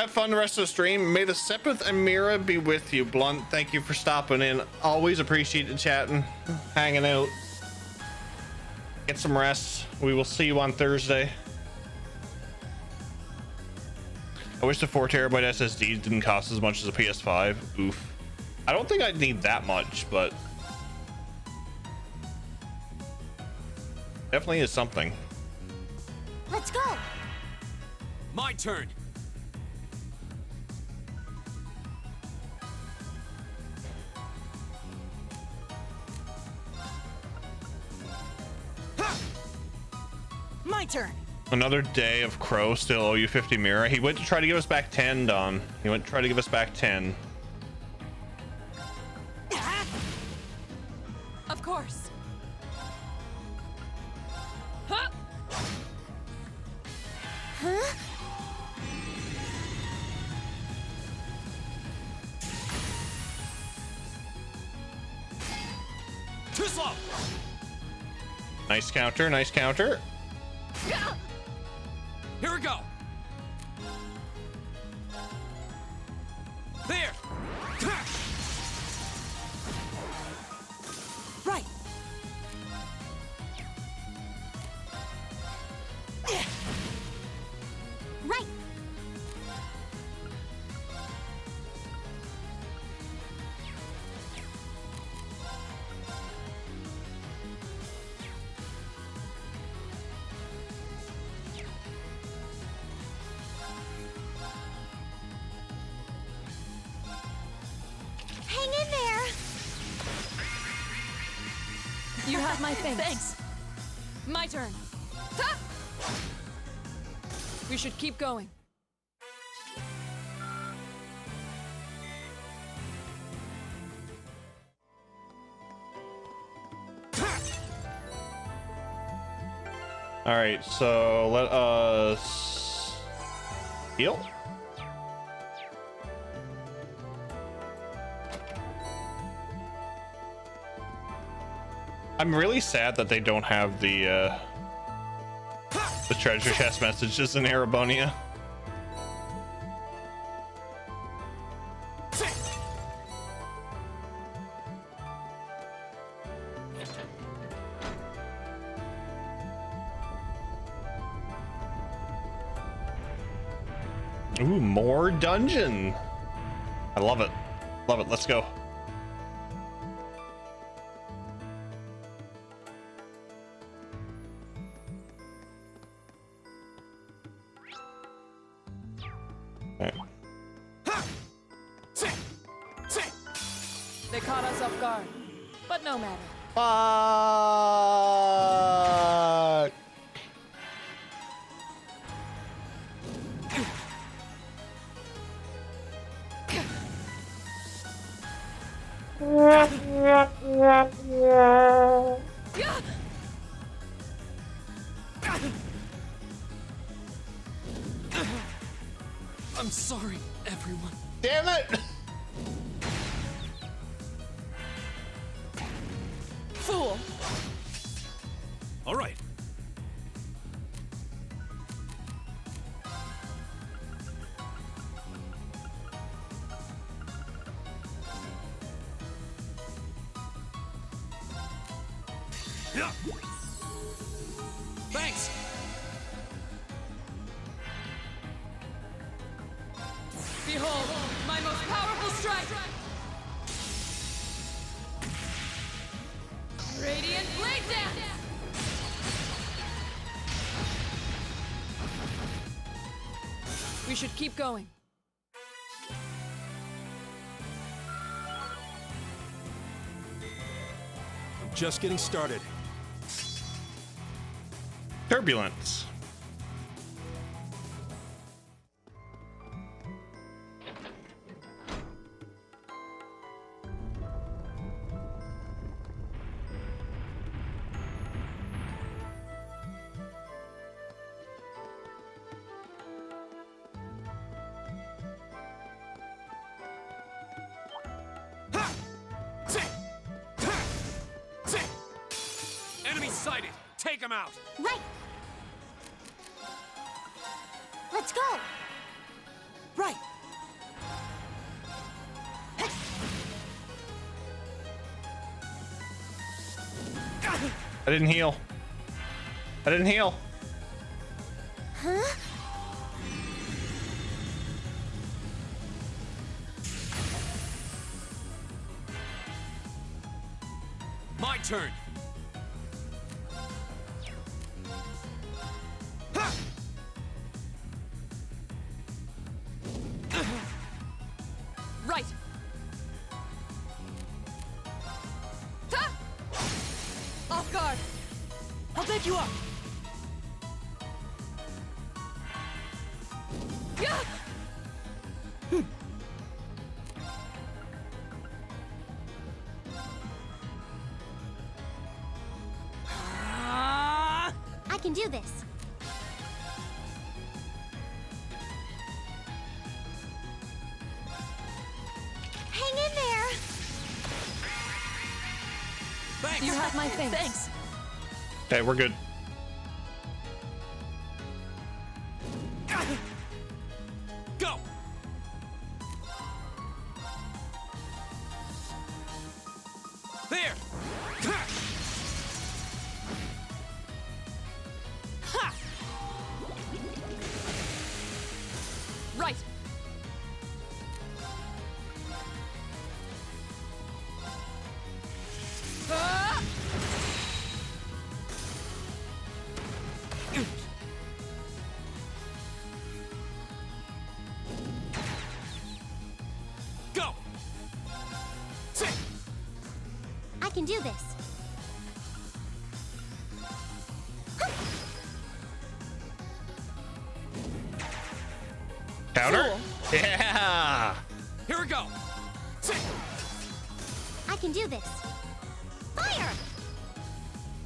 Have fun the rest of the stream. May the Sepith and Mira be with you, Blunt. Thank you for stopping in. Always appreciate the chatting, hanging out. Get some rest. We will see you on Thursday. I wish the 4 terabyte SSD didn't cost as much as a PS5. Oof. I don't think I'd need that much, but definitely is something. Let's go. My turn. My turn. Another day of Crow. Still owe you 50 Mira. He went to try to give us back 10, Don. He went to try to give us back 10. Of course. Huh? Huh? Too slow. Nice counter. Nice counter. Here we go. There. Right. Right. Hang in there. You have my thanks. Thanks. My turn. Ha! We should keep going. All right, so let us heal. I'm really sad that they don't have the treasure chest messages in Arabonia. Ooh, more dungeon. I love it. Love it. Let's go. They caught us off guard, but no matter. Fuck. I'm sorry, everyone. Damn it! Fool! All right. Thanks! Behold, my most powerful strike! Radiant Blade Dance! We should keep going. I'm just getting started. Turbulence. Enemy sighted. Take him out. Right. Let's go. Right. didn't heal. I didn't heal. Huh? My turn. Right. Ha! Off guard. I'll pick you up. Yeah! I can do this. Hang in there. Thanks. You have my thanks. Thanks. Okay, we're good. Go. There. Ha! Right. Ah! Go. Sit. I can do this. Counter? Yeah! Here we go. Sit. I can do this. Fire!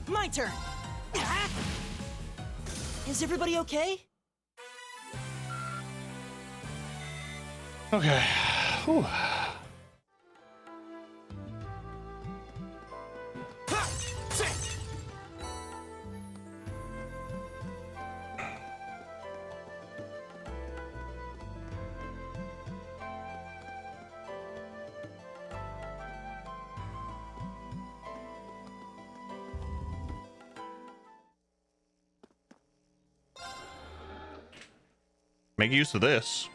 My turn. Is everybody okay? Okay. Whew. Ha! Sit. Make use of this.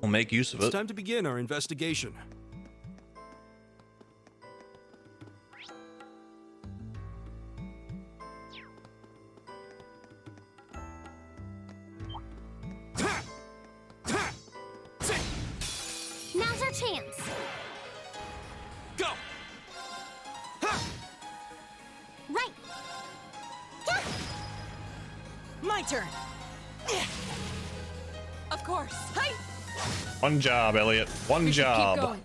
We'll make use of It's it. time to begin our investigation. Now's our chance. Go. Right. My turn. Of course. Hey! One job, Elliot. One job. Keep going.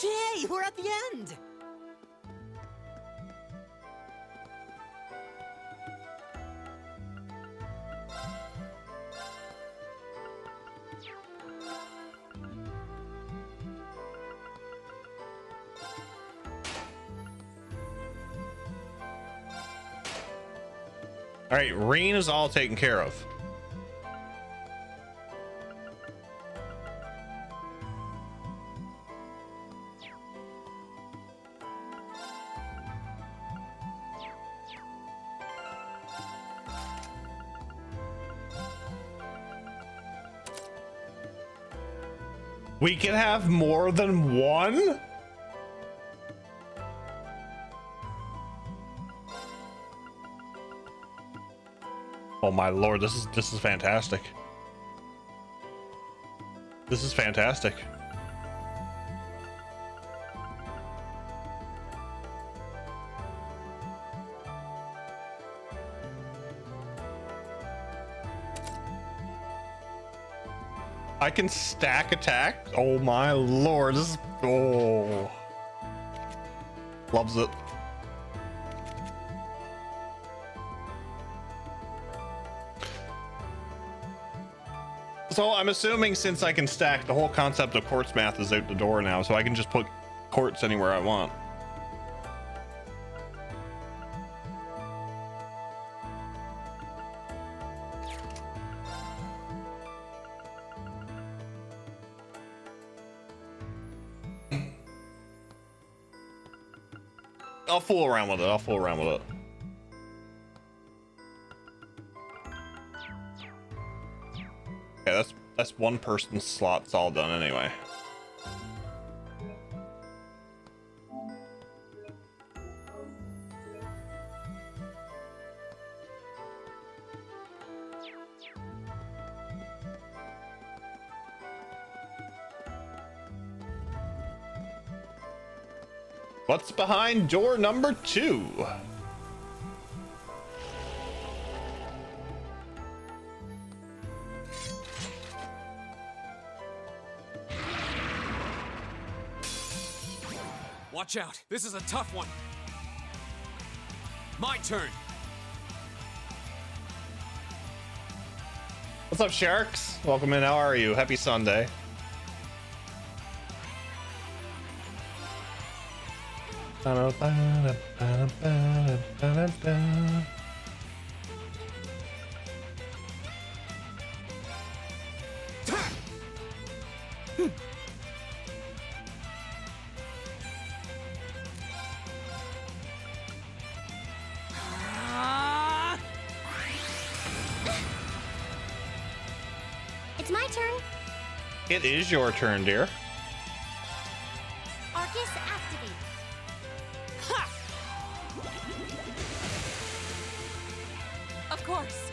Yay, we're at the end. All right, Reen is all taken care of. We can have more than one? Oh my lord, this is fantastic. This is fantastic. I can stack attack. Oh my lord, this is loves it. So I'm assuming since I can stack, the whole concept of quartz math is out the door now, so I can just put quartz anywhere I want. I'll fool around with it. I'll fool around with it. Okay, that's one person's slots all done anyway. What's behind door number 2? Watch out. This is a tough one. My turn. What's up, Sharks? Welcome in. How are you? Happy Sunday. It's my turn. It is your turn, dear. Arcus activate. Of course.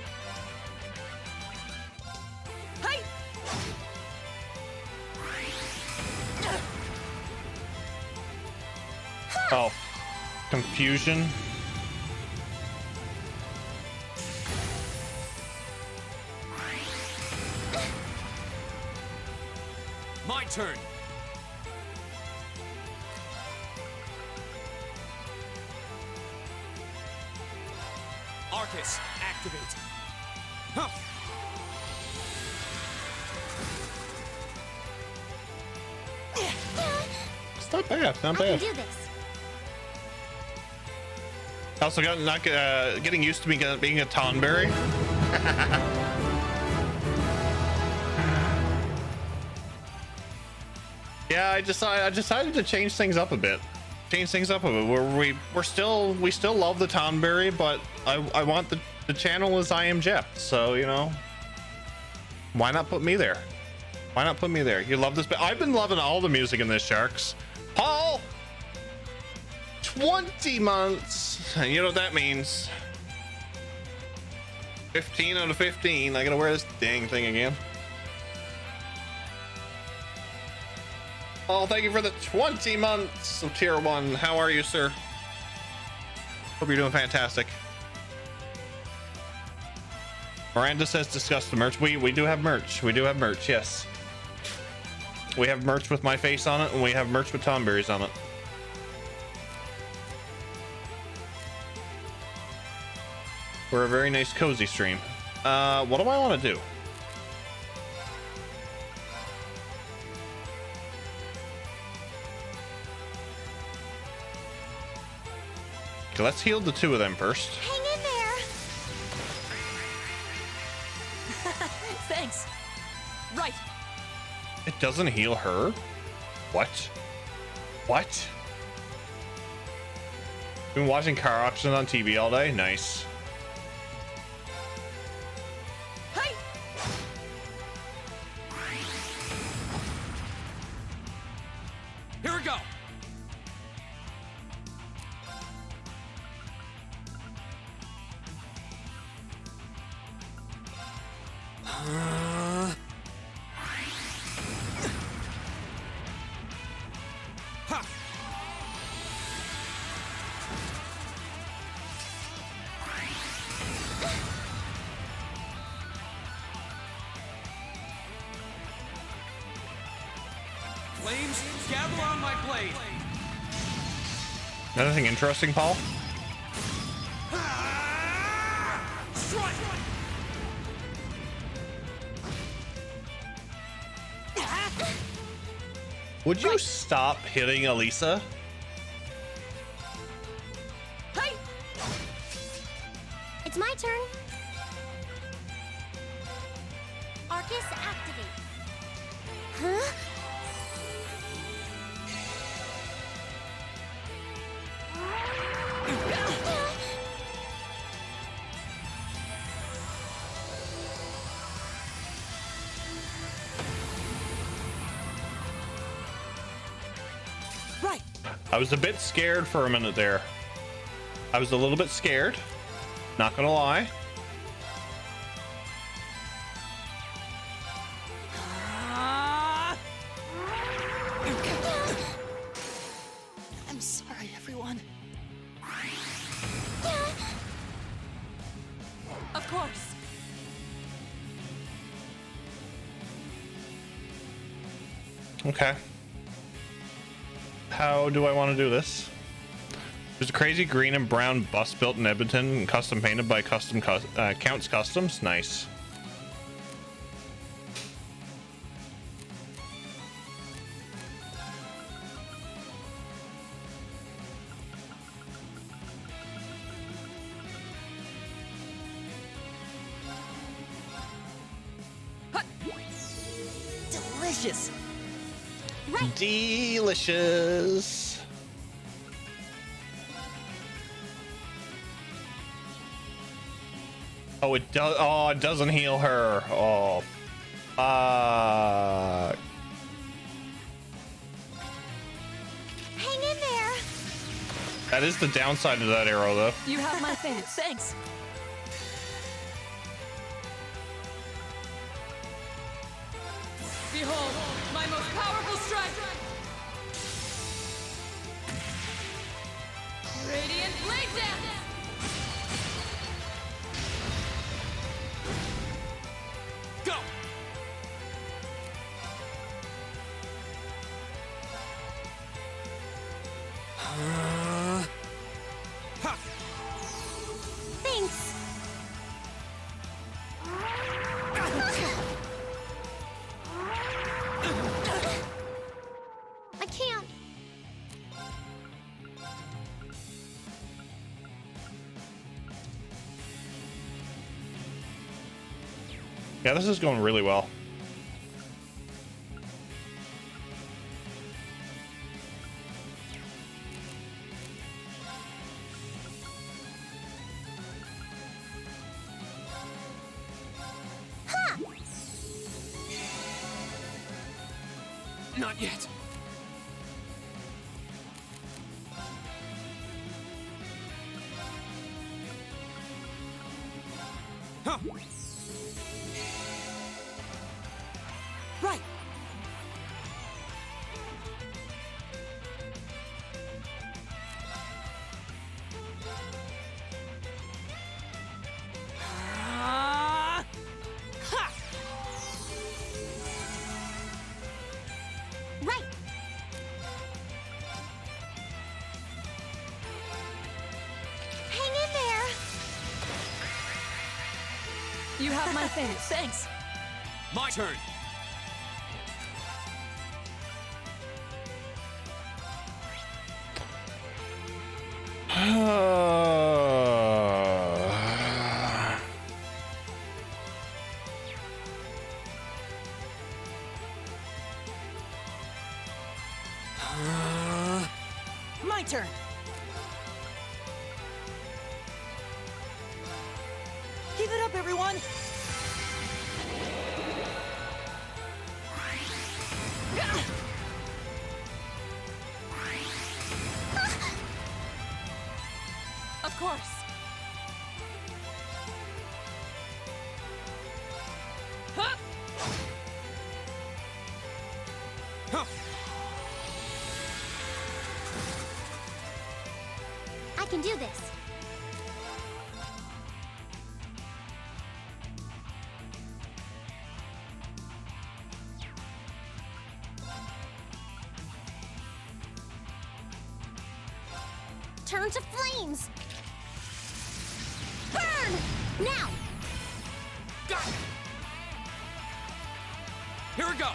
Hi. Oh, confusion. My turn. Arcus, activate. Huh. It's not bad. Not I bad. can do this. Also, getting used to being a Tonberry. Yeah, I decided to change things up a bit. We still love the Tonberry, but I want the channel as I am Jeff. So, you know, why not put me there? Why not put me there? You love this, but I've been loving all the music in this, Sharks. Paul, 20 months. And you know what that means? 15 out of 15. I gotta wear this dang thing again. Oh, thank you for the 20 months of tier 1. How are you, sir? Hope you're doing fantastic. Miranda says discuss the merch. We do have merch. We do have merch, yes. We have merch with my face on it, and we have merch with Tomberries on it. We're a very nice cozy stream. What do I want to do? Okay, let's heal the 2 of them first. Hang in there. Thanks. Right. It doesn't heal her? What? What? Been watching car auctions on TV all day? Nice. Hi. Here we go. Flames, gather on my blade. Anything interesting, Paul? Strike! Would you stop hitting Elisa? Hey! It's my turn. Arcus activate. Huh? Right. I was a bit scared for a minute there. I was a little bit scared. Not gonna lie. I'm sorry, everyone. Of course. Okay. How do I want to do this? There's a crazy green and brown bus built in Edmonton and custom painted by Counts Customs. Nice. Delicious. Delicious. Oh, it does. Oh, it doesn't heal her. Oh, fuck. Hang in there. That is the downside of that arrow, though. You have my thanks. Thanks. Behold, my most powerful strike. Radiant blade dance. Go! Thanks. I can't. Yeah, this is going really well. Ha! Not yet. Huh. Right. Right. Hang in there. You have my thanks. Thanks. My turn. My turn. Keep it up, everyone. Of course. Huh? Huh. I can do this. Turn to flames. Burn! Now! Got it. Here we go.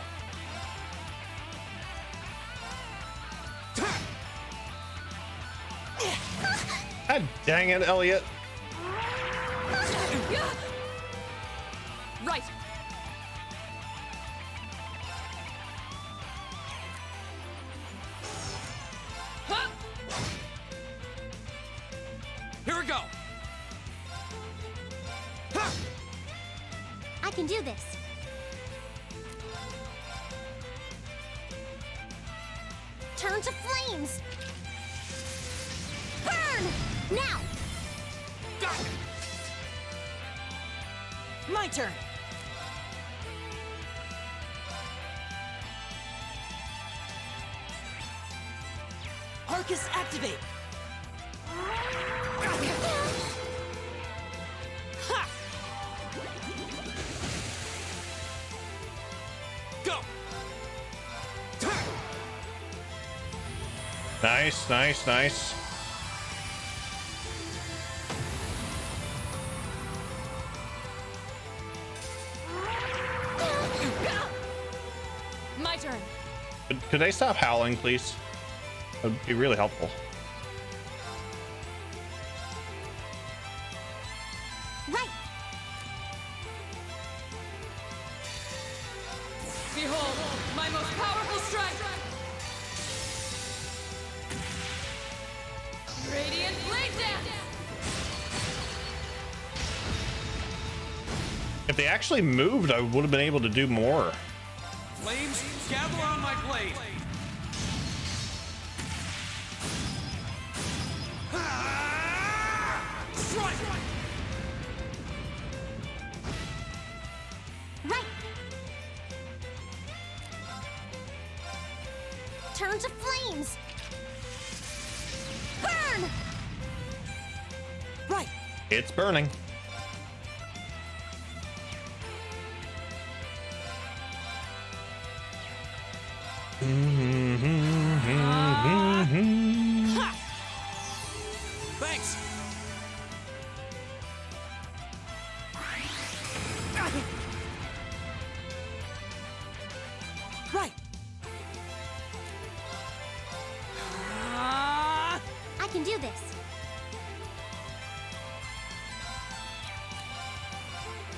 Dang it, Elliot. Right. Here we go. I can do this. Turn to flames. Burn! Now! My turn. Arcus activate. Ha! Go! Nice, nice, nice. My turn. Could they stop howling, please? That would be really helpful. Right. Behold, my most powerful strike. Radiant blade dance. If they actually moved, I would have been able to do more. Flames, gather on my blade. Strike! Right. Turn to flames. Burn! Right. It's burning. Ha! Thanks. Right. I can do this.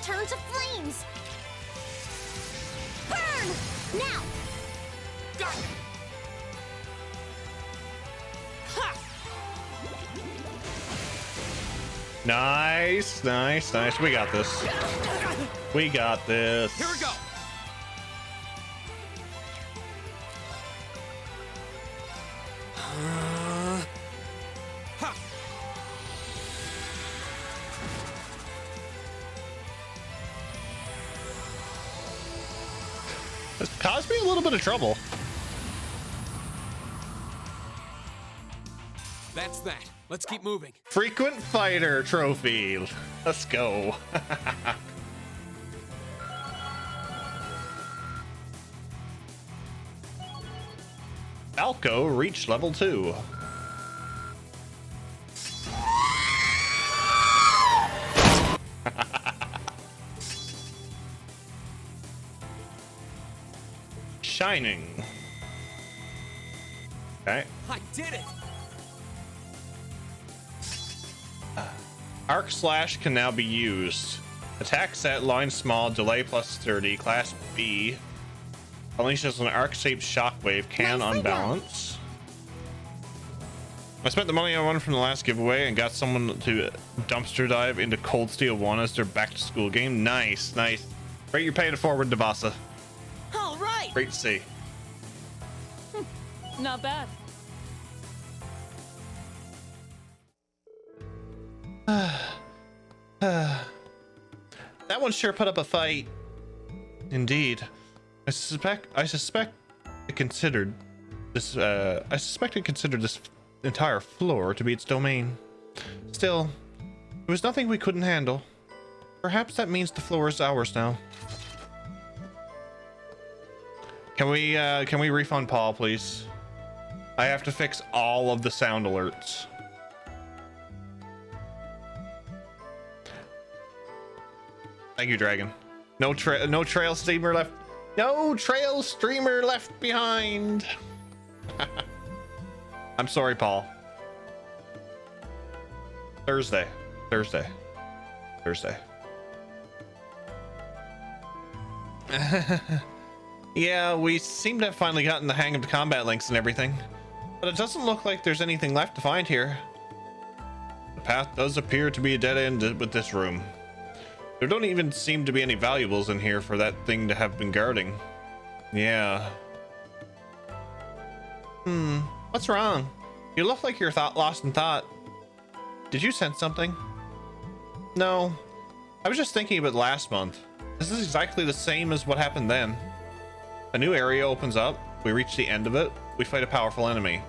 Turn to flames. Burn! Now! Got it. Ha! Nice, nice, nice. We got this. We got this. Here we go. Ha! This caused me a little bit of trouble. That's that. Let's keep moving. Frequent fighter trophy. Let's go. Falco reached level 2. Shining. Okay. I did it. Arc Slash can now be used. Attack set, line small, delay plus 30, class B. Unleashes an arc-shaped shockwave, can unbalance. I spent the money I won from the last giveaway and got someone to dumpster dive into Cold Steel 1 as their back-to-school game. Nice, nice. Great, you're paying it forward, Devasa. All right. Great to see. Not bad. That one sure put up a fight. Indeed. I suspect it considered this entire floor to be its domain. Still, there was nothing we couldn't handle. Perhaps that means the floor is ours now. Can we refund Paul, please? I have to fix all of the sound alerts. Thank you, Dragon. No trail streamer left. No trail streamer left behind. I'm sorry, Paul. Thursday. Thursday. Thursday. Yeah, we seem to have finally gotten the hang of the combat links and everything, but it doesn't look like there's anything left to find here. The path does appear to be a dead end with this room. There don't even seem to be any valuables in here for that thing to have been guarding. Yeah. What's wrong? You look like you're lost in thought. Did you sense something? No. I was just thinking about last month. This is exactly the same as what happened then. A new area opens up, we reach the end of it, we fight a powerful enemy,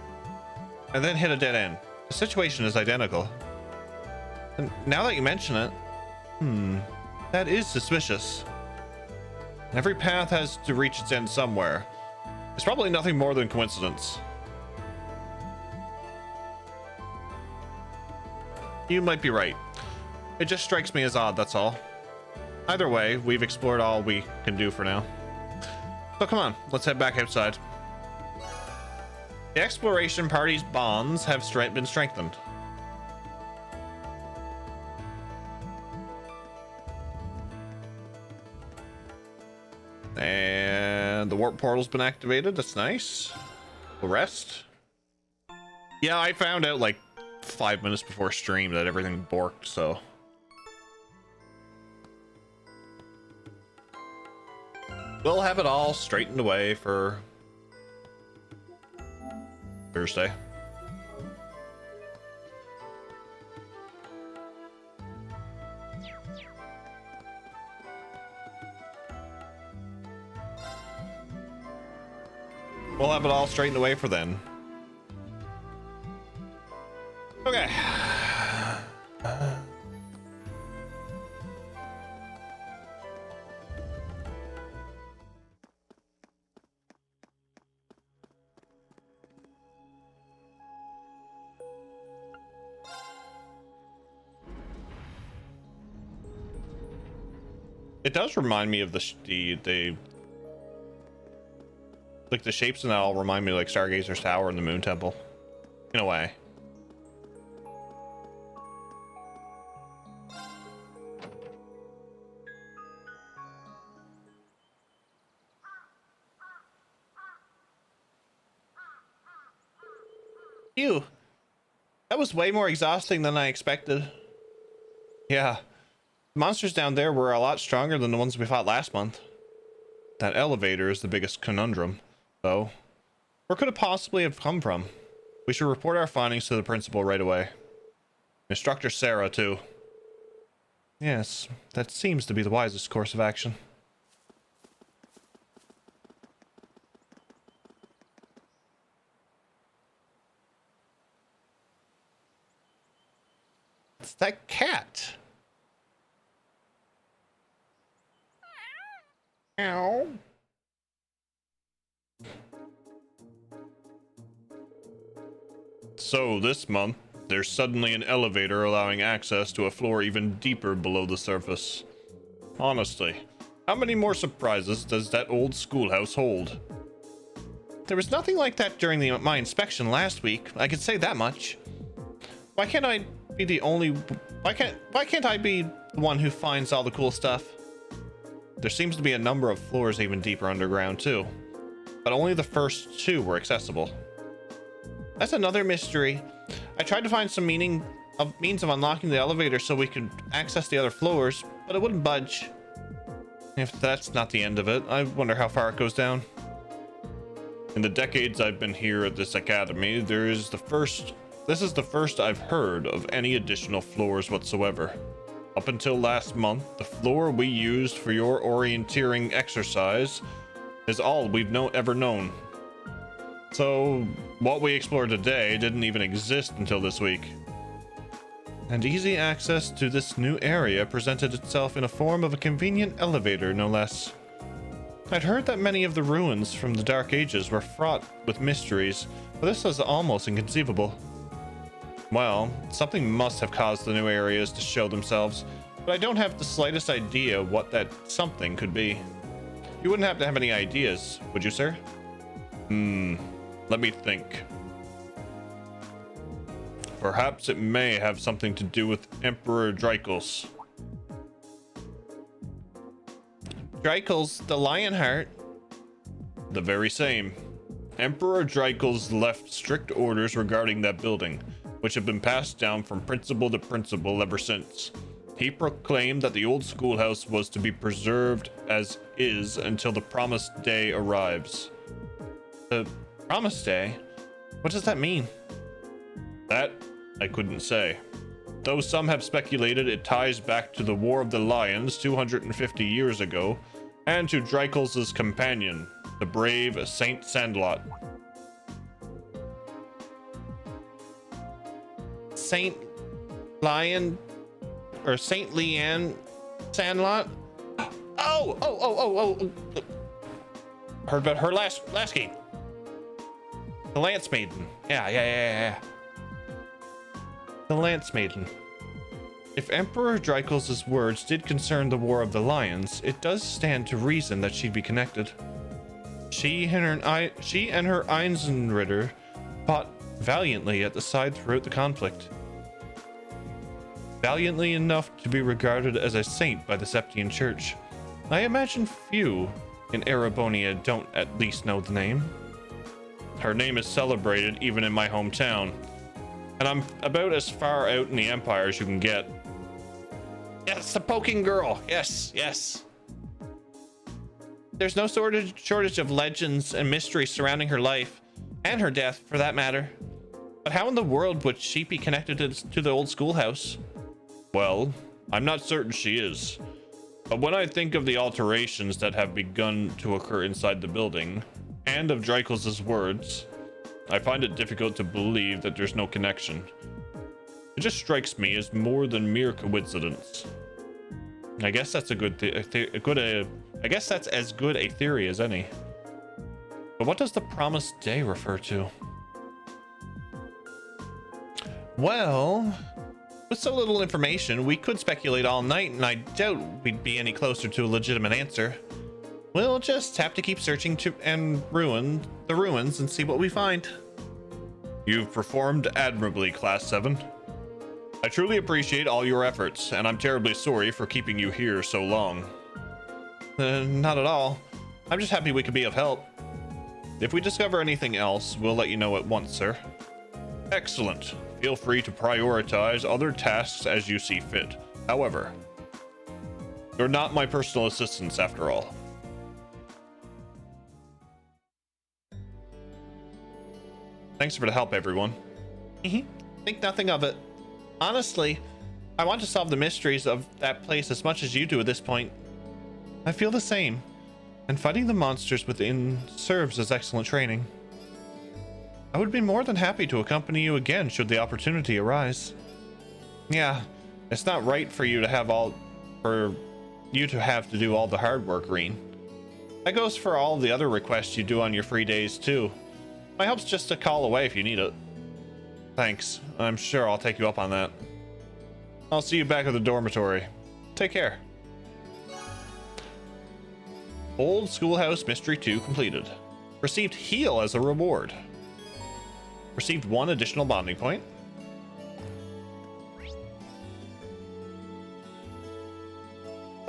and then hit a dead end. The situation is identical. And now that you mention it, that is suspicious. Every path has to reach its end somewhere. It's probably nothing more than coincidence. You might be right. It just strikes me as odd, that's all. Either way, we've explored all we can do for now. So come on, let's head back outside. The exploration party's bonds have been strengthened. And the warp portal's been activated, that's nice. We'll rest. Yeah, I found out like 5 minutes before stream that everything borked, so. We'll have it all straightened away for Thursday. We'll have it all straightened away for then. Okay. It does remind me of the like the shapes in that all remind me of like Stargazer's Tower and the Moon Temple, in a way. Phew, that was way more exhausting than I expected. Yeah. Monsters down there were a lot stronger than the ones we fought last month. That elevator is the biggest conundrum, though. Where could it possibly have come from? We should report our findings to the principal right away. Instructor Sarah, too. Yes, that seems to be the wisest course of action. It's that cat. Ow. So this month, there's suddenly an elevator allowing access to a floor even deeper below the surface. Honestly, how many more surprises does that old schoolhouse hold? There was nothing like that during my inspection last week, I can say that much. Why can't I be the only... Why can't I be the one who finds all the cool stuff? There seems to be a number of floors even deeper underground too, but only the first two were accessible. That's another mystery. I tried to find some means of unlocking the elevator so we could access the other floors, but it wouldn't budge. If that's not the end of it, I wonder how far it goes down. In the decades I've been here at this academy, this is the first I've heard of any additional floors whatsoever. Up until last month, the floor we used for your orienteering exercise is all we've ever known. So, what we explored today didn't even exist until this week. And easy access to this new area presented itself in a form of a convenient elevator, no less. I'd heard that many of the ruins from the Dark Ages were fraught with mysteries, but this is almost inconceivable. Well, something must have caused the new areas to show themselves, but I don't have the slightest idea what that something could be. You wouldn't have to have any ideas, would you, sir? Let me think. Perhaps it may have something to do with Emperor Drykos. Drykos, the Lionheart? The very same. Emperor Drykos left strict orders regarding that building, which have been passed down from principal to principal ever since. He proclaimed that the old schoolhouse was to be preserved as is until the promised day arrives. The promised day? What does that mean? That I couldn't say. Though some have speculated it ties back to the War of the Lions 250 years ago, and to Drykos' companion, the brave Saint Sandlot. Saint Lion or Saint Leanne Sandlot? Oh. Heard about her last game. The Lance Maiden. Yeah. The Lance Maiden. If Emperor Drykos' words did concern the War of the Lions, it does stand to reason that she'd be connected. She and her Eisenritter fought valiantly at the side throughout the conflict. Valiantly enough to be regarded as a saint by the Septian Church. I imagine few in Erebonia don't at least know the name. Her name is celebrated even in my hometown, and I'm about as far out in the Empire as you can get. Yes, the poking girl. Yes. There's no shortage of legends and mysteries surrounding her life, and her death for that matter. But how in the world would she be connected to the old schoolhouse? Well, I'm not certain she is. But when I think of the alterations that have begun to occur inside the building, and of Drykos' words, I find it difficult to believe that there's no connection. It just strikes me as more than mere coincidence. I guess that's I guess that's as good a theory as any. But what does the promised day refer to? Well, with so little information, we could speculate all night, and I doubt we'd be any closer to a legitimate answer. We'll just have to keep searching and ruin the ruins and see what we find. You've performed admirably, Class 7. I truly appreciate all your efforts, and I'm terribly sorry for keeping you here so long. Not at all. I'm just happy we could be of help. If we discover anything else, we'll let you know at once, sir. Excellent. Feel free to prioritize other tasks as you see fit. However, you're not my personal assistants after all. Thanks for the help, everyone. Think nothing of it. Honestly, I want to solve the mysteries of that place as much as you do at this point. I feel the same, and fighting the monsters within serves as excellent training. I would be more than happy to accompany you again should the opportunity arise. Yeah, it's not right for you to have to do all the hard work, Reen. That goes for all the other requests you do on your free days too. My help's just a call away if you need it. Thanks. I'm sure I'll take you up on that. I'll see you back at the dormitory. Take care. Old Schoolhouse Mystery 2 completed. Received Heal as a reward. Received 1 additional bonding point.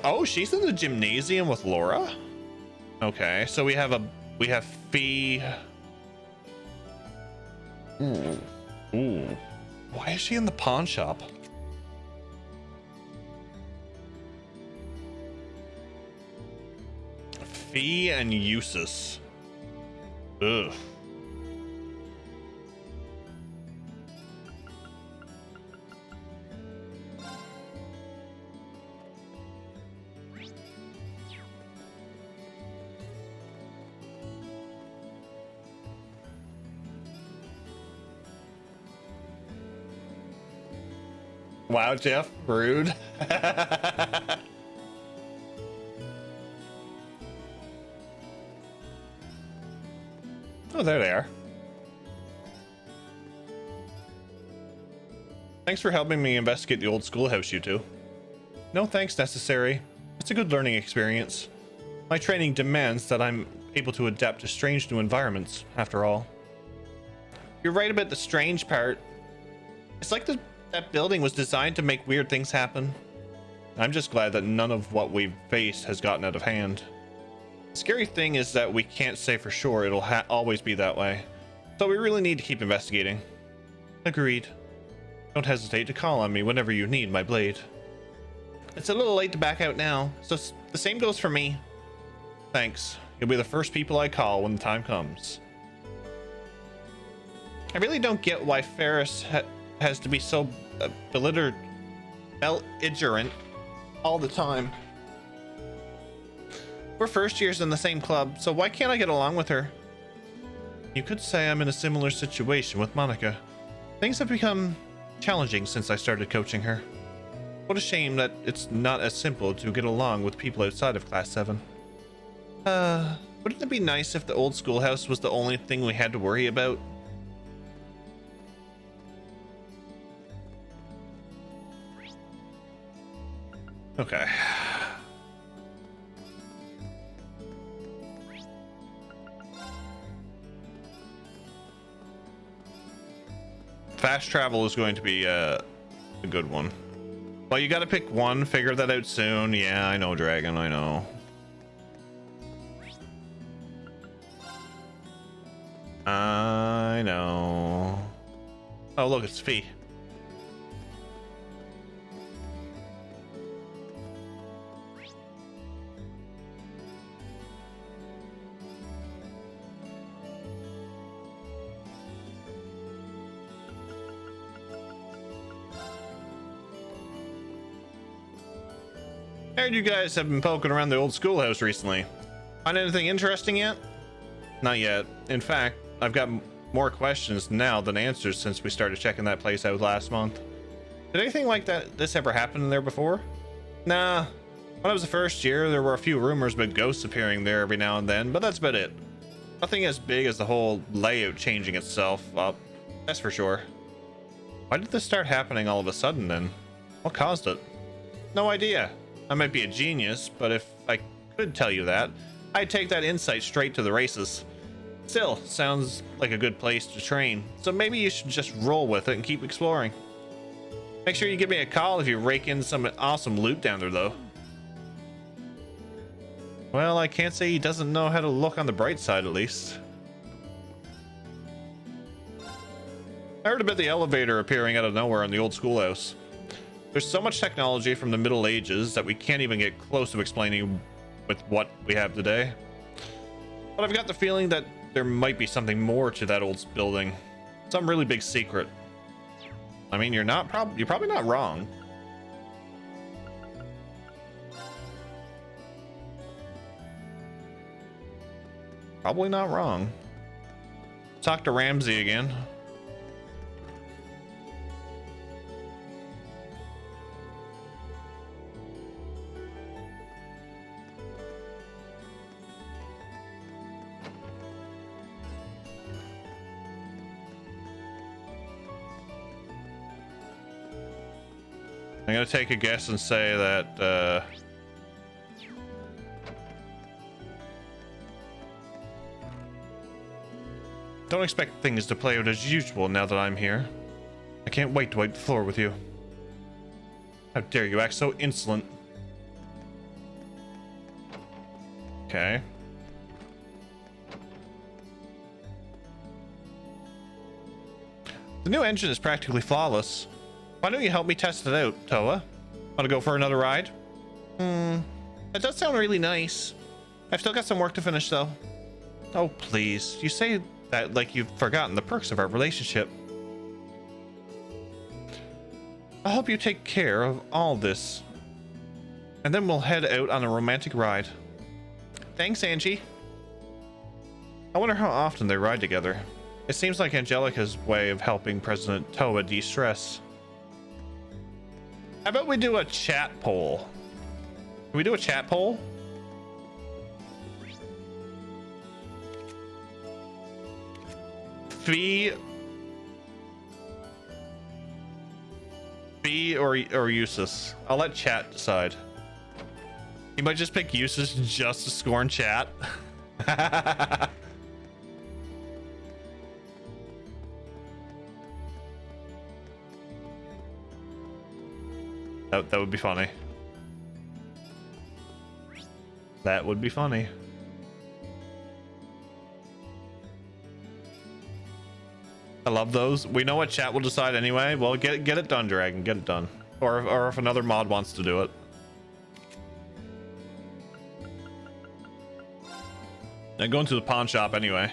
Oh, she's in the gymnasium with Laura? Okay, so we have Fee. Ooh. Why is she in the pawn shop? Fee and Eustace. Ugh. Wow, Jeff, rude. Oh, there they are. Thanks for helping me investigate the old schoolhouse, you two. No thanks necessary. It's a good learning experience. My training demands that I'm able to adapt to strange new environments, after all. You're right about the strange part. It's like that building was designed to make weird things happen. I'm just glad that none of what we've faced has gotten out of hand. The scary thing is that we can't say for sure it'll always be that way. So we really need to keep investigating. Agreed. Don't hesitate to call on me whenever you need my blade. It's a little late to back out now, so the same goes for me. Thanks. You'll be the first people I call when the time comes. I really don't get why Ferris has to be so belligerent all the time. We're first years in the same club, so why can't I get along with her? You could say I'm in a similar situation with Monica. Things have become challenging since I started coaching her. What a shame that it's not as simple to get along with people outside of Class 7. Wouldn't it be nice if the old schoolhouse was the only thing we had to worry about? Okay. Fast travel is going to be a good one. Well, you gotta pick one, figure that out soon. Yeah, I know, Dragon, I know. I know. Oh, look, it's Fee. I heard you guys have been poking around the old schoolhouse recently. Find anything interesting yet? Not yet. In fact, I've got more questions now than answers since we started checking that place out last month. Did anything like this ever happen in there before? Nah. When I was the first year, there were a few rumors about ghosts appearing there every now and then, but that's about it. Nothing as big as the whole layout changing itself up, that's for sure. Why did this start happening all of a sudden then? What caused it? No idea. I might be a genius, but if I could tell you that, I'd take that insight straight to the races. Still, sounds like a good place to train, so maybe you should just roll with it and keep exploring. Make sure you give me a call if you rake in some awesome loot down there, though. Well, I can't say he doesn't know how to look on the bright side, at least. I heard about the elevator appearing out of nowhere in the old schoolhouse. There's so much technology from the Middle Ages that we can't even get close to explaining with what we have today. But I've got the feeling that there might be something more to that old building. Some really big secret. I mean, you're probably not wrong. Probably not wrong. Talk to Ramsey again. I'm gonna take a guess and say that don't expect things to play out as usual now that I'm here. I can't wait to wipe the floor with you. How dare you act so insolent? Okay. The new engine is practically flawless. Why don't you help me test it out, Toa? Want to go for another ride? That does sound really nice. I've still got some work to finish, though. Oh, please. You say that like you've forgotten the perks of our relationship. I'll help you take care of all this. And then we'll head out on a romantic ride. Thanks, Angie. I wonder how often they ride together. It seems like Angelika's way of helping President Toa de-stress. How about we do a chat poll? Can we do a chat poll? Fee or Eustace? I'll let chat decide. He might just pick Eustace just to scorn chat. That would be funny. That would be funny. I love those. We know what chat will decide anyway. Well, get it done, Dragon. Get it done. Or if another mod wants to do it. I'm going to the pawn shop anyway.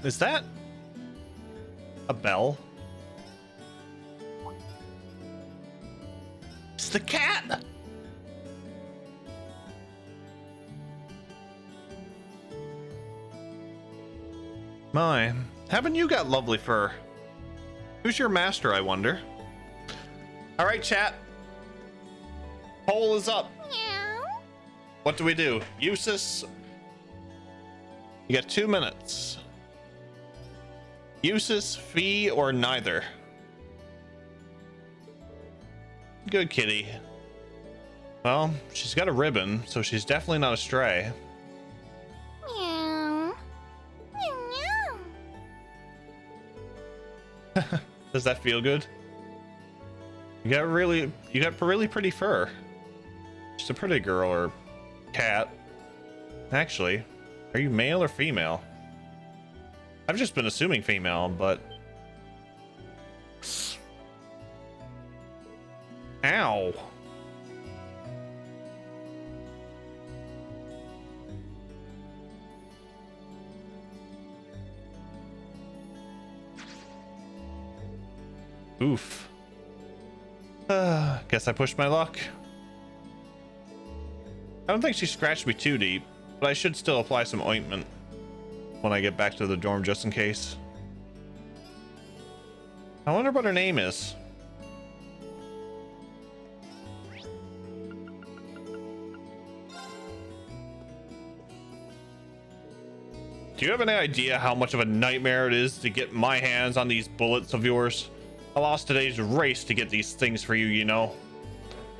Is that a bell? It's the cat! My, haven't you got lovely fur? Who's your master, I wonder? Alright, chat. Poll is up. What do we do? Usus? You got 2 minutes. Usus, fee, or neither? Good kitty. Well, she's got a ribbon, so she's definitely not a stray. Meow. Meow, meow. Does that feel good? You got really pretty fur. Just a pretty girl or cat. Actually, are you male or female? I've just been assuming female, but... Ow. Oof. Guess I pushed my luck. I don't think she scratched me too deep, but I should still apply some ointment when I get back to the dorm just in case. I wonder what her name is. Do you have any idea how much of a nightmare it is to get my hands on these bullets of yours? I lost today's race to get these things for you, you know.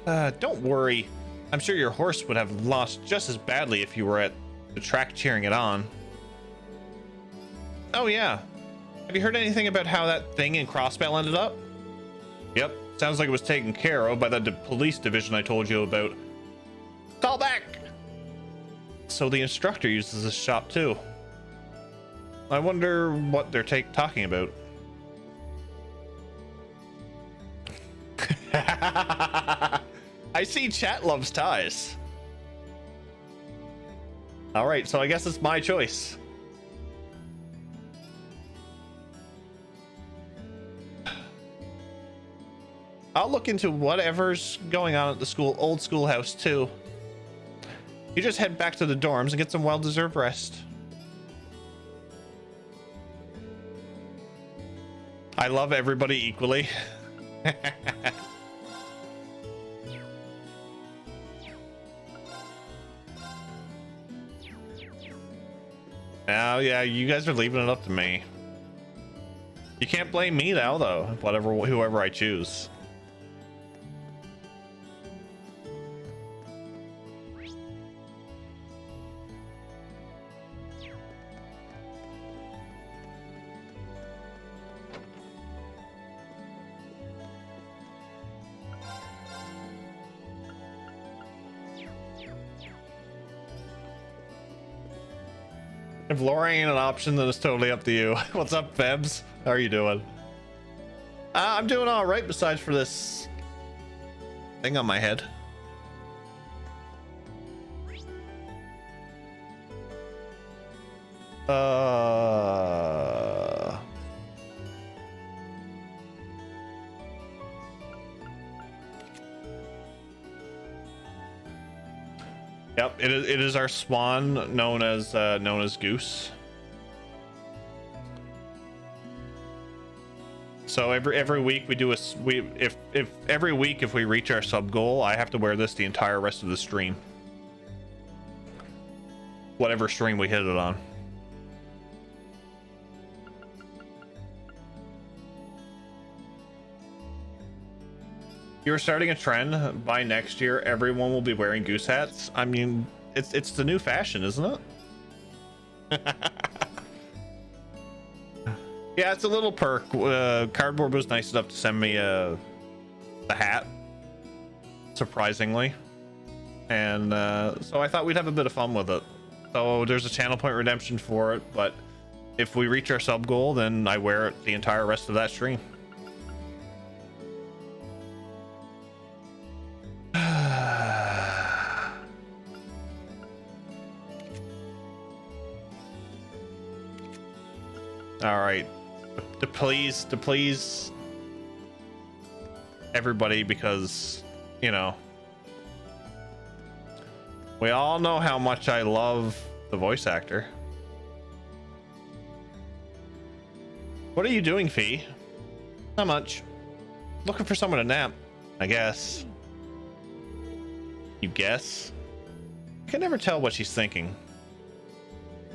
Don't worry. I'm sure your horse would have lost just as badly if you were at the track cheering it on. Oh yeah. Have you heard anything about how that thing in Crossbell ended up? Yep. Sounds like it was taken care of by the police division I told you about. Call back! So the instructor uses this shop too. I wonder what they're talking about. I see chat loves ties. All right, so I guess it's my choice. I'll look into whatever's going on at the old schoolhouse too. You just head back to the dorms and get some well-deserved rest. I love everybody equally. Oh yeah, you guys are leaving it up to me. You can't blame me now, though. Whoever I choose. If Laura ain't an option, then it's totally up to you. What's up, Febs? How are you doing? I'm doing all right, besides for this thing on my head. Yep, it is our swan known as Goose. So every week we do if every week if we reach our sub goal, I have to wear this the entire rest of the stream. Whatever stream we hit it on. You're starting a trend. By next year, everyone will be wearing goose hats. I mean, it's the new fashion, isn't it? Yeah, it's a little perk. Cardboard was nice enough to send me the hat, surprisingly. And so I thought we'd have a bit of fun with it. So there's a channel point redemption for it, but if we reach our sub goal, then I wear it the entire rest of that stream. All right, to please everybody, because you know we all know how much I love the voice actor. What are you doing, Fee? Not much. Looking for someone to nap, I guess. You guess? I can never tell what she's thinking.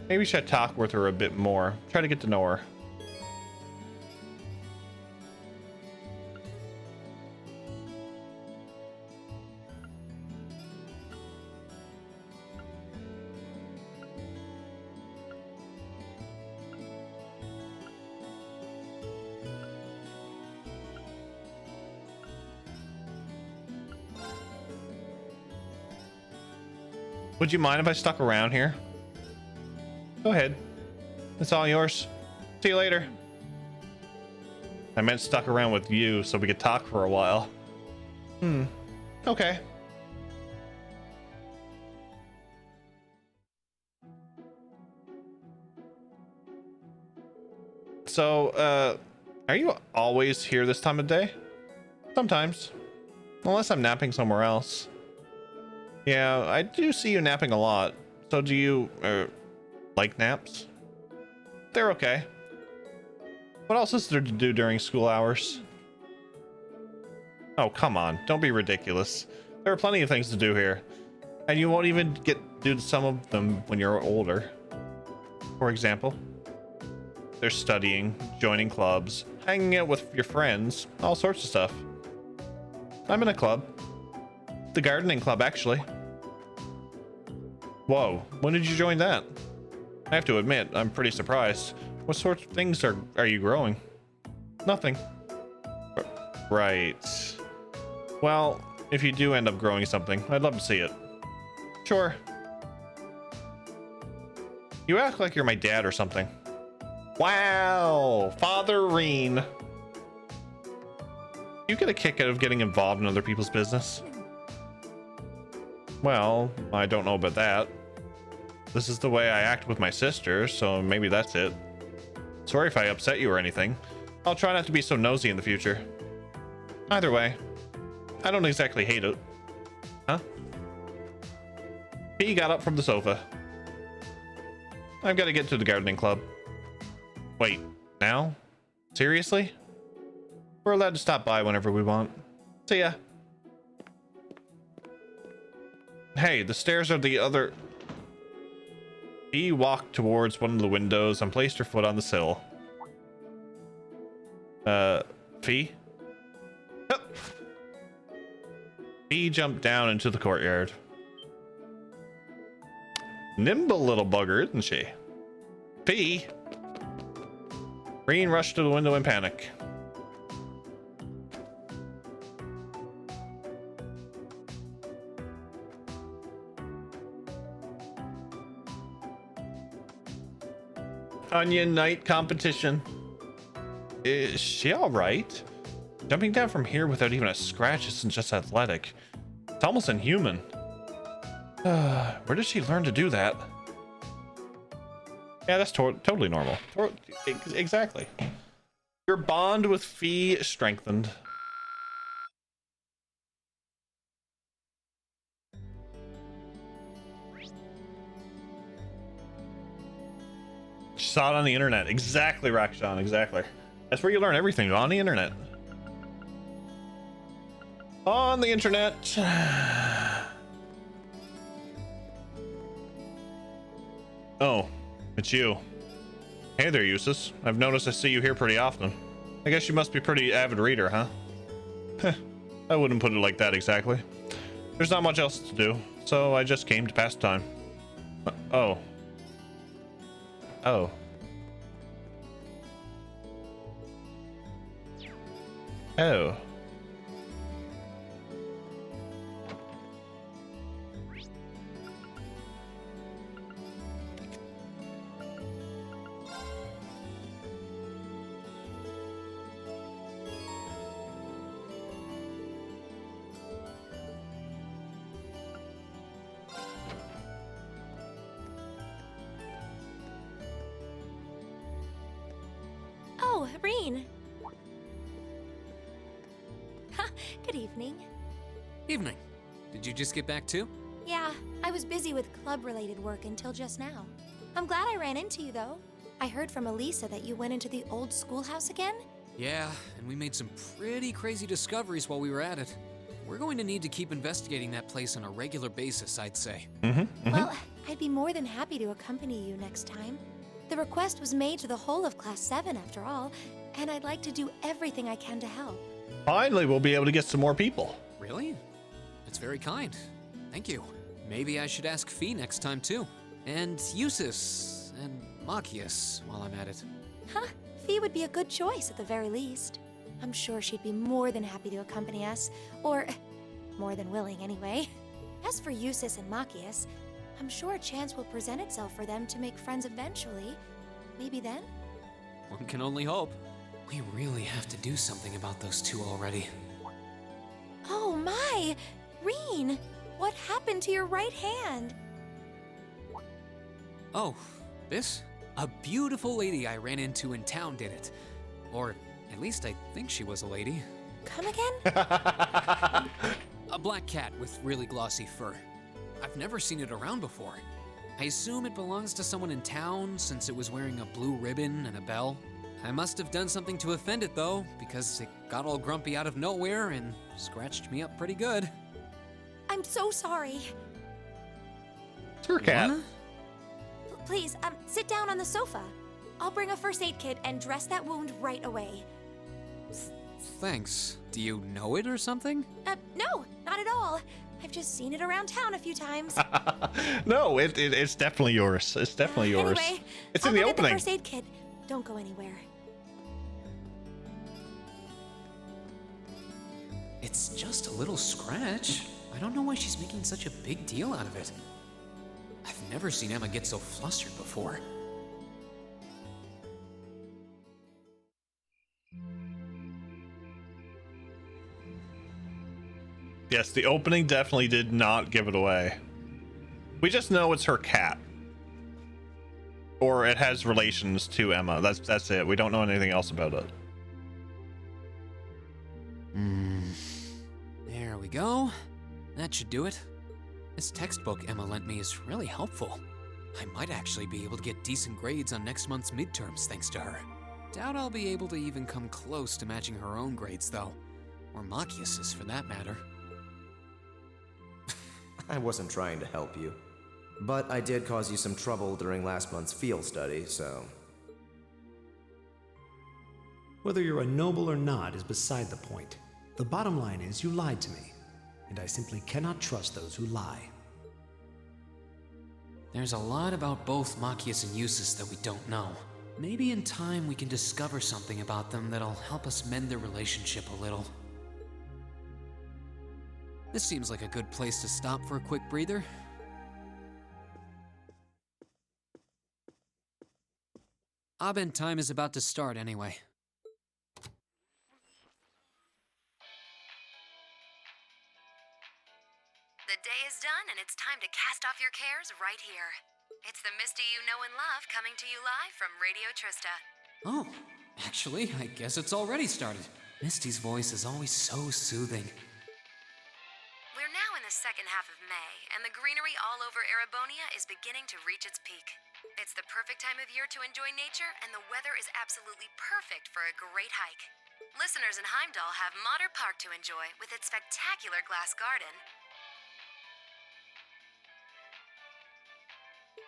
Maybe we should talk with her a bit more. Try to get to know her. Would you mind if I stuck around here? Go ahead. It's all yours. See you later. I meant stuck around with you so we could talk for a while. Okay. So, are you always here this time of day? Sometimes. Unless I'm napping somewhere else. Yeah, I do see you napping a lot. So do you, like naps? They're okay. What else is there to do during school hours? Oh, come on. Don't be ridiculous. There are plenty of things to do here. And you won't even get to do some of them when you're older. For example, there's studying, joining clubs, hanging out with your friends, all sorts of stuff. I'm in a club. The gardening club, actually. Whoa, when did you join that? I have to admit, I'm pretty surprised. What sorts of things are you growing? Nothing. Right. Well, if you do end up growing something, I'd love to see it. Sure. You act like you're my dad or something. Wow, Father Reen. You get a kick out of getting involved in other people's business? Well, I don't know about that. This is the way I act with my sister, so maybe that's it. Sorry if I upset you or anything. I'll try not to be so nosy in the future. Either way, I don't exactly hate it. Huh? He got up from the sofa. I've got to get to the gardening club. Wait, now? Seriously? We're allowed to stop by whenever we want. See ya. Hey, the stairs are the other... He walked towards one of the windows and placed her foot on the sill. Fee? Oh. Fee jumped down into the courtyard. Nimble little bugger, isn't she? Fee! Reen rushed to the window in panic. Onion night competition. Is she all right? Jumping down from here without even a scratch isn't just athletic. It's almost inhuman. Where did she learn to do that? Yeah, that's totally normal. Exactly. Your bond with Fee strengthened. She saw it on the internet. Exactly, Rakshan. Exactly. That's where you learn everything, on the internet. On the internet. Oh, it's you. Hey there, Eustace. I've noticed I see you here pretty often. I guess you must be a pretty avid reader, huh? I wouldn't put it like that exactly. There's not much else to do, so I just came to pass time. Oh. Oh. Oh. Oh, Reen. Good evening. Evening. Did you just get back too? Yeah, I was busy with club-related work until just now. I'm glad I ran into you, though. I heard from Elisa that you went into the old schoolhouse again? Yeah, and we made some pretty crazy discoveries while we were at it. We're going to need to keep investigating that place on a regular basis, I'd say. Well, I'd be more than happy to accompany you next time. The request was made to the whole of Class 7, after all, and I'd like to do everything I can to help. Finally, we'll be able to get some more people. Really? That's very kind. Thank you. Maybe I should ask Fee next time, too. And Eusis, and Machias while I'm at it. Huh? Fee would be a good choice at the very least. I'm sure she'd be more than happy to accompany us, or more than willing anyway. As for Eusis and Machias, I'm sure a chance will present itself for them to make friends eventually. Maybe then? One can only hope. We really have to do something about those two already. Oh my! Reen! What happened to your right hand? Oh, this? A beautiful lady I ran into in town did it. Or at least I think she was a lady. Come again? A black cat with really glossy fur. I've never seen it around before. I assume it belongs to someone in town since it was wearing a blue ribbon and a bell. I must have done something to offend it though, because it got all grumpy out of nowhere and scratched me up pretty good. I'm so sorry. It's her cat. What? Please, sit down on the sofa. I'll bring a first aid kit and dress that wound right away. Thanks. Do you know it or something? No, not at all. I've just seen it around town a few times. No, it's definitely yours. It's definitely yours. Anyway, It's I'll in the go get opening. the first aid kit. Don't go anywhere. It's just a little scratch. I don't know why she's making such a big deal out of it. I've never seen Emma get so flustered before. Yes, the opening definitely did not give it away. We just know it's her cat. Or it has relations to Emma. That's it. We don't know anything else about it. There we go. That should do it. This textbook Emma lent me is really helpful. I might actually be able to get decent grades on next month's midterms thanks to her. Doubt I'll be able to even come close to matching her own grades though. Or Machias's for that matter. I wasn't trying to help you. But I did cause you some trouble during last month's field study, so... Whether you're a noble or not is beside the point. The bottom line is you lied to me, and I simply cannot trust those who lie. There's a lot about both Machias and Eusis that we don't know. Maybe in time we can discover something about them that'll help us mend their relationship a little. This seems like a good place to stop for a quick breather. Abend time is about to start anyway. The day is done and it's time to cast off your cares right here. It's the Misty you know and love coming to you live from Radio Trista. Oh, actually, I guess it's already started. Misty's voice is always so soothing. We're now in the second half of May, and the greenery all over Erebonia is beginning to reach its peak. It's the perfect time of year to enjoy nature, and the weather is absolutely perfect for a great hike. Listeners in Heimdall have Modder Park to enjoy with its spectacular glass garden.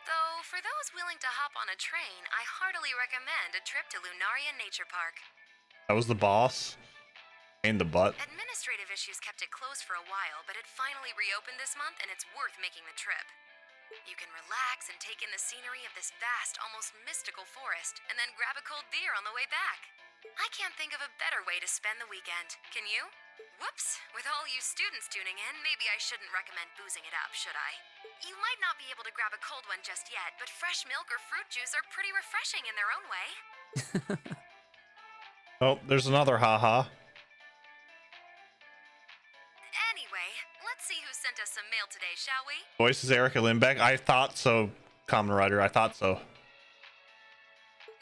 Though, for those willing to hop on a train, I heartily recommend a trip to Lunaria Nature Park. That was the boss. In the butt. Administrative issues kept it closed for a while, but it finally reopened this month, and it's worth making the trip. You can relax and take in the scenery of this vast, almost mystical forest, and then grab a cold beer on the way back. I can't think of a better way to spend the weekend. Can you? Whoops. With all you students tuning in, maybe I shouldn't recommend boozing it up, should I? You might not be able to grab a cold one just yet, but fresh milk or fruit juice are pretty refreshing in their own way. Oh, there's another haha. Anyway, let's see who sent us some mail today, shall we? Voice is Erica Lindbeck. I thought so, Kamen Rider. I thought so.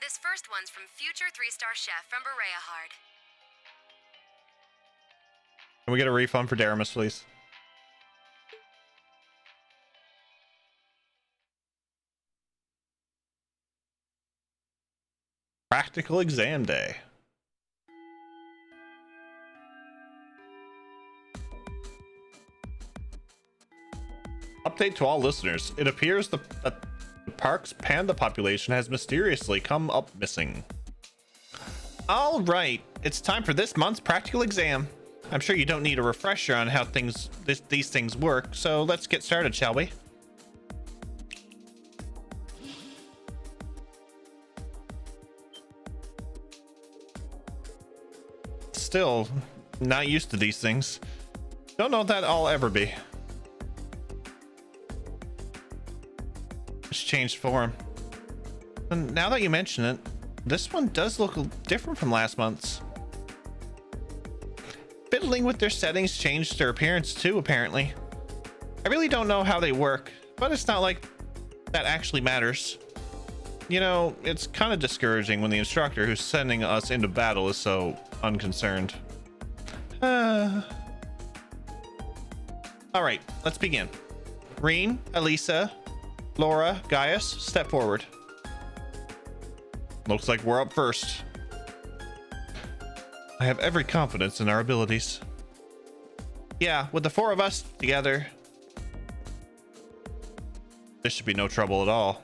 This first one's from future 3-star chef from Berea Hard. Can we get a refund for Daramus, please? Practical exam day. Update to all listeners. It appears that the park's panda population has mysteriously come up missing. All right, it's time for this month's practical exam. I'm sure you don't need a refresher on how these things work, so let's get started, shall we? Still, not used to these things. Don't know that I'll ever be. It's changed form. And now that you mention it, this one does look different from last month's. Fiddling with their settings changed their appearance too, apparently. I really don't know how they work, but it's not like that actually matters. You know, it's kind of discouraging when the instructor who's sending us into battle is so unconcerned. Alright, let's begin. Reen, Elisa, Laura, Gaius, step forward. Looks like we're up first. I have every confidence in our abilities. Yeah, with the 4 of us together, this should be no trouble at all.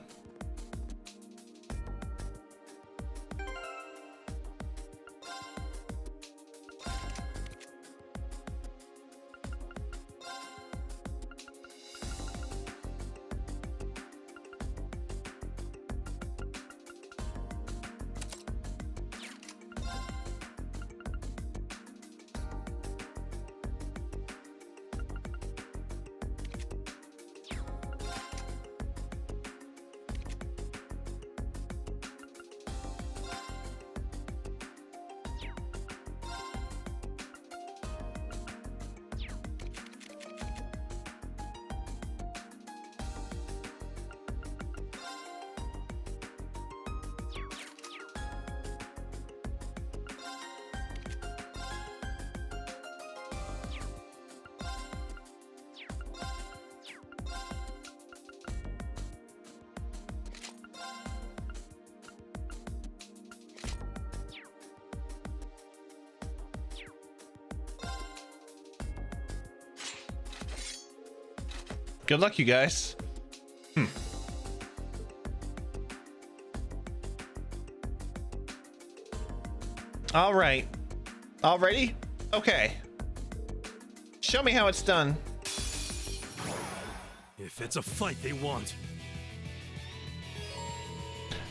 Good luck, you guys. All right. All ready? Okay. Show me how it's done. If it's a fight they want.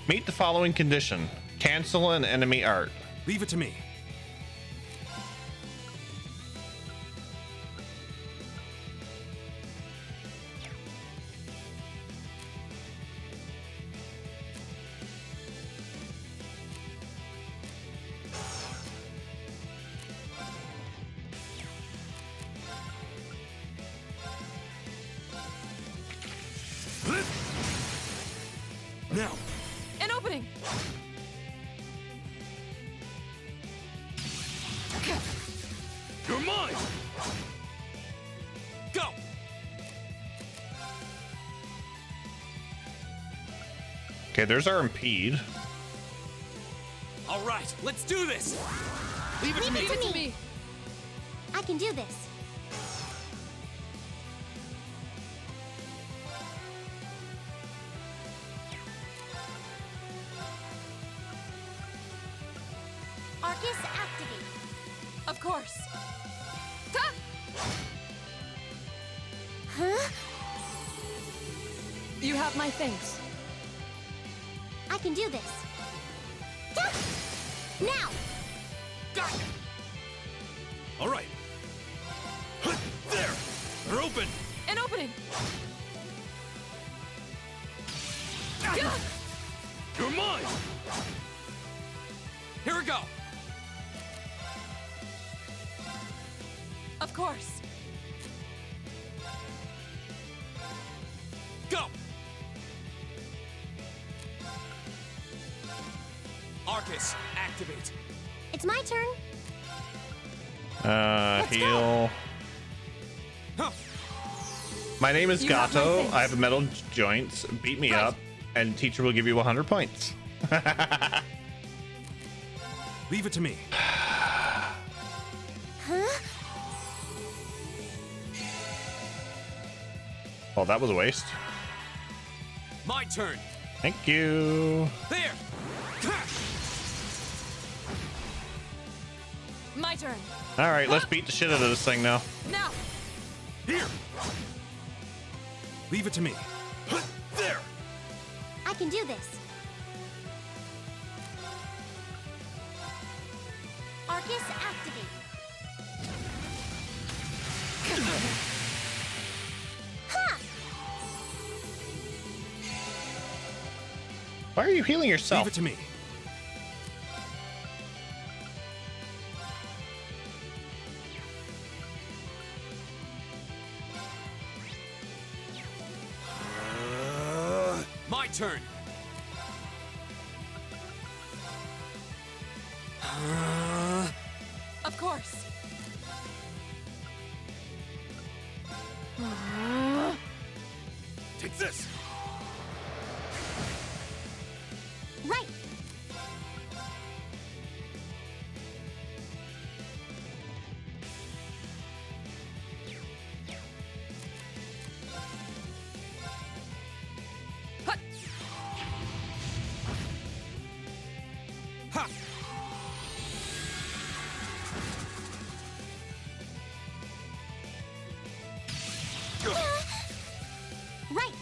Meet the following condition. Cancel an enemy art. Leave it to me. Now. An opening. You're mine. Go. Okay, there's our impede. All right, let's do this. Leave it to me. Leave it to me. I can do this. Arcus activate. Of course. Huh? You have my thanks. I can do this. Now! All right. There! They're open! An opening! You're mine! Here we go! Of course. Go! Arcus, activate. It's my turn. Heal. My name is You have my Gato. things. I have metal joints. Beat me up, and teacher will give you 100 points. Leave it to me. Huh? Well, that was a waste. My turn. Thank you. There! My turn. All right, let's beat the shit out of this thing now. Now. Here! Leave it to me. There! I can do this. Arcus, activate. Ha! Why are you healing yourself? Leave it to me. My turn. Of course. Take this! Right. Ha! Right.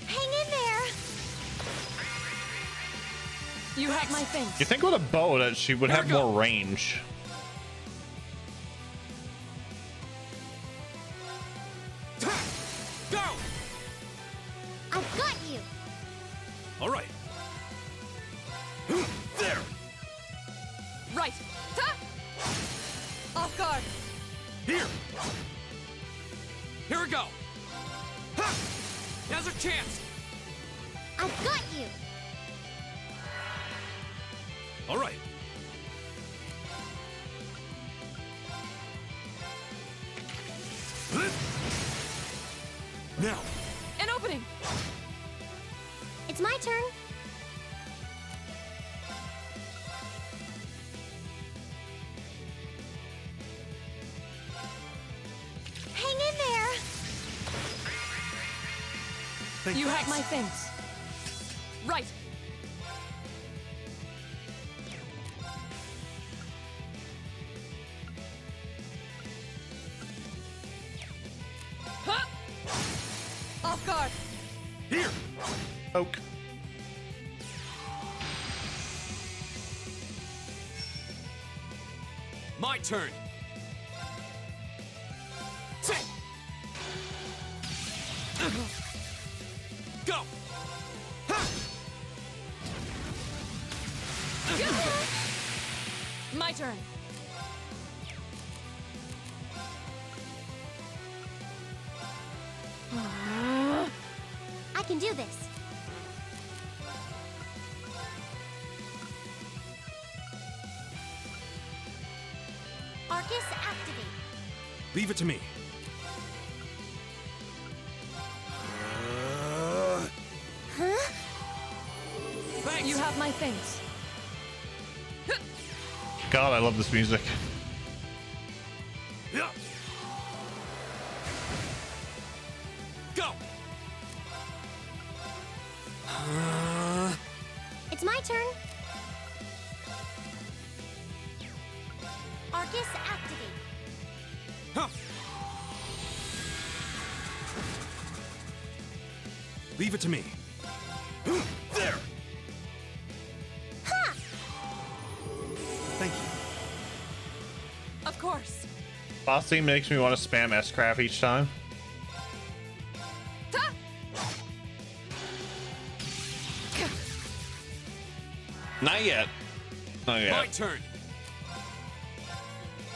Hang in there. You have my things. You think with a bow that she would have more range? Go! I've got you. All right. There! Right. Ta! Off guard. Here! Here we go! Ha! Now's our chance! I've got you. All right. Now! An opening. It's my turn. Hang in there. You have my things. Right. Huh! Off guard. Here! Poke. My turn. Go! My turn. I can do this. Arcus, activate. Leave it to me. Huh? Thanks! You have my things. God, I love this music. Yeah! Go! It's my turn. Arcus, activate. Huh. Leave it to me. There! Of course. Boss theme makes me want to spam S-Craft each time. Not yet. Not yet. My turn.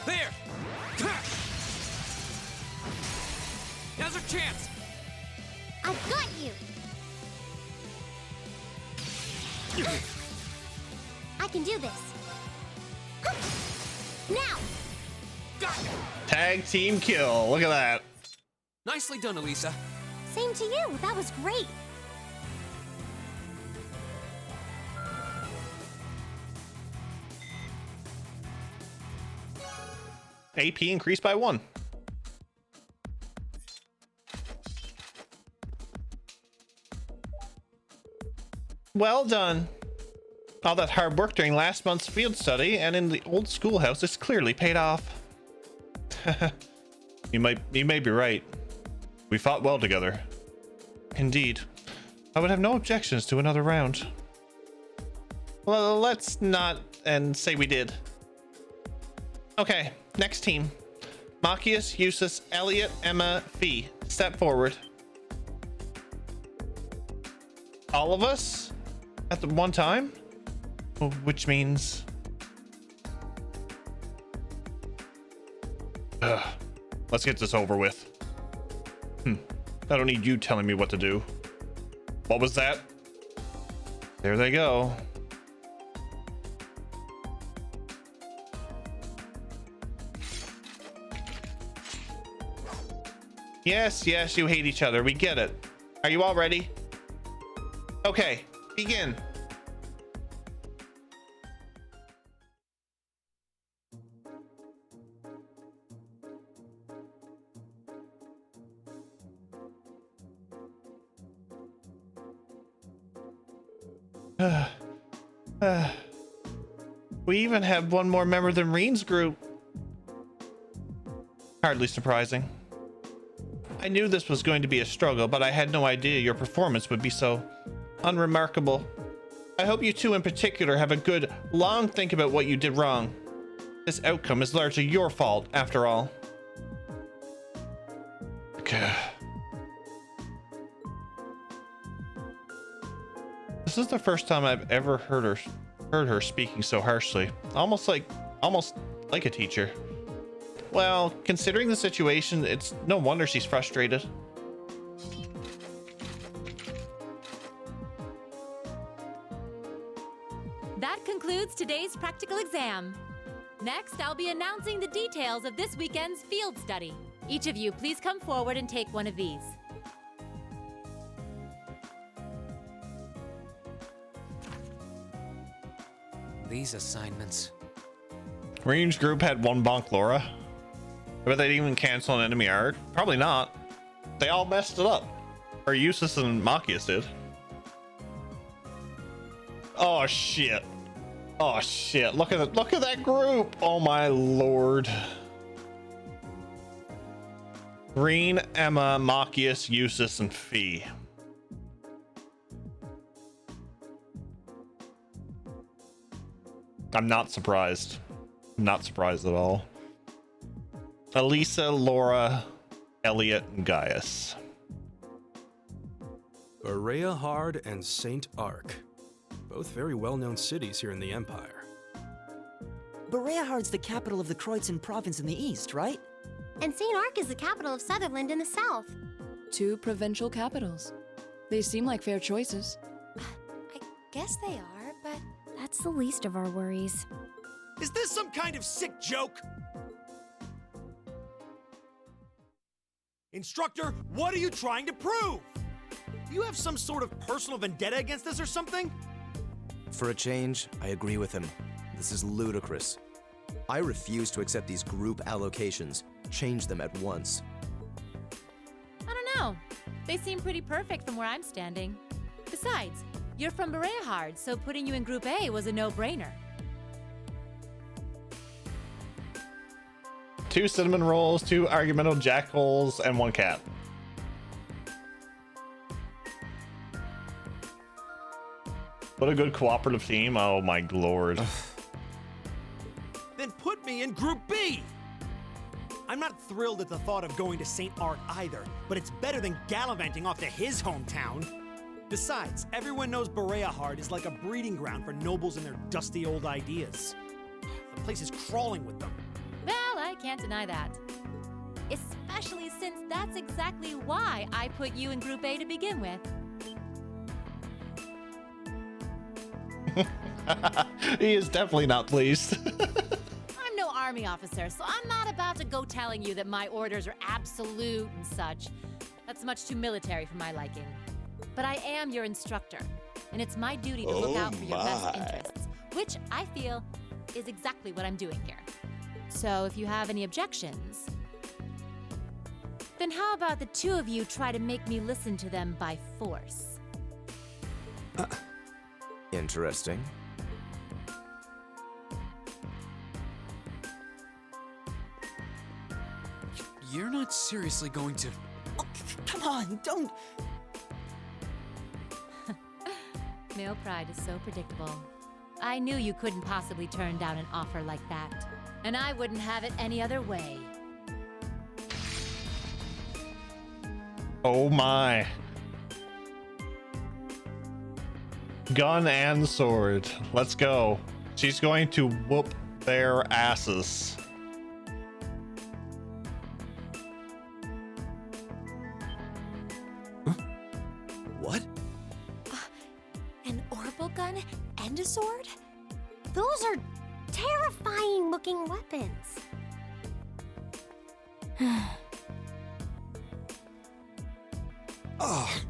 There. Now's our chance. I've got you. I can do this. Now. Tag team kill. Look at that. Nicely done, Elisa. Same to you. That was great. AP increased by 1. Well done. All that hard work during last month's field study and in the old schoolhouse is clearly paid off. You may be right. We fought well together. Indeed. I would have no objections to another round. Well, let's not and say we did. Okay, next team. Machias, Eustace, Elliot, Emma, Fee. Step forward. All of us? At the one time? Which means... Let's get this over with. I don't need you telling me what to do. What was that? There they go. Yes, yes, you hate each other. We get it. Are you all ready? Okay, begin. We even have one more member than Reen's group. Hardly surprising. I knew this was going to be a struggle, but I had no idea your performance would be so unremarkable. I hope you two in particular have a good, long think about what you did wrong. This outcome is largely your fault, after all. Okay. This is the first time I've ever heard her speaking so harshly. Almost like a teacher. Well, considering the situation, it's no wonder she's frustrated. That concludes today's practical exam. Next, I'll be announcing the details of this weekend's field study. Each of you, please come forward and take one of these. These assignments. Reen's group had one bonk Laura. I bet they didn't even cancel an enemy art. Probably not. They all messed it up. Or Eustace and Machias did. Oh shit. Oh shit. Look at that group. Oh my lord. Reen, Emma, Machias, Eustace, and Fee. I'm not surprised. I'm not surprised at all. Elisa, Laura, Elliot, and Gaius. Berea Hard and St. Arc. Both very well-known cities here in the Empire. Berea Hard's the capital of the Kreutzen province in the east, right? And St. Arc is the capital of Sutherland in the south. 2 provincial capitals. They seem like fair choices. I guess they are, but... That's the least of our worries. Is this some kind of sick joke? Instructor, what are you trying to prove? Do you have some sort of personal vendetta against us or something? For a change, I agree with him. This is ludicrous. I refuse to accept these group allocations. Change them at once. I don't know. They seem pretty perfect from where I'm standing. Besides, you're from Berea Hard, so putting you in Group A was a no-brainer. 2 cinnamon rolls, 2 argumentative jackals, and 1 cat. What a good cooperative team. Oh my lord. Then put me in Group B! I'm not thrilled at the thought of going to St. Art either, but it's better than gallivanting off to his hometown. Besides, everyone knows Berea is like a breeding ground for nobles and their dusty old ideas. The place is crawling with them. Well, I can't deny that. Especially since that's exactly why I put you in Group A to begin with. He is definitely not pleased. I'm no army officer, so I'm not about to go telling you that my orders are absolute and such. That's much too military for my liking. But I am your instructor, and it's my duty to look out for your best interests, which I feel is exactly what I'm doing here. So if you have any objections, then how about the two of you try to make me listen to them by force? Interesting. You're not seriously going to... Oh, come on, don't... Male pride is so predictable. I knew you couldn't possibly turn down an offer like that. And I wouldn't have it any other way. Oh my. Gun and sword. Let's go. She's going to whoop their asses. What? An orbital gun and a sword? Those are terrifying looking weapons. Oh.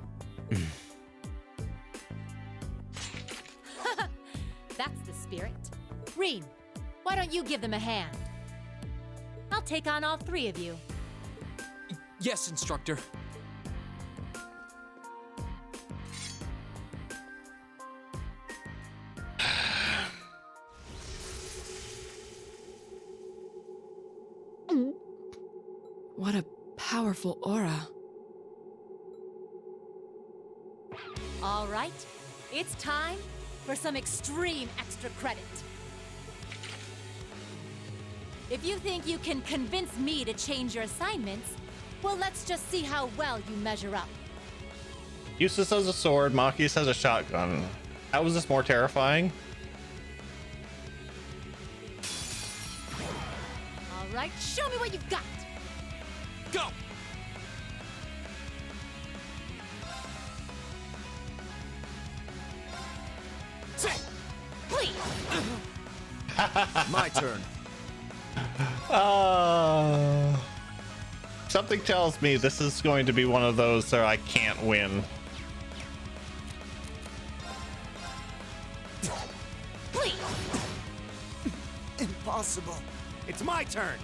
That's the spirit. Reen, why don't you give them a hand? I'll take on all three of you. Yes, Instructor. What a powerful aura. All right, it's time for some extreme extra credit. If you think you can convince me to change your assignments, well, let's just see how well you measure up. Eustace has a sword, Machias has a shotgun. How is this more terrifying? All right, show me what you've got. Go! Please! My turn. Something tells me this is going to be one of those that I can't win. Please! Impossible. It's my turn.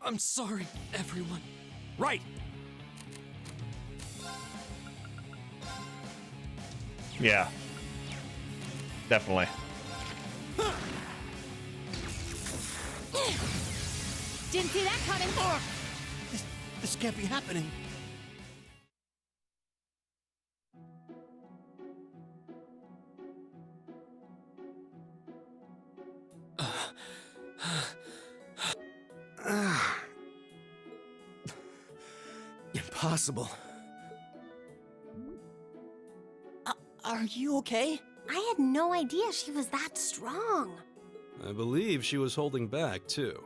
I'm sorry, everyone. Right. Yeah. Definitely. Didn't see that coming. This can't be happening. Impossible. Are you okay? I had no idea she was that strong. I believe she was holding back, too.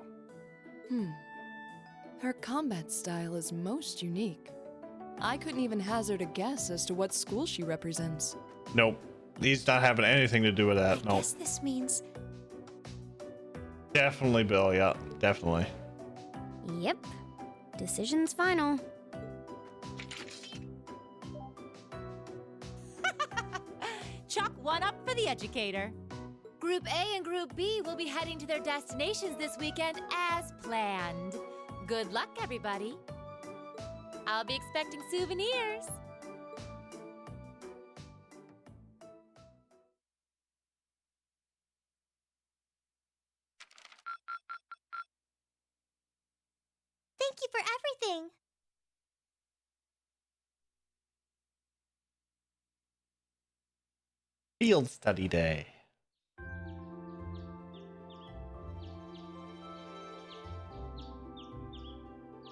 Her combat style is most unique. I couldn't even hazard a guess as to what school she represents. Nope. He's not having anything to do with that. I Nope. guess this means... Definitely Bill, yeah. Definitely. Yep. Decision's final. Chalk one up for the educator. Group A and Group B will be heading to their destinations this weekend as planned. Good luck, everybody. I'll be expecting souvenirs. Thank you for everything. Field study day.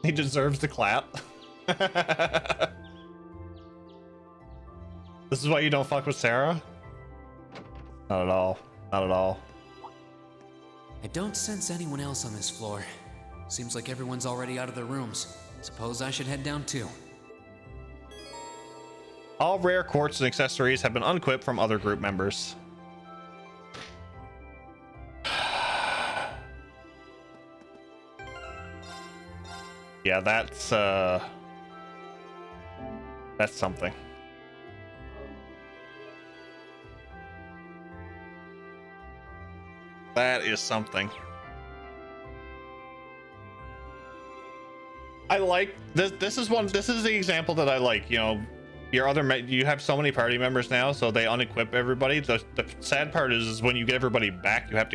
He deserves the clap. This is why you don't fuck with Sarah? Not at all. Not at all. I don't sense anyone else on this floor. Seems like everyone's already out of their rooms. Suppose I should head down too. All rare quartz and accessories have been unequipped from other group members. Yeah, that's something. That is something. I like this. This is the example that I like. You know, you have so many party members now, so they unequip everybody. The sad part is when you get everybody back, you have to